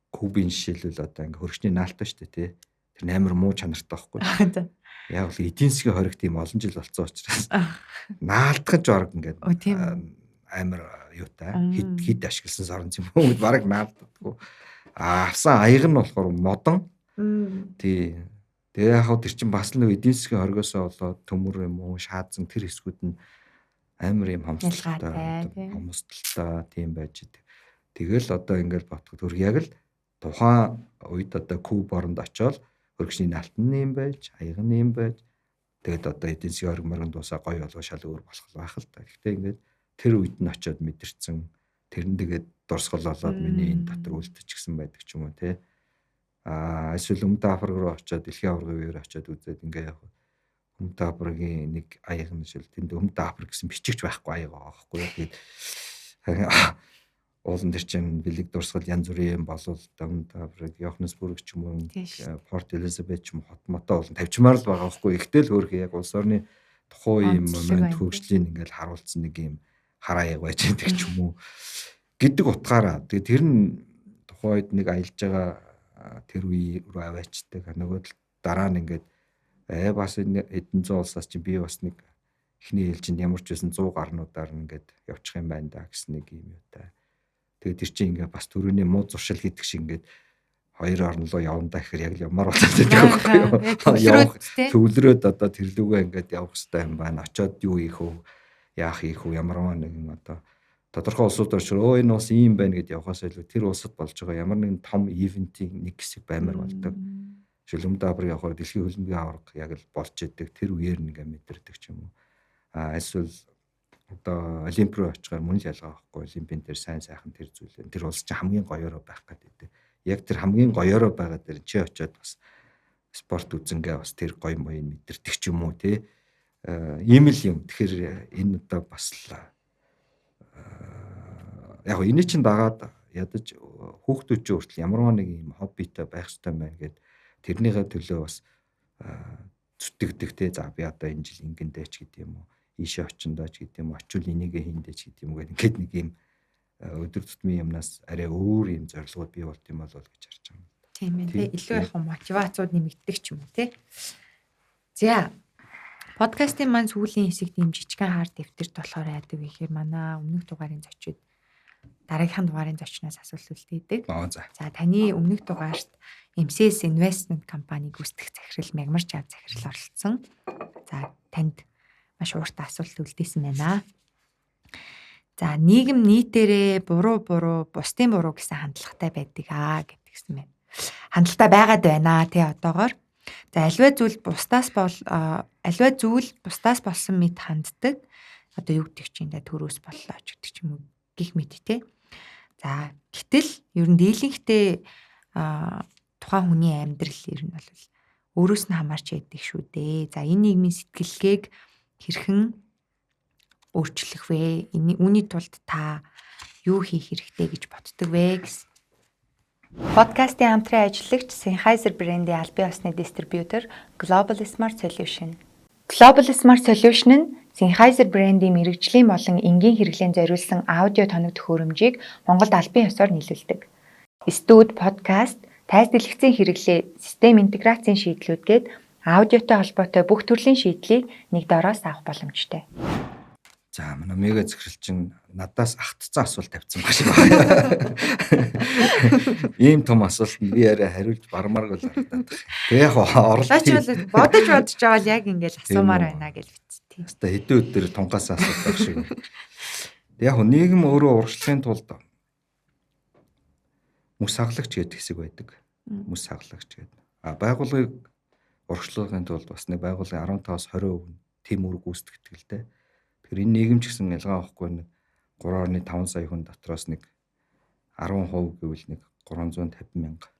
Кубын жишээлбэл одоо ингээд хөргөчний наалтай шүү дээ тий. Тэр амар муу чанартай байхгүй. Яг л эдийн засгийн хориг тийм олон жил болцсон учраас наалдах ч орог ингээд амар юутай хид ашигласан сорон юм бөмбөд бараг наалддаггүй. Авсан аяг нь болохоор модон. Тий. Тэгээ яг тэр чинь бас нэг эдийн засгийн хоригосоо болоод төмөр юм уу шаадсан тэр хэсгүүд нь амар юм хомсдолтой тийм байж идэг. Тэгэл одоо ингээд ботход яг л тухайн үед одоо Куб оронд очиод хөргөчний наалтан юм байж, аяг нь юм байж тэгээд одоо эдийн засгийн хориг моргон дуусаа гоё болоо шал өөр болох байх л та. Гэхдээ ингээд тэр үед нь очиод мэдэрсэн тэрэн тэгээд дурсгал болоод миний энэ дотор үлдчихсэн байдаг ч юм уу те. Эсвэл Өмнөд Африк руу очиод дэлхийн аваргын үеэр очиод үзээд ингээ яг Өмнөд Африкийн нэг аяг нь шил тэнд Өмнөд Африк гэсэн бичигч байхгүй аяг байгаа байхгүй. Тэгээд уулан дээр чинь бэлэг дурсгал янз бүрийн болол Өмнөд Африк, Йоханнесбург ч юм уу, Порт Элизабет ч юм хот мотоо болон тавьчмаар л байгаа байхгүй. Ихтэл хөөрхий яг улс орны тухайн юм момент хөгжлийн ингээл харуулсан нэг юм хараа яг байж байдаг ч юм уу гэдэг утгаараа. Тэгээд тэр нь тухайн үед нэг аялж байгаа тэр үе рүү аваачдаг. Нөгөө дараа нь ингээд бас энэ хэдэн зуун улсаас чи би бас нэг эхний ээлжинд ямар ч байсан 100 гарнуудаар ингээд явчих юм байна да гэсэн нэг юм юутай. Тэгээд тэр чинь ингээд бас төрөний муу зуршил гэдэг шиг ингээд хоёр орн руу явандаа гэхээр яг л ямар болоод байдаг байхгүй юу. Төвлөрөөд одоо тэрлүүгээ ингээд явах хэрэгтэй юм байна. Очоод юу хийх вэ? Яах хийх вэ? Ямар нэгэн одоо тодорхой улсуудаар ч энэ улс ийм байна гэдээ явахаас илүү тэр улсад болж байгаа ямар нэгэн том ивентийн нэг хэсэг баймар болдог. Өмнөд Африк явахаар дэлхийн хөлбөмбөгийн аварга яг л болж идэг. Тэр үеэр нэгэ мэдэрдэг ч юм уу. Эсвэл одоо олимп руу очихоор мөн л ялгаа байхгүй. Олимпийн дээр сайн сайхан тэр зүйлээ. Тэр улс чинь хамгийн гоёороо байх гэдэг. Яг тэр хамгийн гоёороо байгаа дээр чи очиод бас спорт үзэнгээ бас тэр гоё моён мэдэрдэг ч юм уу тий. Ийм л юм. Тэгэхээр энэ одоо бас л яг энэ чинь дагаад ядаж хүүхдүүд ч өөртөл ямарваа нэг юм хоббитой байх хэрэгтэй байна гэд тэрнийхээ төлөө бас зүтгэдэг те за би одоо энэ жил ингэндээ ч гэдэг юм уу ийшээ очиндоо ч гэдэг юм уу очивол энийгээ хийндээ ч гэдэг юм уу ингээд нэг юм өдөр тутмын юмнаас арай өөр юм зорилгууд бий болт юм бол гэж харж байгаа юм. Тийм ээ те илүү яг мотивацууд нэмэгддэг ч юм уу те. За подкастын маань сүүлийн хэсэгт юм жижигхан хаар дэвтэрт болохоор яадаг вэ гэхээр манай өмнөх дугаарын зочид дараагийнхын дугаарын зочноос асуулт үлдээдэг. За таны өмнөх дугаарт MCS Investment компани гүйцэтгэх захирал Мягмар Жав захирал оролцсон. За танд маш ууртай асуулт үлдээсэн байна. За нийгэм нийтээрээ буруу бусдын буруу гэсэн хандлагатай байдаг гэдгийгсэн байна. Хандлагатай байгаад байна тий одоогоор. За аливаа зүйл бусдаас болсон мэд ханддаг. Одоо юу гэдэг чинь төрөөс боллоо ч гэдэг ч юм уу гих мэд тий. За гэтэл ер нь дийлэнхтэй тухайн хүний амьдрал ер нь бол өөрөөс нь хамаарч яддаг шүү дээ. За энэ нийгмийн сэтгэлгээг хэрхэн өөрчлөх вэ? Үүний тулд та юу хийх хэрэгтэй гэж боддог вэ гэсэн. Подкастын хамтран ажиллагч Sennheiser брендийн аль бие усны дистрибьютор Global Smart Solution. Global Smart Solution нь Sennheiser брендийн мэргэжлийн болон энгийн хэрэглээнд зориулсан аудио тоног төхөөрөмжийг Монголд аль бие усаар нийлүүлдэг. Студ, подкаст, тайз дэлгэцийн хэрэглээ, систем интеграцийн шийдлүүд гээд аудиотой холбоотой бүх төрлийн шийдлийг нэг дороос авах боломжтой. За манай мега захирал чинь надаас ахтцсан асуулт тавьсан баг шиг байна. Ийм том асуултанд би яриа хариулж бармаарг л харагдаад байна. Тэг яг орлооч бодож байгаа л яг ингэж асуумаар байна гэж битсэн. Хэвээ хэдэн өдөр тунгаас асуулт байх шиг. Яг нийгэм өөрөө урагшлахын тулд мөс хаглагч гэдэг хэсэг байдаг. Мөс хаглагч гэдэг. Байгууллагыг урагшлахын тулд бас нэг байгууллагын 15-20% тэм үүрэг гүйцэтгэдэг л дээ. Тэгэхээр энэ нийгэм ч гэсэн ялгаа авахгүй нэг 3.5 сая хүн дотроос нэг 10% гэвэл нэг 350 мянга.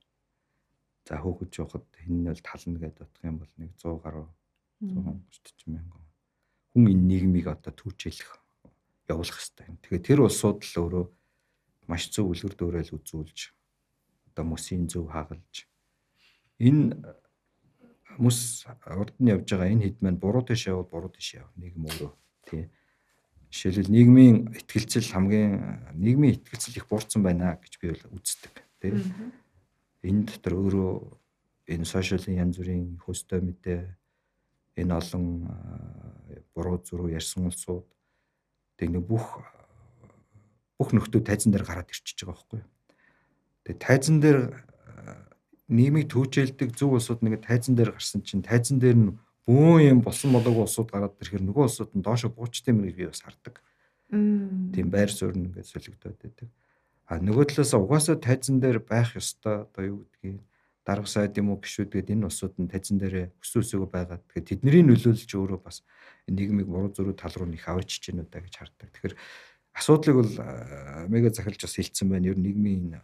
За хөөгж явахад энэ нь бол тална гэдээ бодох юм бол нэг 100 гаруй 130 мянга хүн энэ нийгмийг одоо түүжээлэх явуулах хэрэгтэй. Тэгэхээр тэр улсууд л өөрөө маш зөв үлгэр дуурайл үзүүлж одоо мөсийн зөв хагалж энэ мөс урд нь явж байгаа энэ хэд маань буруу тийш явал буруу тийш яв нийгэм өөрөө тий. Жишээлбэл нийгмийн ихтгэлцэл их буурсан байна гэж би бол үздэг тий. Энэ дотор өөрөө энэ сошиалын янз бүрийн хөстэй мэдээ энэ олон буруу зуруу ярьсан улсууд тэг бүх нөхдүүд тайзан дээр гараад ирчихэж байгаа байхгүй юу. Тэг тайзан дээр нийгмийг түүжээлдэг зөв улсууд нэг тайзан дээр гарсан чинь тайзан дээр нь бөө юм болсон болоогүй улсууд гараад ирэхээр нөгөө улсууд нь доошо буучтай юм гэж би бас хардаг. Тийм байр суурь нь ингээд солигдоод байдаг. Нөгөө талаас угаасаа тайзан дээр байх ёстой одоо юу гэдгийг дарга сайд юм уу биш үү гэдэг энэ улсууд нь тайзан дээр өсөөсөөгөө байгаад тэгэхээр тэдний нөлөөлж өөрөө бас нийгмийг буруу зөрүү тал руу нэг аваачиж гэнэ удаа гэж хардаг. Тэгэхээр асуудлыг бол мега захиалж бас хэлсэн байна. Ер нь нийгмийн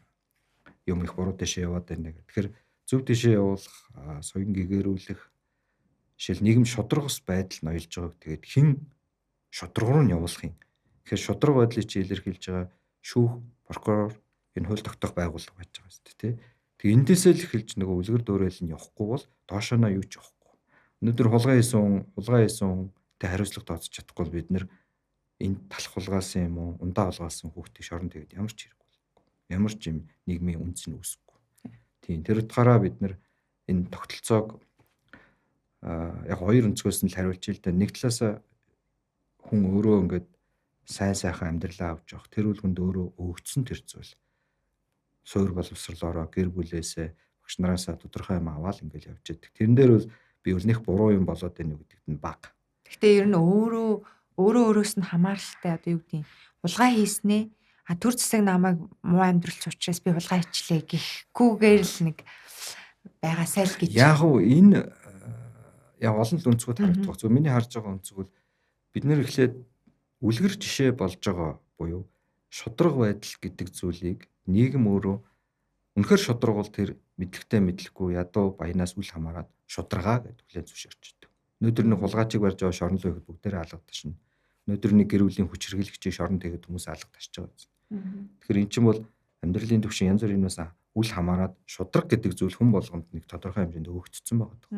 юм их буруу дэшээ яваад байна гэх. Тэгэхээр зөв дэшээ явуулах, соён гэгэрүүлэх, жишээл нийгэм шудрагс байдал ноёлж байгааг тэгээд хэн шудраг руу нь явуулах юм. Тэгэхээр шудраг байдлыг чи илэрхийлж байгаа шүүх, прокурор энэ хууль тогтоох байгууллага байж байгаа шүү дээ, тий. Тэг эндээсээ л эхэлж нөгөө үлгэр дуурайл нь явахгүй бол доошооноо юу ч явахгүй. Өнөөдөр хулгай хийсэн тэ хариуцлага тооцож чадахгүй бол бид нэр энэ талах хулгаасан юм уу, ундаа хулгаасан хүүхдийг шорон тэгээд ямар ч хэрэггүй. Ямар ч юм нийгмийн үнц нь үүсэхгүй. Тийм тэр утгаараа бид нэр энэ тогтолцоог яг хоёр өнцгөөс нь л хариулж ил да. Нэг талаас хүн өөрөө ингээд сайн сайхан амьдралаа авч явах тэр үл хүнд өөрөө өгцсөн тэр зүйл. Суур боловсрлоороо гэр бүлээсээ багш нараасаа тодорхой юм аваад ингээд явж байдаг. Тэрэн дээр бол би бол нэх буруу юм болоод байна уу гэдэгт нь баг. Гэхдээ ер нь өөрөөс нь хамааралтай одоо юу гэдэг хулгай хийснээ төр засаг намайг муу амьдралч учраас би хулгай хийчлээ гэхгүйгээр л нэг байгаасай л гэж. Яг уу энэ олон л өнцгүүд харагддаг. Зөв миний харж байгаа өнцг бол бид нэр эхлээд үлгэр жишээ болж байгаа буюу шудраг байдал гэдэг зүйлийг нийгэм өөрөө үнэхээр шудраг бол тэр мэдлэгтэй мэдлэхгүй ядуу баянаас үл хамааран шударгаа гэдэг хүлээн зөвшөөрч идэв. Өнөөдөр нэг хулгайчиг барьж байгаа шорон лөө ихэд бүгдээрээ алга ташна. Өнөөдөр нэг гэр бүлийн хүч хэрглэгчийг шорон тэгээд хүмүүс алга ташж байгаа. Тэгэхээр эн чинь бол амьдралын түвшин янз бүрийн юмнаас үл хамааран шудраг гэдэг зүйл хүн болгонд нэг тодорхой хэмжээнд өгөгдсөн байгаа.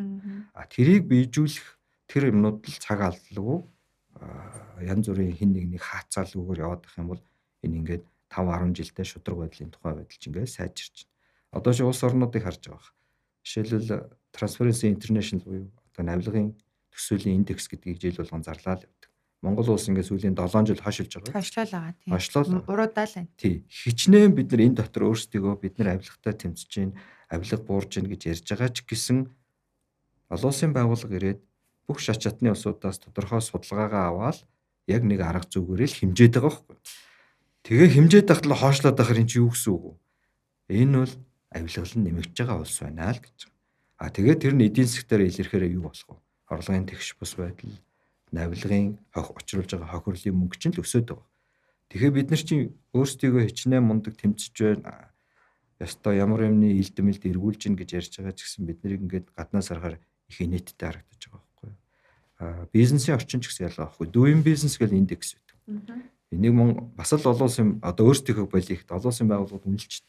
А тэрийг биежүүлэх тэр юмнууд л цаг алдалгүй янз бүрийн хин нэгнийг хаацаалгүйгээр яваад байх юм бол энэ ингээд 5-10 жилдээ шудраг байдлын тухай байдал чинь ингээд сайжирч байна. Одоо чи улс орнуудыг харж байгаа. Жишээлбэл Transparency International буюу одоо навилгын төсвөлийн индекс гэдгийг жил болгон зарлаа л явдаг. Монгол улс ингээд сүүлийн 7 жил хойшилж байгаа. Хойшлол байгаа тийм. Хойшлол. Уруудаа л байна. Тий. Хичнээн бид нар энэ дотор өөрсдийгөө бид нар авилгатай тэмцэж гин, авилга буурж гин гэж ярьж байгаа ч гэсэн олон улсын байгууллага ирээд бүх шат чатны улсуудаас тодорхой судалгаагаа аваад яг нэг арга зүгээрээ л хэмжээд байгаа байхгүй. Тэгээ хэмжээд тахтал хоошлоод байхаар эн чинь юу гэсэн үг вэ? Энэ бол авилгалан нэмэгдэж байгаа улс байна л гэж. А тэгээд тэр нь эдийн засгтаар илэрхээр юу болох вэ? Орлогын тэгш бус байдал, навилгын очруулж байгаа хохирлын мөнгө чинь л өсөд байгаа. Тэгэхээр бид нар чинь өөрсдийгөө хичнээн мундаг тэмцэж байна. Ястаа ямар юмны илдэмэлд эргүүлж гин гэж ярьж байгаа ч гэсэн бид нарыг ингээд гаднаас харахаар их инээдтэй харагдаж байгаа байхгүй. Бизнесийн орчин ч гэсэн ялгаа байхгүй. Doing business гэл индекс байдаг. Энийг бас л олон улсын одоо өөрсдийнхөө болигт олон улсын байгууллагууд үнэлждэг.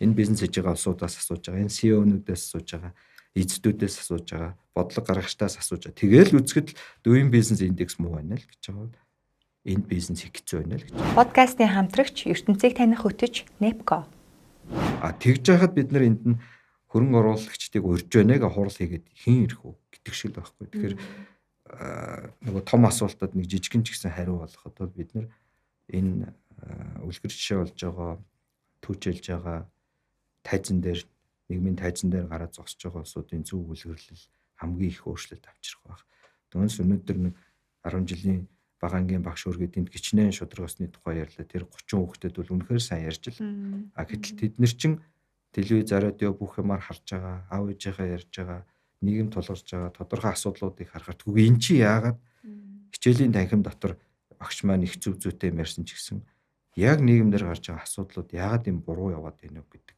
Энэ бизнес хийж байгаа улсуудаас асууж байгаа, энэ CEO-нүүдээс асууж байгаа, эзэдүүдээс асууж байгаа, бодлого гаргагчдаас асууж байгаа. Тэгээл үзэхэд doing business index муу байна л гэж байгаа. Энэ бизнес их хэцүү байна л гэж. Подкастын хамтрагч ертөнцийг таних хөтөч Nepco. Тэгж яхад бид нар энд нь хөрөнгө оруулагчдыг урьж байнаг хурал хийгээд хэн ирэх үү гэдэг шиг л байхгүй. Тэгэхээр нөгөө том асуултад нэг жижигэн ч гэсэн хариу болгоход бол бид нар энэ үлгэр жишээ болж байгаа түүчилж байгаа тайзан дээр нийгмийн тайзан дээр гараад зогсож байгаа улсуудын зөв үлгэрлэл хамгийн их өөрчлөлт авчрах байх. Түүнээс өнөөдөр нэг 10 жилийн багангийн багш өргөдөнд гिचнээн шудраг усны тухай ярьлаа. Тэр 30 хүүхдэд бол үнэхээр сайн ярьж л. Гэтэл тэд нар чин телевиз радио бүх юмар харж байгаа, аав ээжийнхээ ярьж байгаа, нийгэм тулгарч байгаа тодорхой асуудлуудыг харахад үгүй эн чи яагаад хичээлийн танхим дотор багш маань их зүв зүйтэй ярьсан ч гэсэн яг нийгэмдэр гарч байгаа асуудлууд яагаад юм буруу яваад байна вэ гэдэг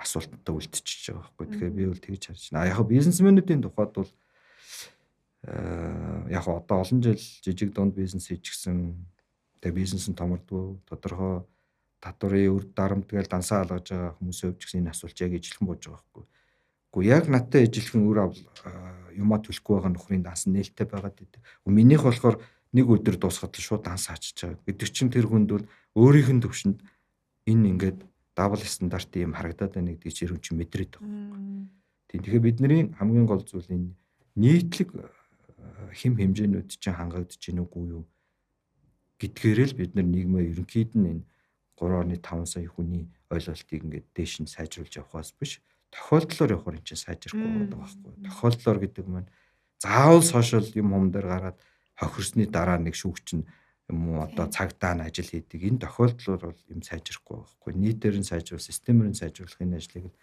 асуулттай үлдчихэж байгаа байхгүй. Тэгэхээр би бол тэгж харж байна. Яг бизнесмэнүүдийн тухайд бол яг одоо олон жил жижиг дунд бизнес хийчихсэн тэгээ бизнес нь томордгүй тодорхой татварын үр дарамт гээл дансаа алгаж байгаа хүмүүсийн хувьд гэсэн энэ асуулт яг ижилхэн бууж байгаа байхгүй. Гэхдээ яг надтай ижилхэн үр юмаа төлөхгүй байгаа нөхрийн данс нь нээлттэй байгаад байдаг. Минийх болохоор нэг өдөр дуусгаад л шууд данс хаачиж байгаа. Гэдэг чинь тэр хүнд бол өөрийнх нь төвшөнд энэ ингээд дабл стандарт юм харагдаад байна гэдгийг чи ерөн чи мэдрээд байгаа. Тэгэхээр бидний хамгийн гол зүйл энэ нийтлэг хэм хэмжээнүүд чинь хангагдаж гин үгүй юу гэдгээрээ л бид нар нийгмээ ерөнхийд нь энэ 3.5 сая хүний ойлголтыг ингээд дээш нь сайжруулж явахаас биш тохиолдлоор явахаар энэ чинь сайжрахгүй байгаа байхгүй. Тохиолдлоор гэдэг маань заавал сошиал юм дээр гараад хохирсны дараа нэг шүүгч нь юм уу одоо цагдаа нь ажил хийдэг. Энэ тохиолдлоор бол юм сайжрахгүй байхгүй. Нийтээр нь сайжруул, системээр нь сайжруулах энэ ажлыг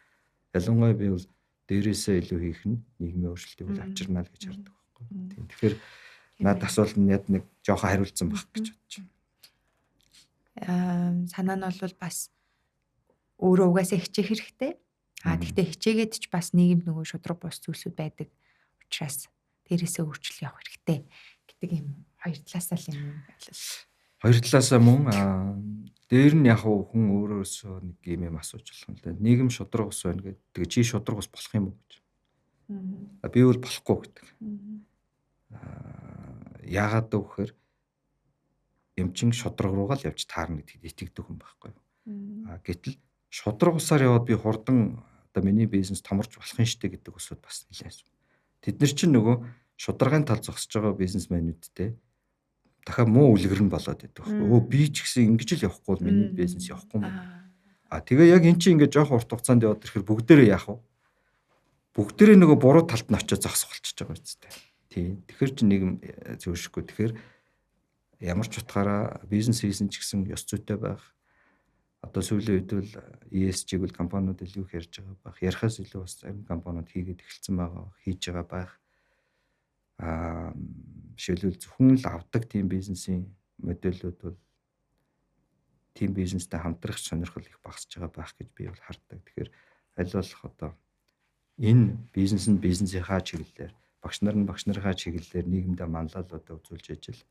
ялангуяа би бол дээрээсээ илүү хийх нь нийгмийн өөрчлөлтийг бол авчирна л гэж хардаг байхгүй. Тэгэхээр над асуулт нь яг нэг жоохон хариулсан байх гэж бодож байна. Санаа нь бол бас өөрөө угаасаа хичээх хэрэгтэй. Тэгтээ хичээгээд ч бас нийгэмд нөгөө шудраг бус зүйлсүүд байдаг учраас дээрээсээ өөрчлөлт явах хэрэгтэй гэдэг юм хоёр талаасаа л юм байлаа. Хоёр талаасаа мөн дээр нь яг хүн өөрөөсөө нэг юм асууж болох юм л да. Нийгэм шудраг ус байна гэдэг. Чи шудраг ус болох юм уу гэж. Би бол болохгүй гэдэг. Яагаад гэвэл эмчин шудраг руугаа л явж таарна гэдэгт итгэдэг хүн байхгүй юу. Гэтэл шудраг усаар яваад би хурдан одоо миний бизнес томорч болох юм штэ гэдэг усуд бас нэлээд. Тэд нар чинь нөгөө шударгын тал зогсож байгаа бизнесмэнүүдтэй дахиад муу үлгэр нь болоод байдаг байхгүй. Би ч гэсэн ингэж л явахгүй бол миний бизнес явахгүй юм. Тэгээ яг эн чинь ингээд жоохон урт хугацаанд яваад ирэхээр бүгдээрээ яах вэ? Бүгдээрээ нөгөө буруу талд нь очиж зогсох болчихж байгаа үстэй. Тийм. Тэгэхээр чи нийгэм зөвшөөрөхгүй. Тэгэхээр ямар ч утгаараа бизнес хийсэн ч гэсэн ёс зүйтэй байх. Одоо сүүлийн үед бол ESG-г бол компаниуд илүү их ярьж байгаа байх. Ярихаас илүү бас зарим компаниуд хийгээд эхэлсэн байгаа, хийж байгаа байх. Жишээлбэл зөвхөн л авдаг тийм бизнесийн модельүүд бол team бизнестэй хамтрах сонирхол их багасж байгаа байх гэж би бол хардаг. Тэгэхээр аль болох одоо энэ бизнес нь бизнесийнхаа чиглэлээр, багш нар нь багш нарынхаа чиглэлээр нийгэмдээ манлайлалуудаа үзүүлж ижил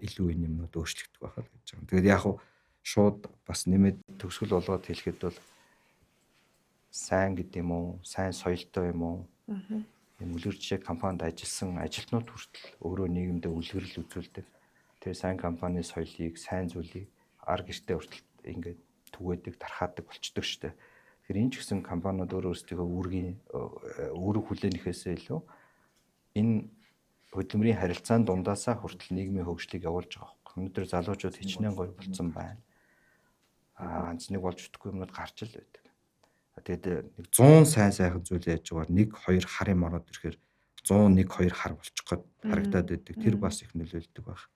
илүү энэ юмнууд өөрчлөгдөх байхаа гэж байгаа. Тэгээд яг хуу шууд бас нэмээд төгсгөл болгоод хэлэхэд бол сайн гэдэг юм уу, сайн соёлтой юм уу? Энэ үлгэржээ компанид ажилласан ажилтнууд хүртэл өөрөө нийгэмдээ үлгэрэл үзүүлдэг. Тэр сайн компани соёлыг, сайн зүйлийг ар гэртээ хүртэл ингээд түгээдэг, тархаадаг болчдөг штэ. Тэгэхээр энэ ч гэсэн компаниуд өөрсдийнхөө үүрэг хүлээнийхээсээ илүү энэ хөдөлмөрийн харилцаанд дундаасаа хүртэл нийгмийн хөгжлийг явуулж байгаа хөөх. Өнөөдөр залуучууд хичнээн гоё болсон байна. Ганц нэг болж өгөхгүй юмнууд гарч л байдаг. Тэгээд нэг 100 сайхан зүйл яаж байгаа 1-2 харын ороод ирэхээр 101-2 хар болчих гээд харагдаад байдаг. Тэр бас их нөлөөлдөг байх.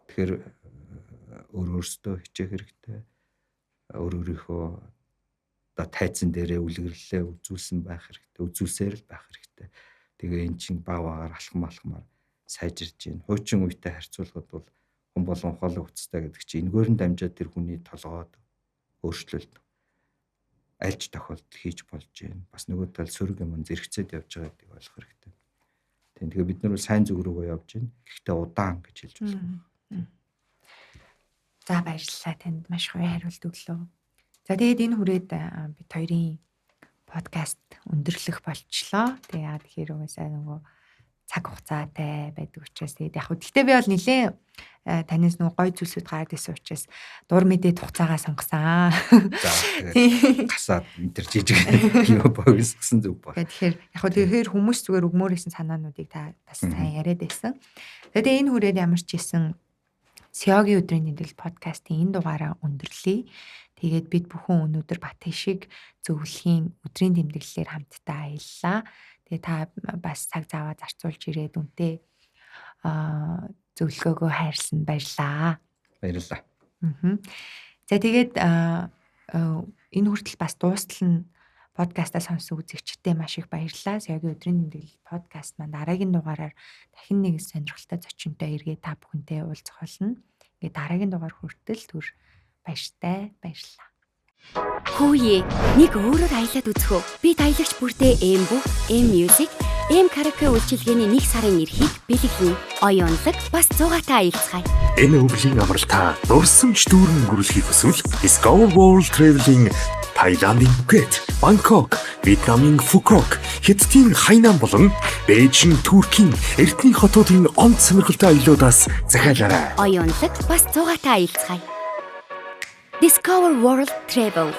Тэгэхээр өөрөөсөө хичээх хэрэгтэй. Өөрийнхөө одоо тайзан дээрээ үлгэрлэлээ үзүүлсэн байх хэрэгтэй. Үзүүлсээр л байх хэрэгтэй. Тэгээ эн чинь баваагаар алхмаар сайжирж гин. Хуучин үетэй харьцуулахад бол хүн болон ухаалаг уцтай гэдэг чинь энэгээр нь дамжаад тэр хүний толгойд өөрчлөлт альж тохиолдол хийж болж байна. Бас нөгөө тал сөрөг юм зэрэгцээд явж байгаа гэдгийг ойлгох хэрэгтэй. Тэгэхээр бид нар сайн зүг рүүгээ явж байна. Гэхдээ удаан гэж хэлж байна. За баярлалаа танд маш гоё хариулт өглөө. За тэгээд энэ хүрээд бид хоёрын подкаст өндөрлөх болчлоо. Тэгэхээр угаасаа нөгөө цаг хугацаатай байдаг учраас тэгээд яг гэхдээ би бол нэлээ танаас нөгөө гоё зүйлсүүд гараад ирсэн учраас дур мэдээ хугацаагаа сонгосон. За тэгээд гасаад энэ төр жижиг юм богсгсон зүг ба. Тэгэхээр хүмүүс зүгээр өгмөөрсэн санаануудыг та бас сайн яриад байсан. Тэгээд энэ хүрээд ямар ч хэлсэн SEO-гийн өдрийн тэмдэглэл подкастын энэ дугаараа өндөрлөе. Тэгээд бид бүхэн өнөөдөр Бат шиг зөвлөхийн өдрийн тэмдэглэлээр хамтдаа аяллаа. Тэгээ та бас цаг зав зарцуулж ирээд үнтэй зөвлөгөөгөө хайрлсан баярлаа. Баярлалаа. За тэгээд энэ хүртэл бас дуустал нь подкастаа сонсон үзэгчдээ маш их баярлалаа. SEO-гийн өдрийн тэмдэглэл подкаст маань дараагийн дугаараар дахин нэг сонирхолтой зочинтой эргээд та бүхэнтэй уулзах болно. Ингээд дараагийн дугаар хүртэл түр баяртай баярлалаа. Хүүе, нэг өөрөөр аялаад үзэх үү? Би даялагч бүртээ M-Book, M-Music, M-Karaoke үйлчилгээний 1 сарын эрхийг бэлэглэнэ. Оюунлаг бас 100-аатай аялцгаая. Энэ өвлийн амралтаа дурсамж дүүрэн өнгөрүүлэхийг хүсвэл Discover World Traveling Thailandын Phuket, Bangkok, Vietnamын Phuket, Хятадын Хайнан болон Бээжин, Туркийн эртний хотуудын онц сонирхолтой аяллуудаас захиалаарай. Оюунлаг бас 100-аатай аялцгаая. Discover World Travel